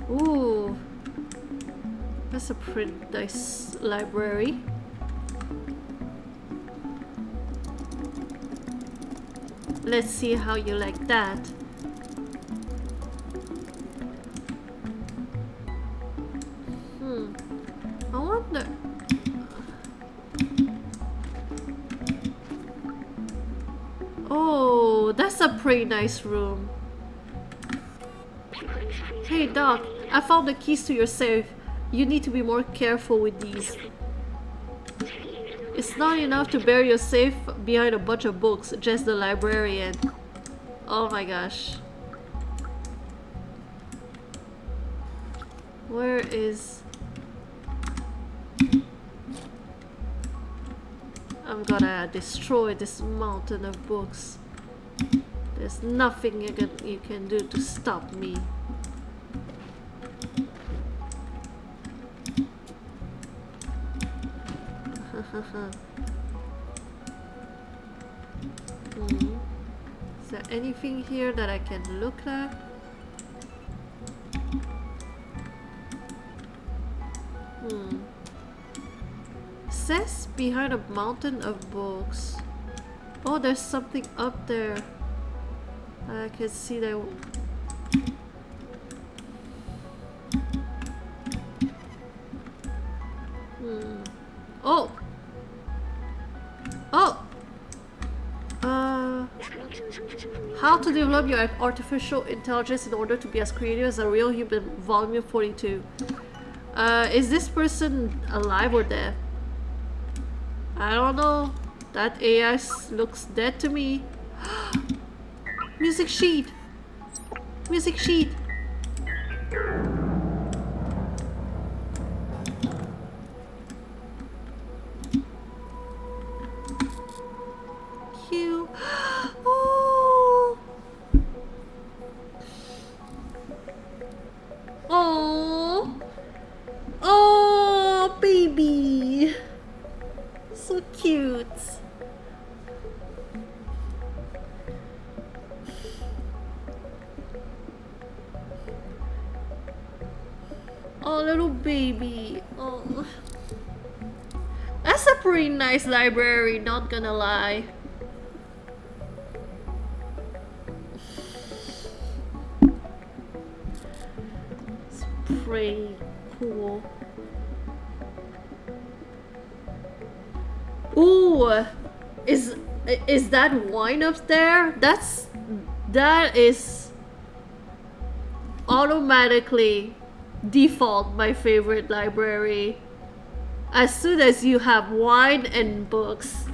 Ooh, that's a pretty nice library. Let's see how you like that. I wonder. Oh, that's a pretty nice room. Hey Doc, I found the keys to your safe. You need to be more careful with these. It's not enough to bury your safe behind a bunch of books, just the librarian. Oh my gosh. Where is... I'm gonna destroy this mountain of books. There's nothing you can do to stop me. Is there anything here that I can look at? Says behind a mountain of books. Oh, there's something up there. I can see that. Oh! Oh! How to develop your artificial intelligence in order to be as creative as a real human, volume 42. Is this person alive or dead? I don't know. That AI looks dead to me. Music sheet! Music sheet! Cute. Oh! Oh! Oh, baby! So cute. Oh, little baby. Oh. That's a pretty nice library, not gonna lie. It's pretty cool. Ooh, is that wine up there? That is automatically default my favorite library. As soon as you have wine and books.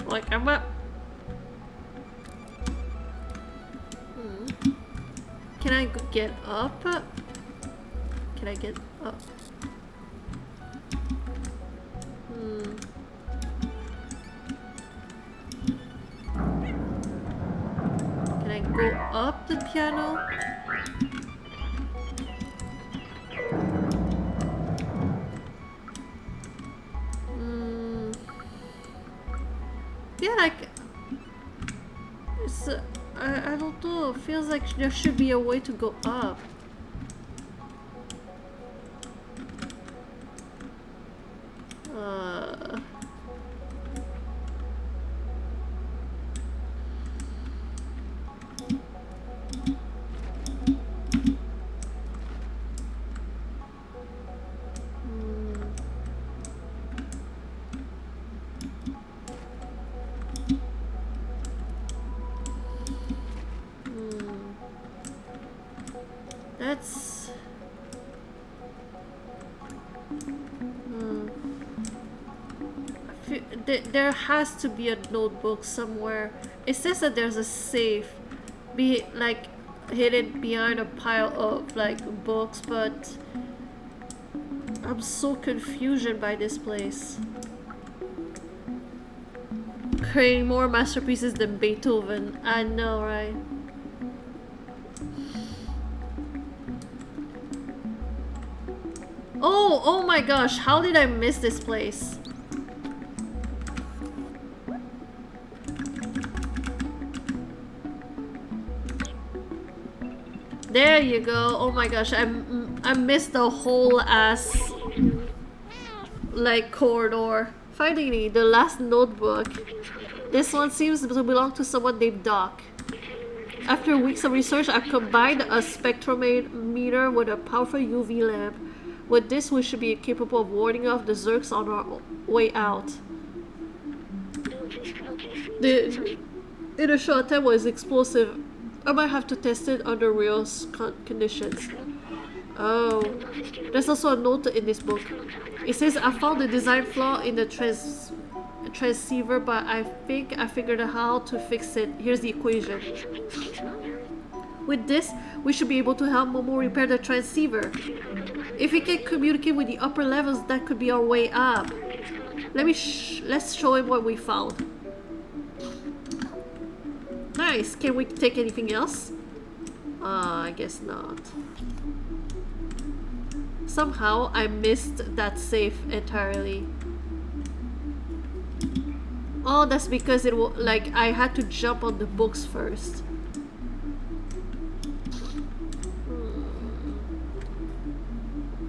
Like I'm up. Can I get up? Can I get up? Can I go up the piano? there should be a way to go up. Uh... That's... There has to be a notebook somewhere. It says that there's a safe like hidden behind a pile of like books, but I'm so confused by this place. Creating more masterpieces than Beethoven. I know, right? Oh my gosh, how did I miss this place? There you go. Oh my gosh, I missed the whole ass like corridor. Finally, the last notebook. This one seems to belong to someone named Doc. After weeks of research, I've combined a spectrometer with a powerful UV lamp. With this, we should be capable of warding off the Zergs on our way out. The initial attempt was explosive. I might have to test it under real conditions. Oh, there's also a note in this book. It says, I found the design flaw in the transceiver, but I think I figured out how to fix it. Here's the equation. With this, we should be able to help Momo repair the transceiver. If we can communicate with the upper levels, that could be our way up. Let's show him what we found. Nice. Can we take anything else? I guess not. Somehow I missed that safe entirely. Oh, that's because like I had to jump on the books first.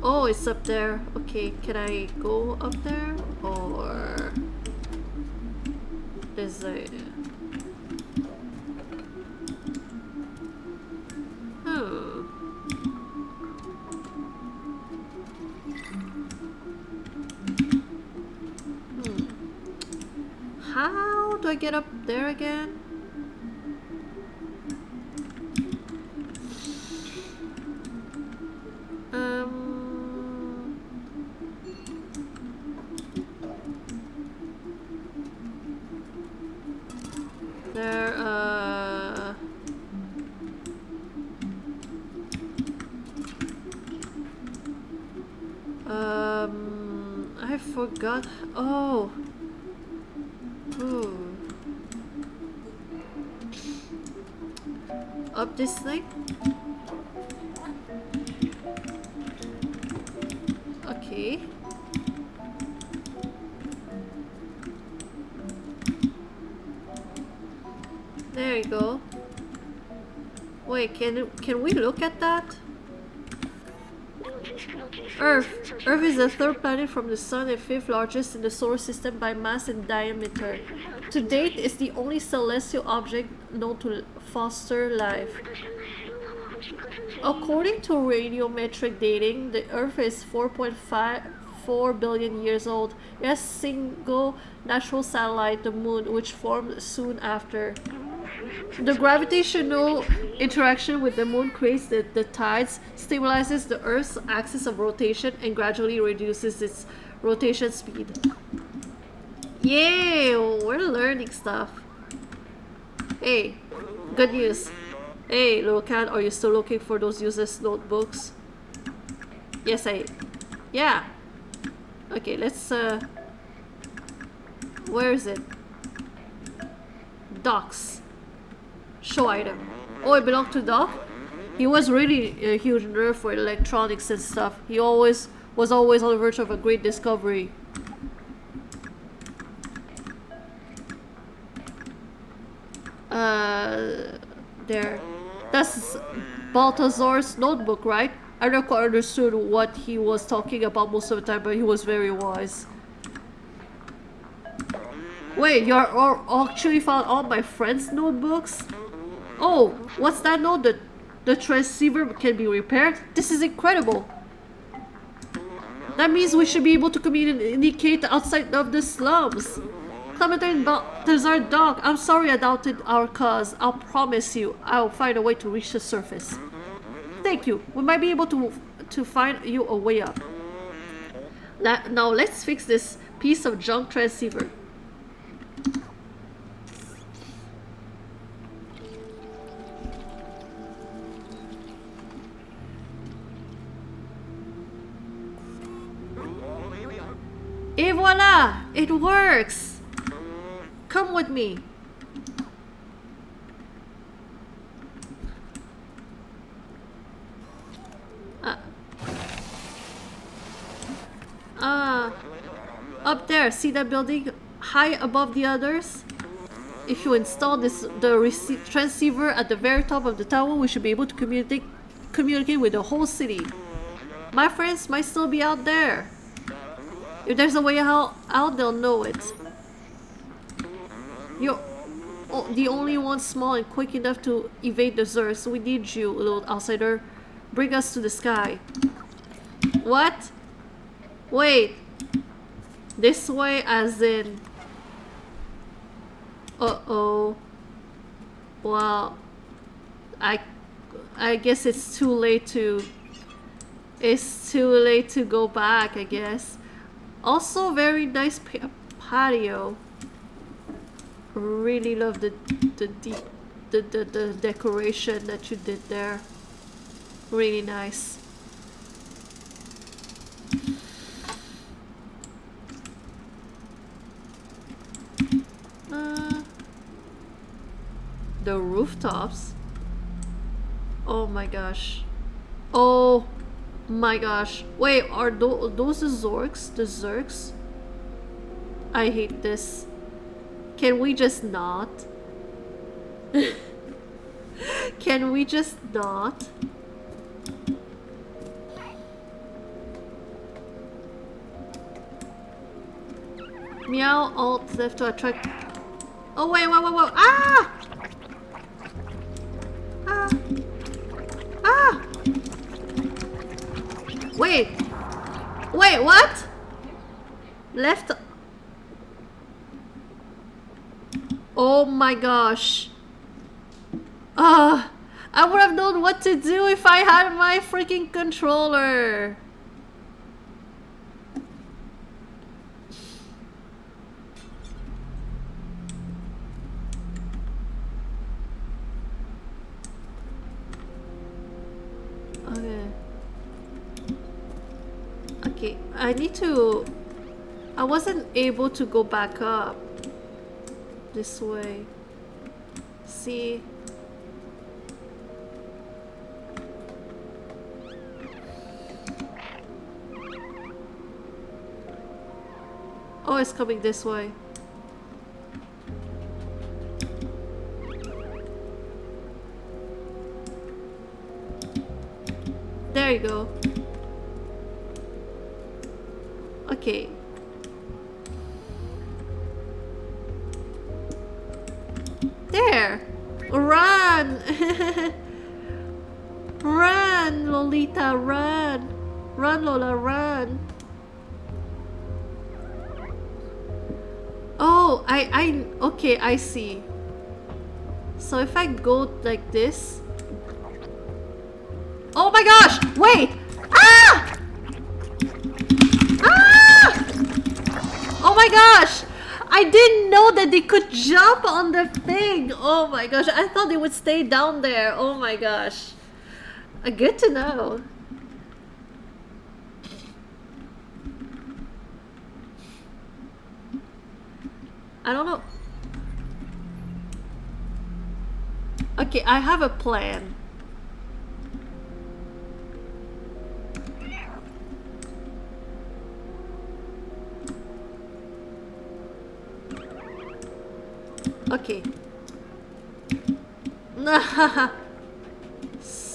Oh, it's up there. Okay, can I go up there? Or... there's a... oh. How do I get up there again? I forgot. Oh. Ooh. Up this thing? Okay. There you go. Wait, can we look at that? Earth. Earth is the third planet from the Sun and fifth largest in the solar system by mass and diameter. To date, it's the only celestial object known to foster life. According to radiometric dating, the Earth is 4.54 billion years old. It has a single natural satellite, the Moon, which formed soon after. The gravitational interaction with the Moon creates the tides, stabilizes the Earth's axis of rotation, and gradually reduces its rotation speed. Yay! We're learning stuff. Hey, good news. Hey, little cat, are you still looking for those useless notebooks? Yes, yeah. Okay, let's, where is it? Docs. Show item. Oh, it belonged to Doc? He was really a huge nerd for electronics and stuff. He was always on the verge of a great discovery. There. That's Balthazar's notebook, right? I never quite understood what he was talking about most of the time, but he was very wise. Wait, you're actually found all my friends' notebooks? Oh, what's that note? The transceiver can be repaired? This is incredible. That means we should be able to communicate outside of the slums. Clementine Balthazar Dog, I'm sorry I doubted our cause. I'll promise you, I'll find a way to reach the surface. Thank you. We might be able to find you a way up. Now let's fix this piece of junk transceiver. Et voila! It works! Come with me. Up there, see that building high above the others? If you install the transceiver at the very top of the tower, we should be able to communicate with the whole city. My friends might still be out there. If there's a way out, they'll know it. You're the only one small and quick enough to evade the Zergs. We need you, little outsider. Bring us to the sky. What? Wait. This way as in... Uh-oh. Well... I guess it's too late to... It's too late to go back, I guess. Also, very nice patio. Really love the decoration that you did there. Really nice. The rooftops. Oh my gosh. Oh my gosh. Wait, are those the Zorks? The Zergs? I hate this. Can we just not? Can we just not? Meow alt left to attract. Oh wait. Ah! Ah! Ah! Wait, what? Left. Oh my gosh. I would have known what to do if I had my freaking controller. Okay, I need to... I wasn't able to go back up this way. See? Oh, it's coming this way. There you go. Okay. There! Run! Run, Lolita, run! Run, Lola, run! Oh, okay, I see. So if I go like this... Oh my gosh! Wait! Ah! Oh my gosh! I didn't know that they could jump on the thing! Oh my gosh, I thought they would stay down there. Oh my gosh. Good to know. I don't know. Okay, I have a plan. Okay.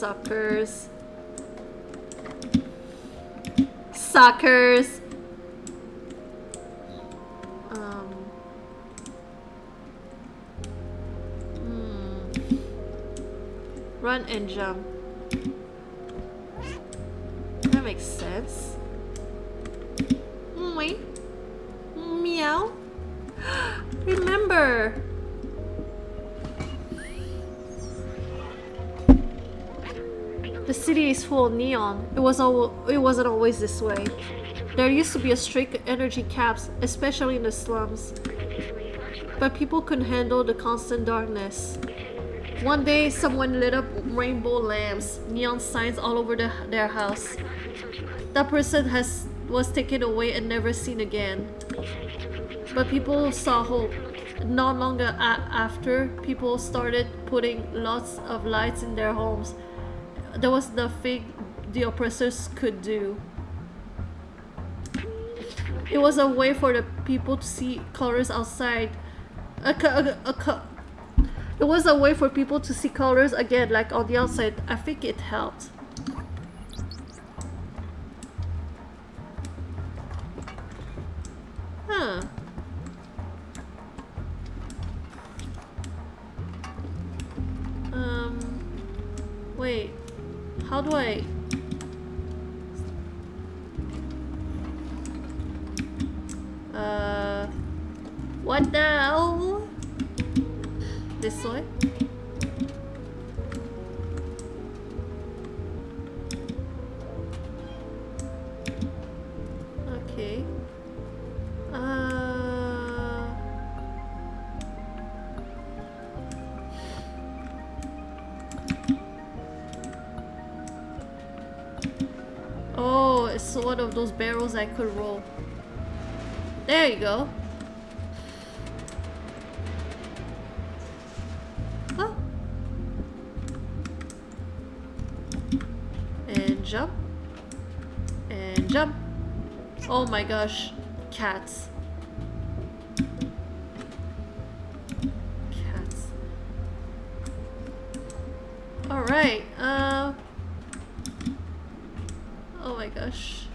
Suckers. Suckers. Run and jump. That makes sense. Wait. Meow. Remember. The city is full of neon. It wasn't always this way. There used to be a strict energy caps, especially in the slums. But people couldn't handle the constant darkness. One day, someone lit up rainbow lamps, neon signs all over their house. That person was taken away and never seen again. But people saw hope. Not long after, people started putting lots of lights in their homes. There was nothing the oppressors could do. It was a way for the people to see colors outside. It was a way for people to see colors again, like on the outside. I think it helped. Huh. Wait. How do I... What now? This way? Okay. Oh, it's one of those barrels I could roll. There you go. Huh? And jump. And jump. Oh my gosh. Cats. Cats. Alright, oh my gosh.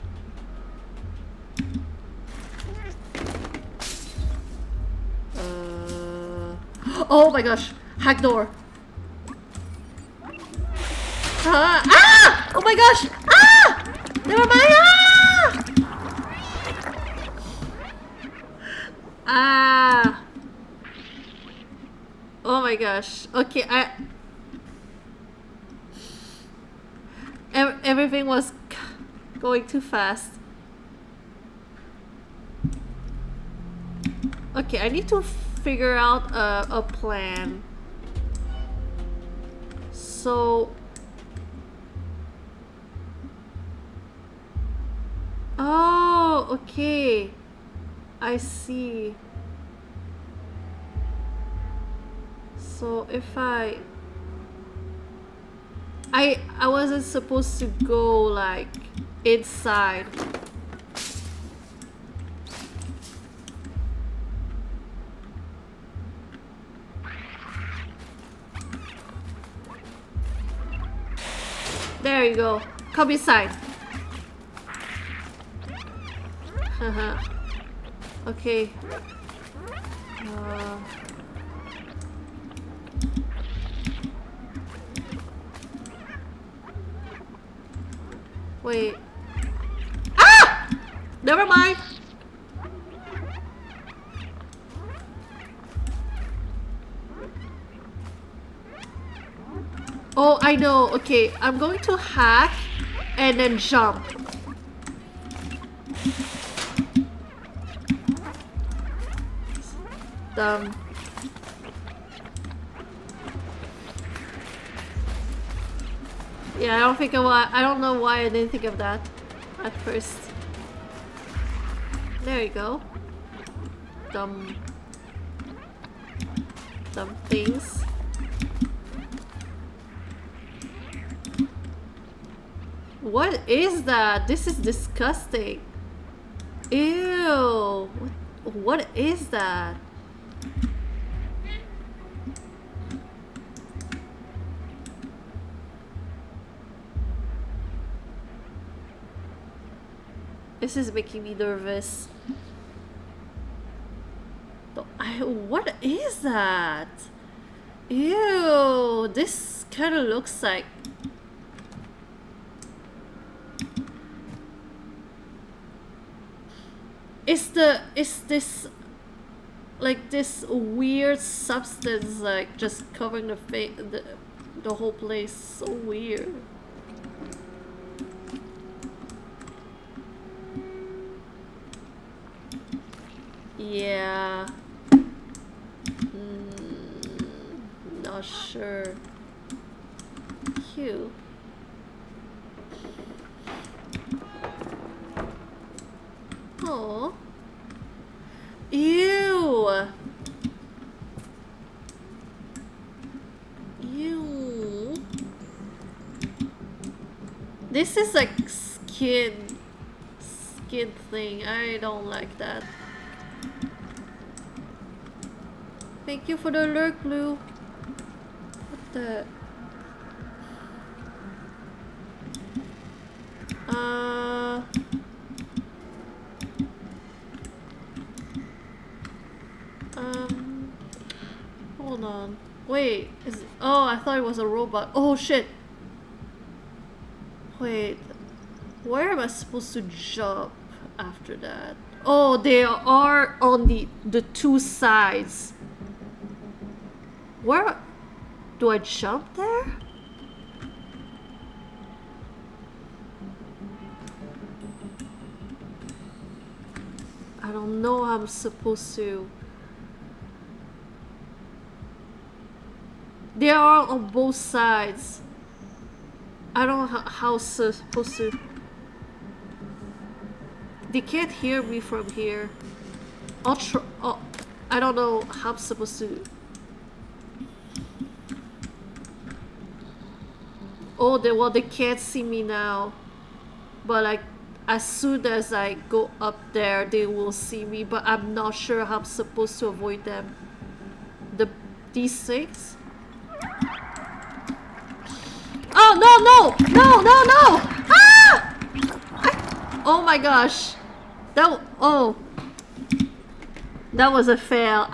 Oh my gosh. Hack door. Ah! Oh my gosh! Ah! Never mind! Ah! Ah! Oh my gosh. Okay, everything was going too fast. Okay, I need to figure out a plan. So... Oh, okay. I see. So if I wasn't supposed to go like inside. There you go. Come inside. Haha. Okay. Wait. Ah! Never mind. Oh, I know. Okay, I'm going to hack and then jump. Yeah, I don't know why I didn't think of that at first. There you go. Dumb things. What is that? This is disgusting. Ew. What is that? This is making me nervous. What is that? Ew, this kind of looks like... Is this like this weird substance like just covering the whole place? So weird. Yeah. Not sure. Cute. Oh. Ew. Ew. This is like skin thing. I don't like that. Thank you for the alert, Blue. What the? Hold on. Wait, oh, I thought it was a robot. Oh shit. Wait, where am I supposed to jump after that? Oh, they are on the two sides. Where do I jump there? I don't know how I'm supposed to. They are on both sides. I don't know how supposed to. They can't hear me from here. I'll try. Oh, I don't know how I'm supposed to. Oh, they can't see me now. But like, as soon as I go up there, they will see me. But I'm not sure how I'm supposed to avoid them. These things. Oh no! Ah! Oh my gosh, that was a fail.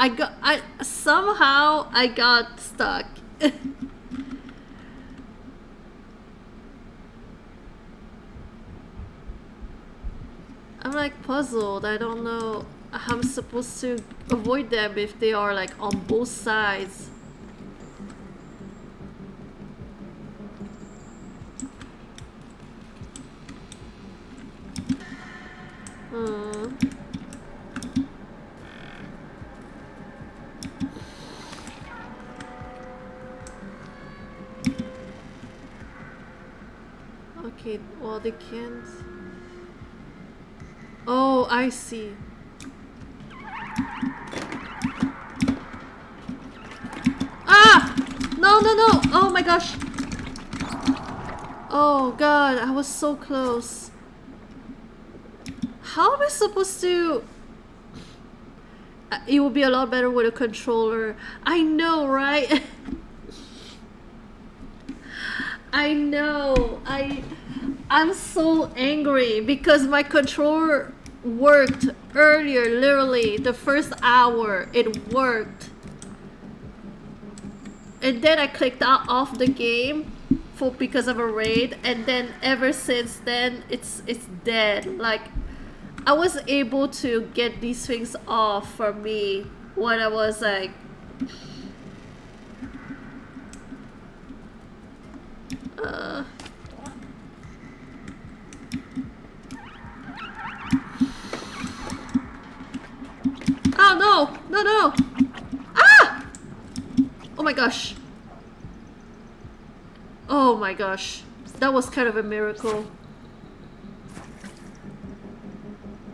Somehow I got stuck. I'm like puzzled. I don't know how I'm supposed to avoid them if they are like on both sides. Okay, well they can't. Oh, I see. Ah! No! Oh my gosh! Oh god, I was so close. How am I supposed to... It would be a lot better with a controller. I know, right? I know. I'm so angry because my controller worked earlier, literally the first hour it worked. And then I clicked out off the game because of a raid, and then ever since then it's dead. Like, I was able to get these things off for me when I was like... Oh no! Ah! Oh my gosh. Oh my gosh. That was kind of a miracle.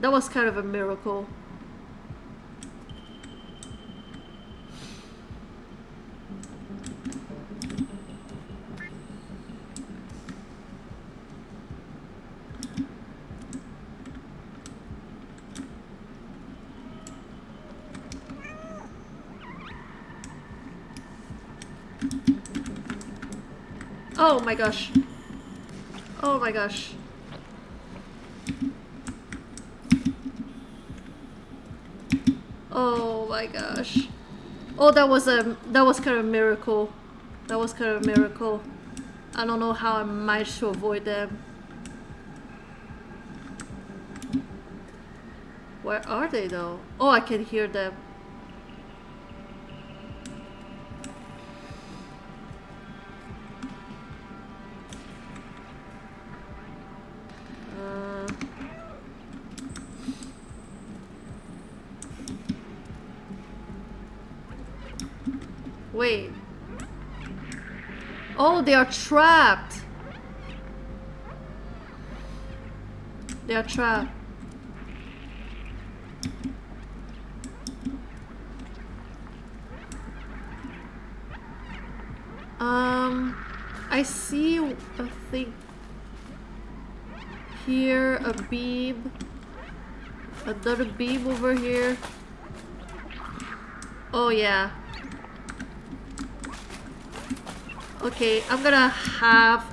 That was kind of a miracle. Oh my gosh. Oh my gosh. Oh my gosh. Oh, that was kind of a miracle. That was kind of a miracle. I don't know how I managed to avoid them. Where are they though? Oh, I can hear them. Wait. Oh, they are trapped. They are trapped. I see a thing here, a beam, another beam over here. Oh yeah. Okay, I'm gonna have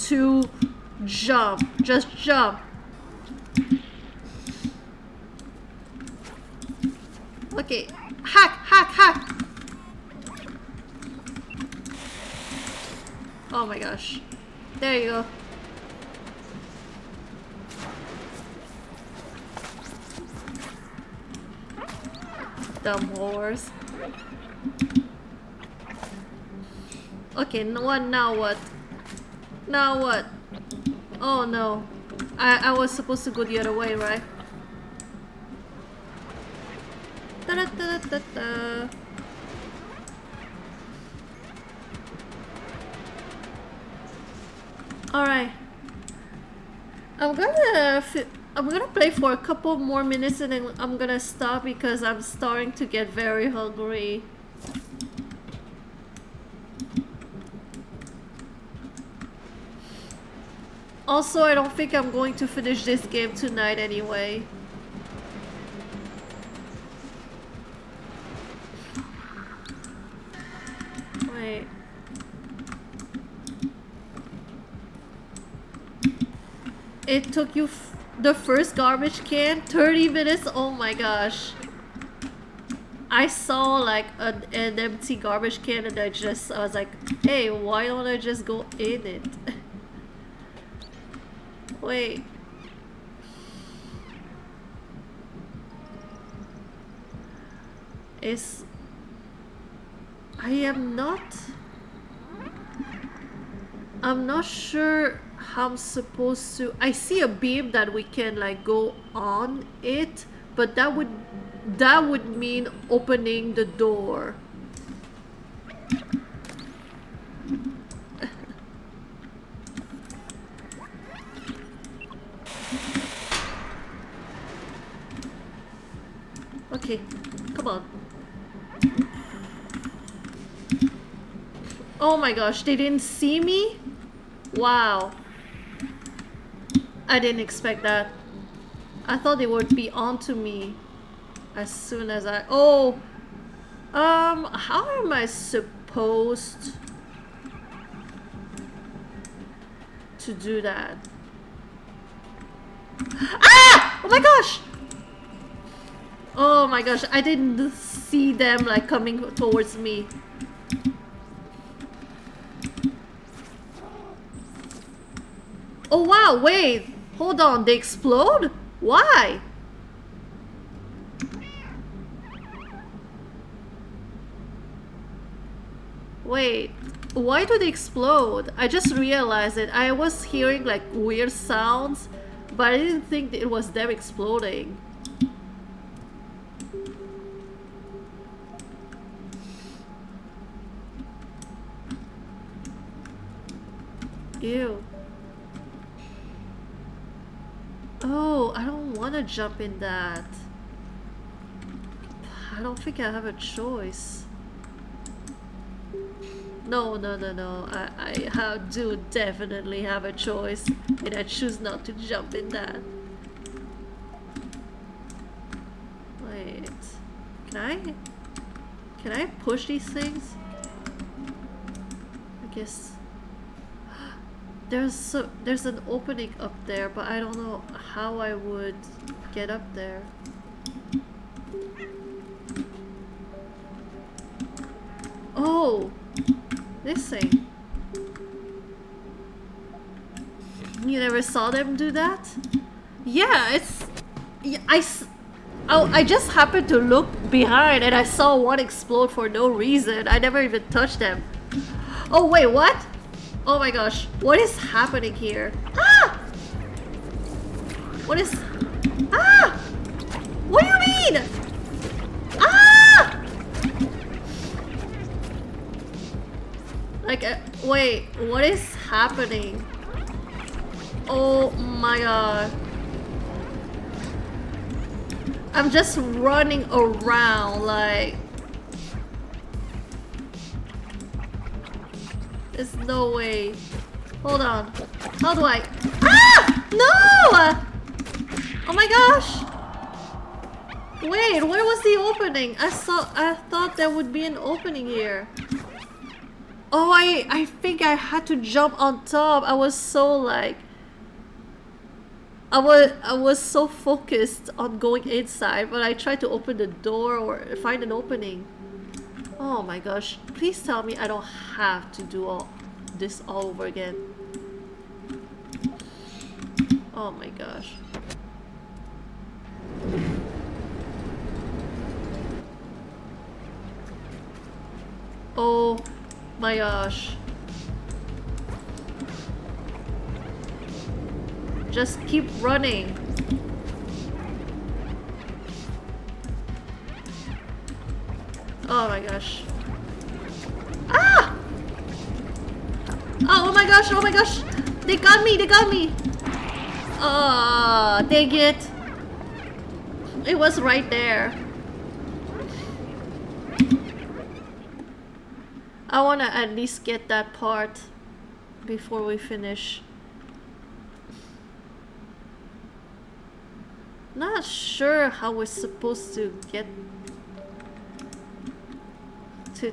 to jump. Just jump. Okay. Hack, hack, hack. Oh my gosh. There you go. Dumb whores. Okay, now what? Now what? Oh no. I was supposed to go the other way, right? Da-da-da-da-da-da. Alright. I'm gonna play for a couple more minutes and then I'm gonna stop because I'm starting to get very hungry. Also, I don't think I'm going to finish this game tonight anyway. Wait. It took you the first garbage can 30 minutes? Oh my gosh. I saw like an empty garbage can and I was like, hey, why don't I just go in it? Wait. I'm not sure how I'm supposed to. I see a beam that we can like go on it, but that would mean opening the door. Okay, come on. Oh my gosh, they didn't see me? Wow. I didn't expect that. I thought they would be onto me as soon as I... Oh! How am I supposed to do that? Ah! Oh my gosh! Oh my gosh, I didn't see them like coming towards me. Oh wow, wait, hold on, they explode? Why? Wait, why do they explode? I just realized it. I was hearing like weird sounds, but I didn't think it was them exploding. Ew. Oh, I don't want to jump in that. I don't think I have a choice. No. I do definitely have a choice, and I choose not to jump in that. Wait, can I push these things? I guess. There's an opening up there, but I don't know how I would get up there. Oh, this thing. You never saw them do that? Yeah, it's... Yeah, I just happened to look behind and I saw one explode for no reason. I never even touched them. Oh wait, what? Oh my gosh, what is happening here? Ah! What is... Ah! What do you mean? Ah! Like, wait, what is happening? Oh my god. I'm just running around like... There's no way. Hold on. How do I... Ah! No! Oh my gosh! Wait, where was the opening? I thought there would be an opening here. Oh, I think I had to jump on top. I was so like... I was so focused on going inside, but I tried to open the door or find an opening. Oh my gosh. Please tell me I don't have to do all this all over again. Oh my gosh. Oh my gosh. Just keep running. Oh my gosh. Ah! Oh my gosh, oh my gosh! They got me, they got me! Ah, dang it. It was right there. I wanna at least get that part before we finish. Not sure how we're supposed to get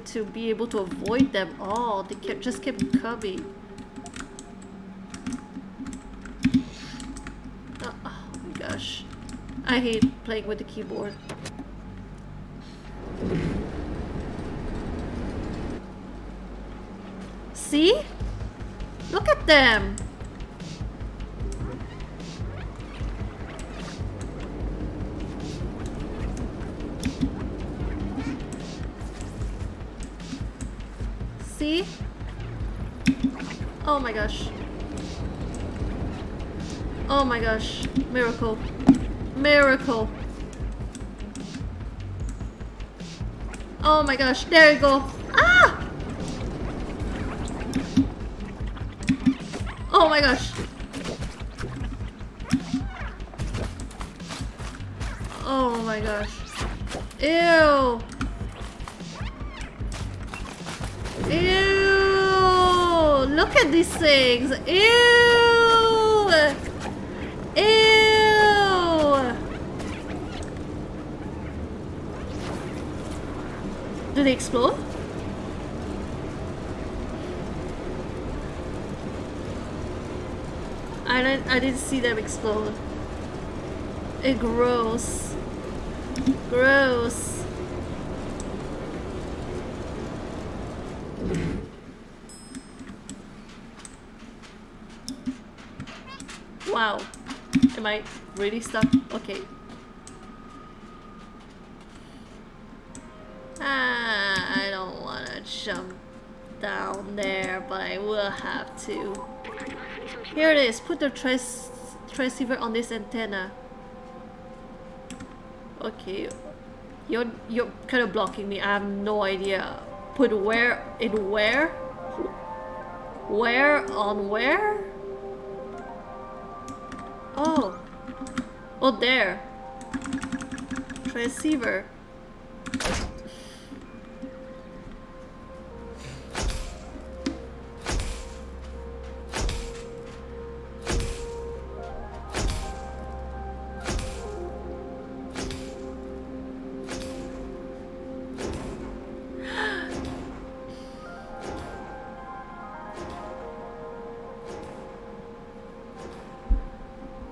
to be able to avoid them all. They just kept coming. Oh my gosh. I hate playing with the keyboard. See? Look at them! See? Oh my gosh. Oh my gosh. Miracle. Miracle. Oh my gosh. There you go. Ah! Oh my gosh. Oh my gosh. Ew. Ew! Look at these things! Ew! Ew! Do they explode? I didn't see them explode. Gross. Gross. Wow. Am I really stuck? Okay. I don't want to jump down there, but I will have to. Here it is. Put the transceiver on this antenna. Okay. You're kind of blocking me. I have no idea. Put where in where? Where on where? Oh. Oh, there. Transceiver.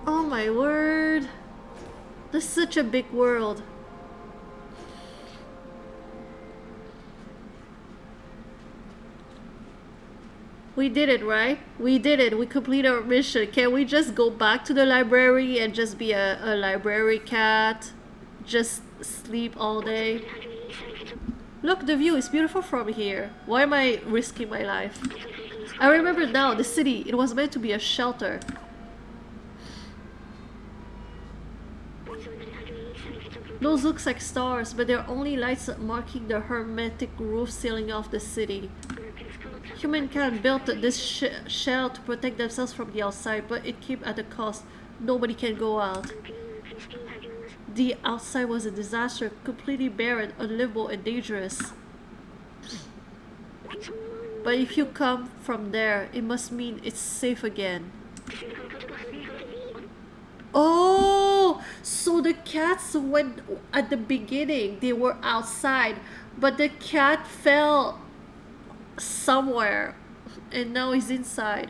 Oh my word. This is such a big world. We did it, right? We did it. We completed our mission. Can we just go back to the library and just be a library cat? Just sleep all day? Look, the view is beautiful from here. Why am I risking my life? I remember now, the city. It was meant to be a shelter. Those looks like stars, but they're only lights marking the hermetic roof sealing off the city. Humankind built this shell to protect themselves from the outside, but it came at a cost. Nobody can go out. The outside was a disaster, completely barren, unlivable, and dangerous. But if you come from there, it must mean it's safe again. Oh, so the cats went at the beginning, they were outside, but the cat fell somewhere and now he's inside.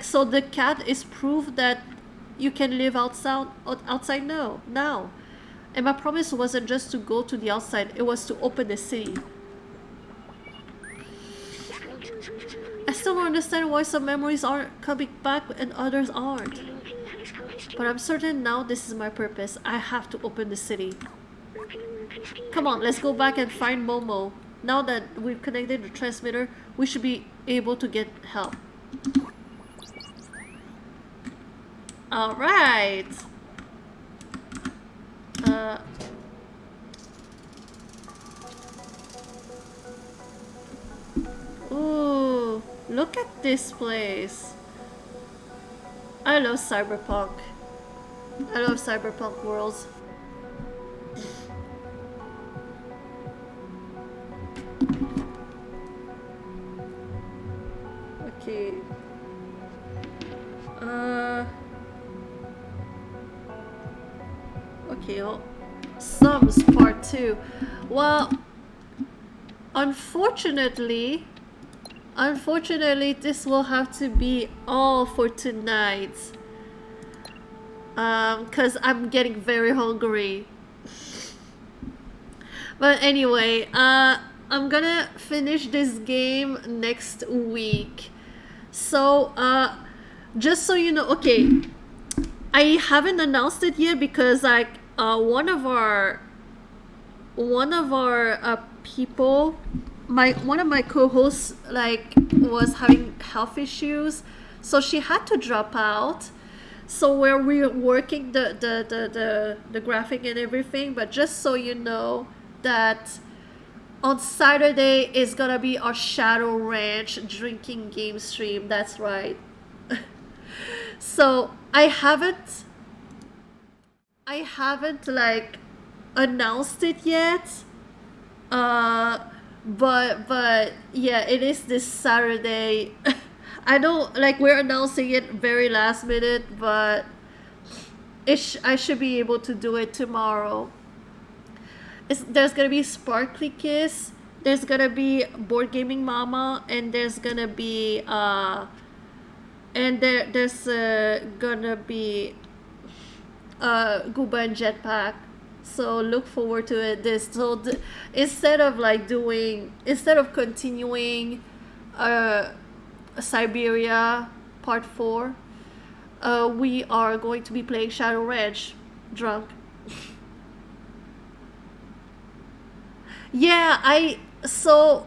So the cat is proof that you can live outside now. And my promise wasn't just to go to the outside, it was to open the city. I still don't understand why some memories aren't coming back and others aren't. But I'm certain now this is my purpose. I have to open the city. Come on, let's go back and find Momo. Now that we've connected the transmitter, we should be able to get help. Alright. Ooh, look at this place. I love cyberpunk. I love cyberpunk worlds. Okay. Okay, well, Sums Part 2. Well, unfortunately, this will have to be all for tonight. Cause I'm getting very hungry. But anyway, I'm gonna finish this game next week. So, just so you know, okay, I haven't announced it yet because like one of our people, one of my co-hosts like was having health issues, so she had to drop out. So we're reworking the graphic and everything, but just so you know that on Saturday is gonna be our Shadow Ranch drinking game stream. That's right. So I haven't like announced it yet. But yeah, it is this Saturday. I know, like, we're announcing it very last minute, but I should be able to do it tomorrow. There's gonna be Sparkly Kiss, there's gonna be Board Gaming Mama, and there's gonna be there's gonna be Gooba and Jetpack. So look forward to it. Instead of continuing Siberia Part 4, we are going to be playing Shadow Ranch drunk. Yeah, so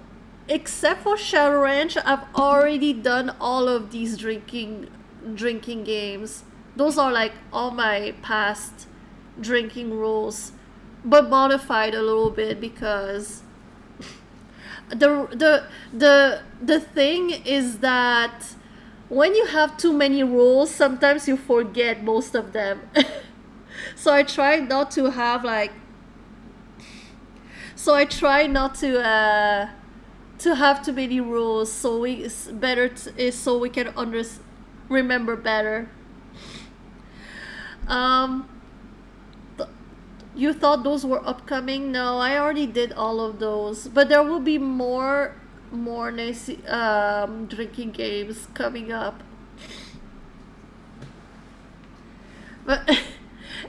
except for Shadow Ranch, I've already done all of these drinking games. Those are like all my past drinking rules, but modified a little bit because the thing is that when you have too many rules, sometimes you forget most of them. So I try not to have like to have too many rules, so we can remember better. You thought those were upcoming? No, I already did all of those, but there will be more nice drinking games coming up. But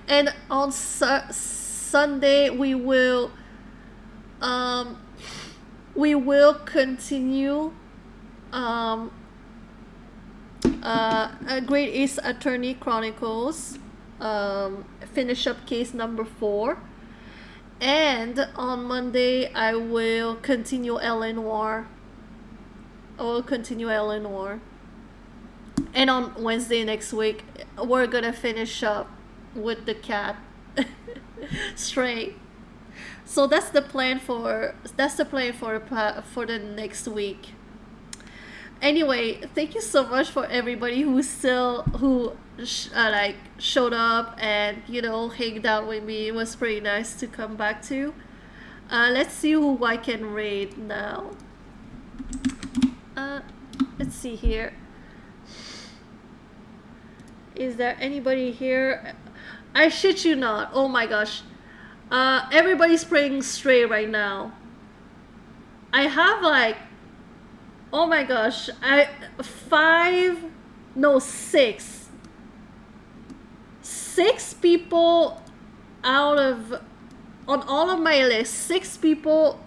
and on Sunday we will continue um, Great East Attorney Chronicles, finish up case number 4. And on Monday, I will continue Eleanor. I will continue Eleanor. And on Wednesday next week, we're gonna finish up with the cat. Stray. So that's the plan for the next week. Anyway, thank you so much for everybody who showed up and hanged out with me. It was pretty nice to come back to. Let's see who I can raid now. Let's see here. Is there anybody here? I shit you not. Oh my gosh. Everybody's playing Stray right now. I have oh my gosh, 6 people on all of my list. 6 people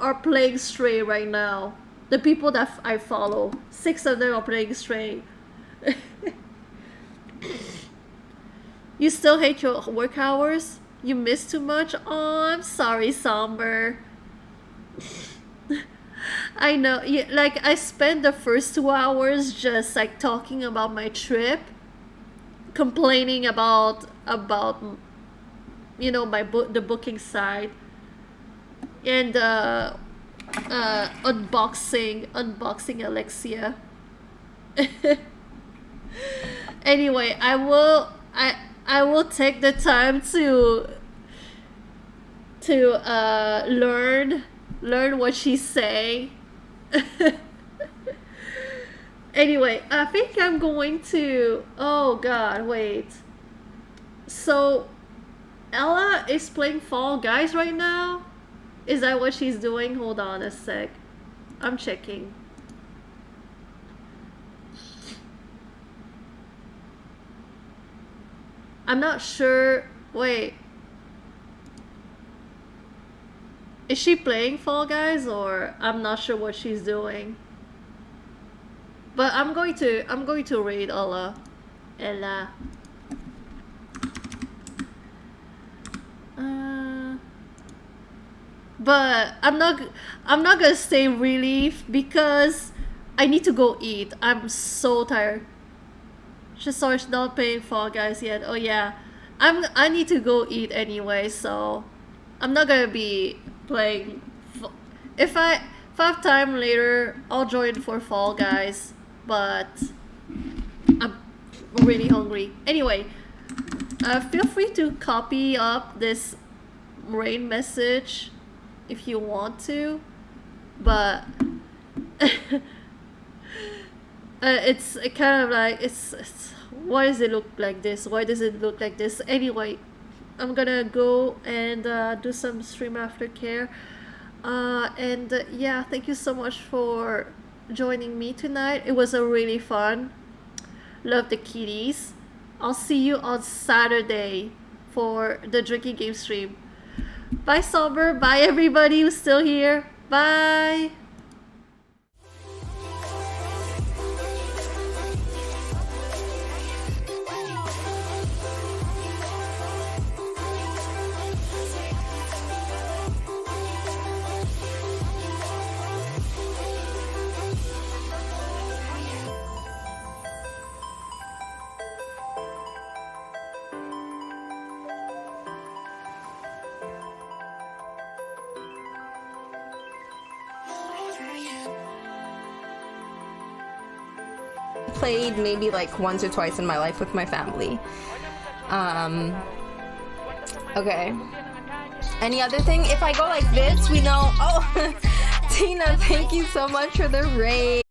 are playing Stray right now. The people that I follow, 6 of them are playing Stray. You still hate your work hours? You miss too much? Oh, I'm sorry, Somber. I know, I spent the first 2 hours just talking about my trip, complaining about the booking side, and unboxing Alexia. Anyway, I will take the time to learn what she's saying. Anyway, I think I'm going to... Oh god, wait. So, Ella is playing Fall Guys right now? Is that what she's doing? Hold on a sec. I'm checking. I'm not sure. Wait. Is she playing Fall Guys, or I'm not sure what she's doing. But I'm going to raid Ella. But I'm not gonna stay relief because I need to go eat. I'm so tired. She's not playing Fall Guys yet. Oh yeah, I need to go eat anyway, so I'm not gonna be playing. If I have time later, I'll join for Fall Guys, but I'm really hungry. Anyway, feel free to copy up this rain message if you want to, but it's kind of it's why does it look like this? Why does it look like this? Anyway, I'm gonna go and do some stream aftercare. Yeah, thank you so much for joining me tonight. It was a really fun. Love the kitties. I'll see you on Saturday for the drinking game stream. Bye, Somber. Bye, everybody who's still here. Bye. Played maybe once or twice in my life with my family. Okay. Any other thing? If I go like this, we know. Oh, Tina, thank you so much for the raid.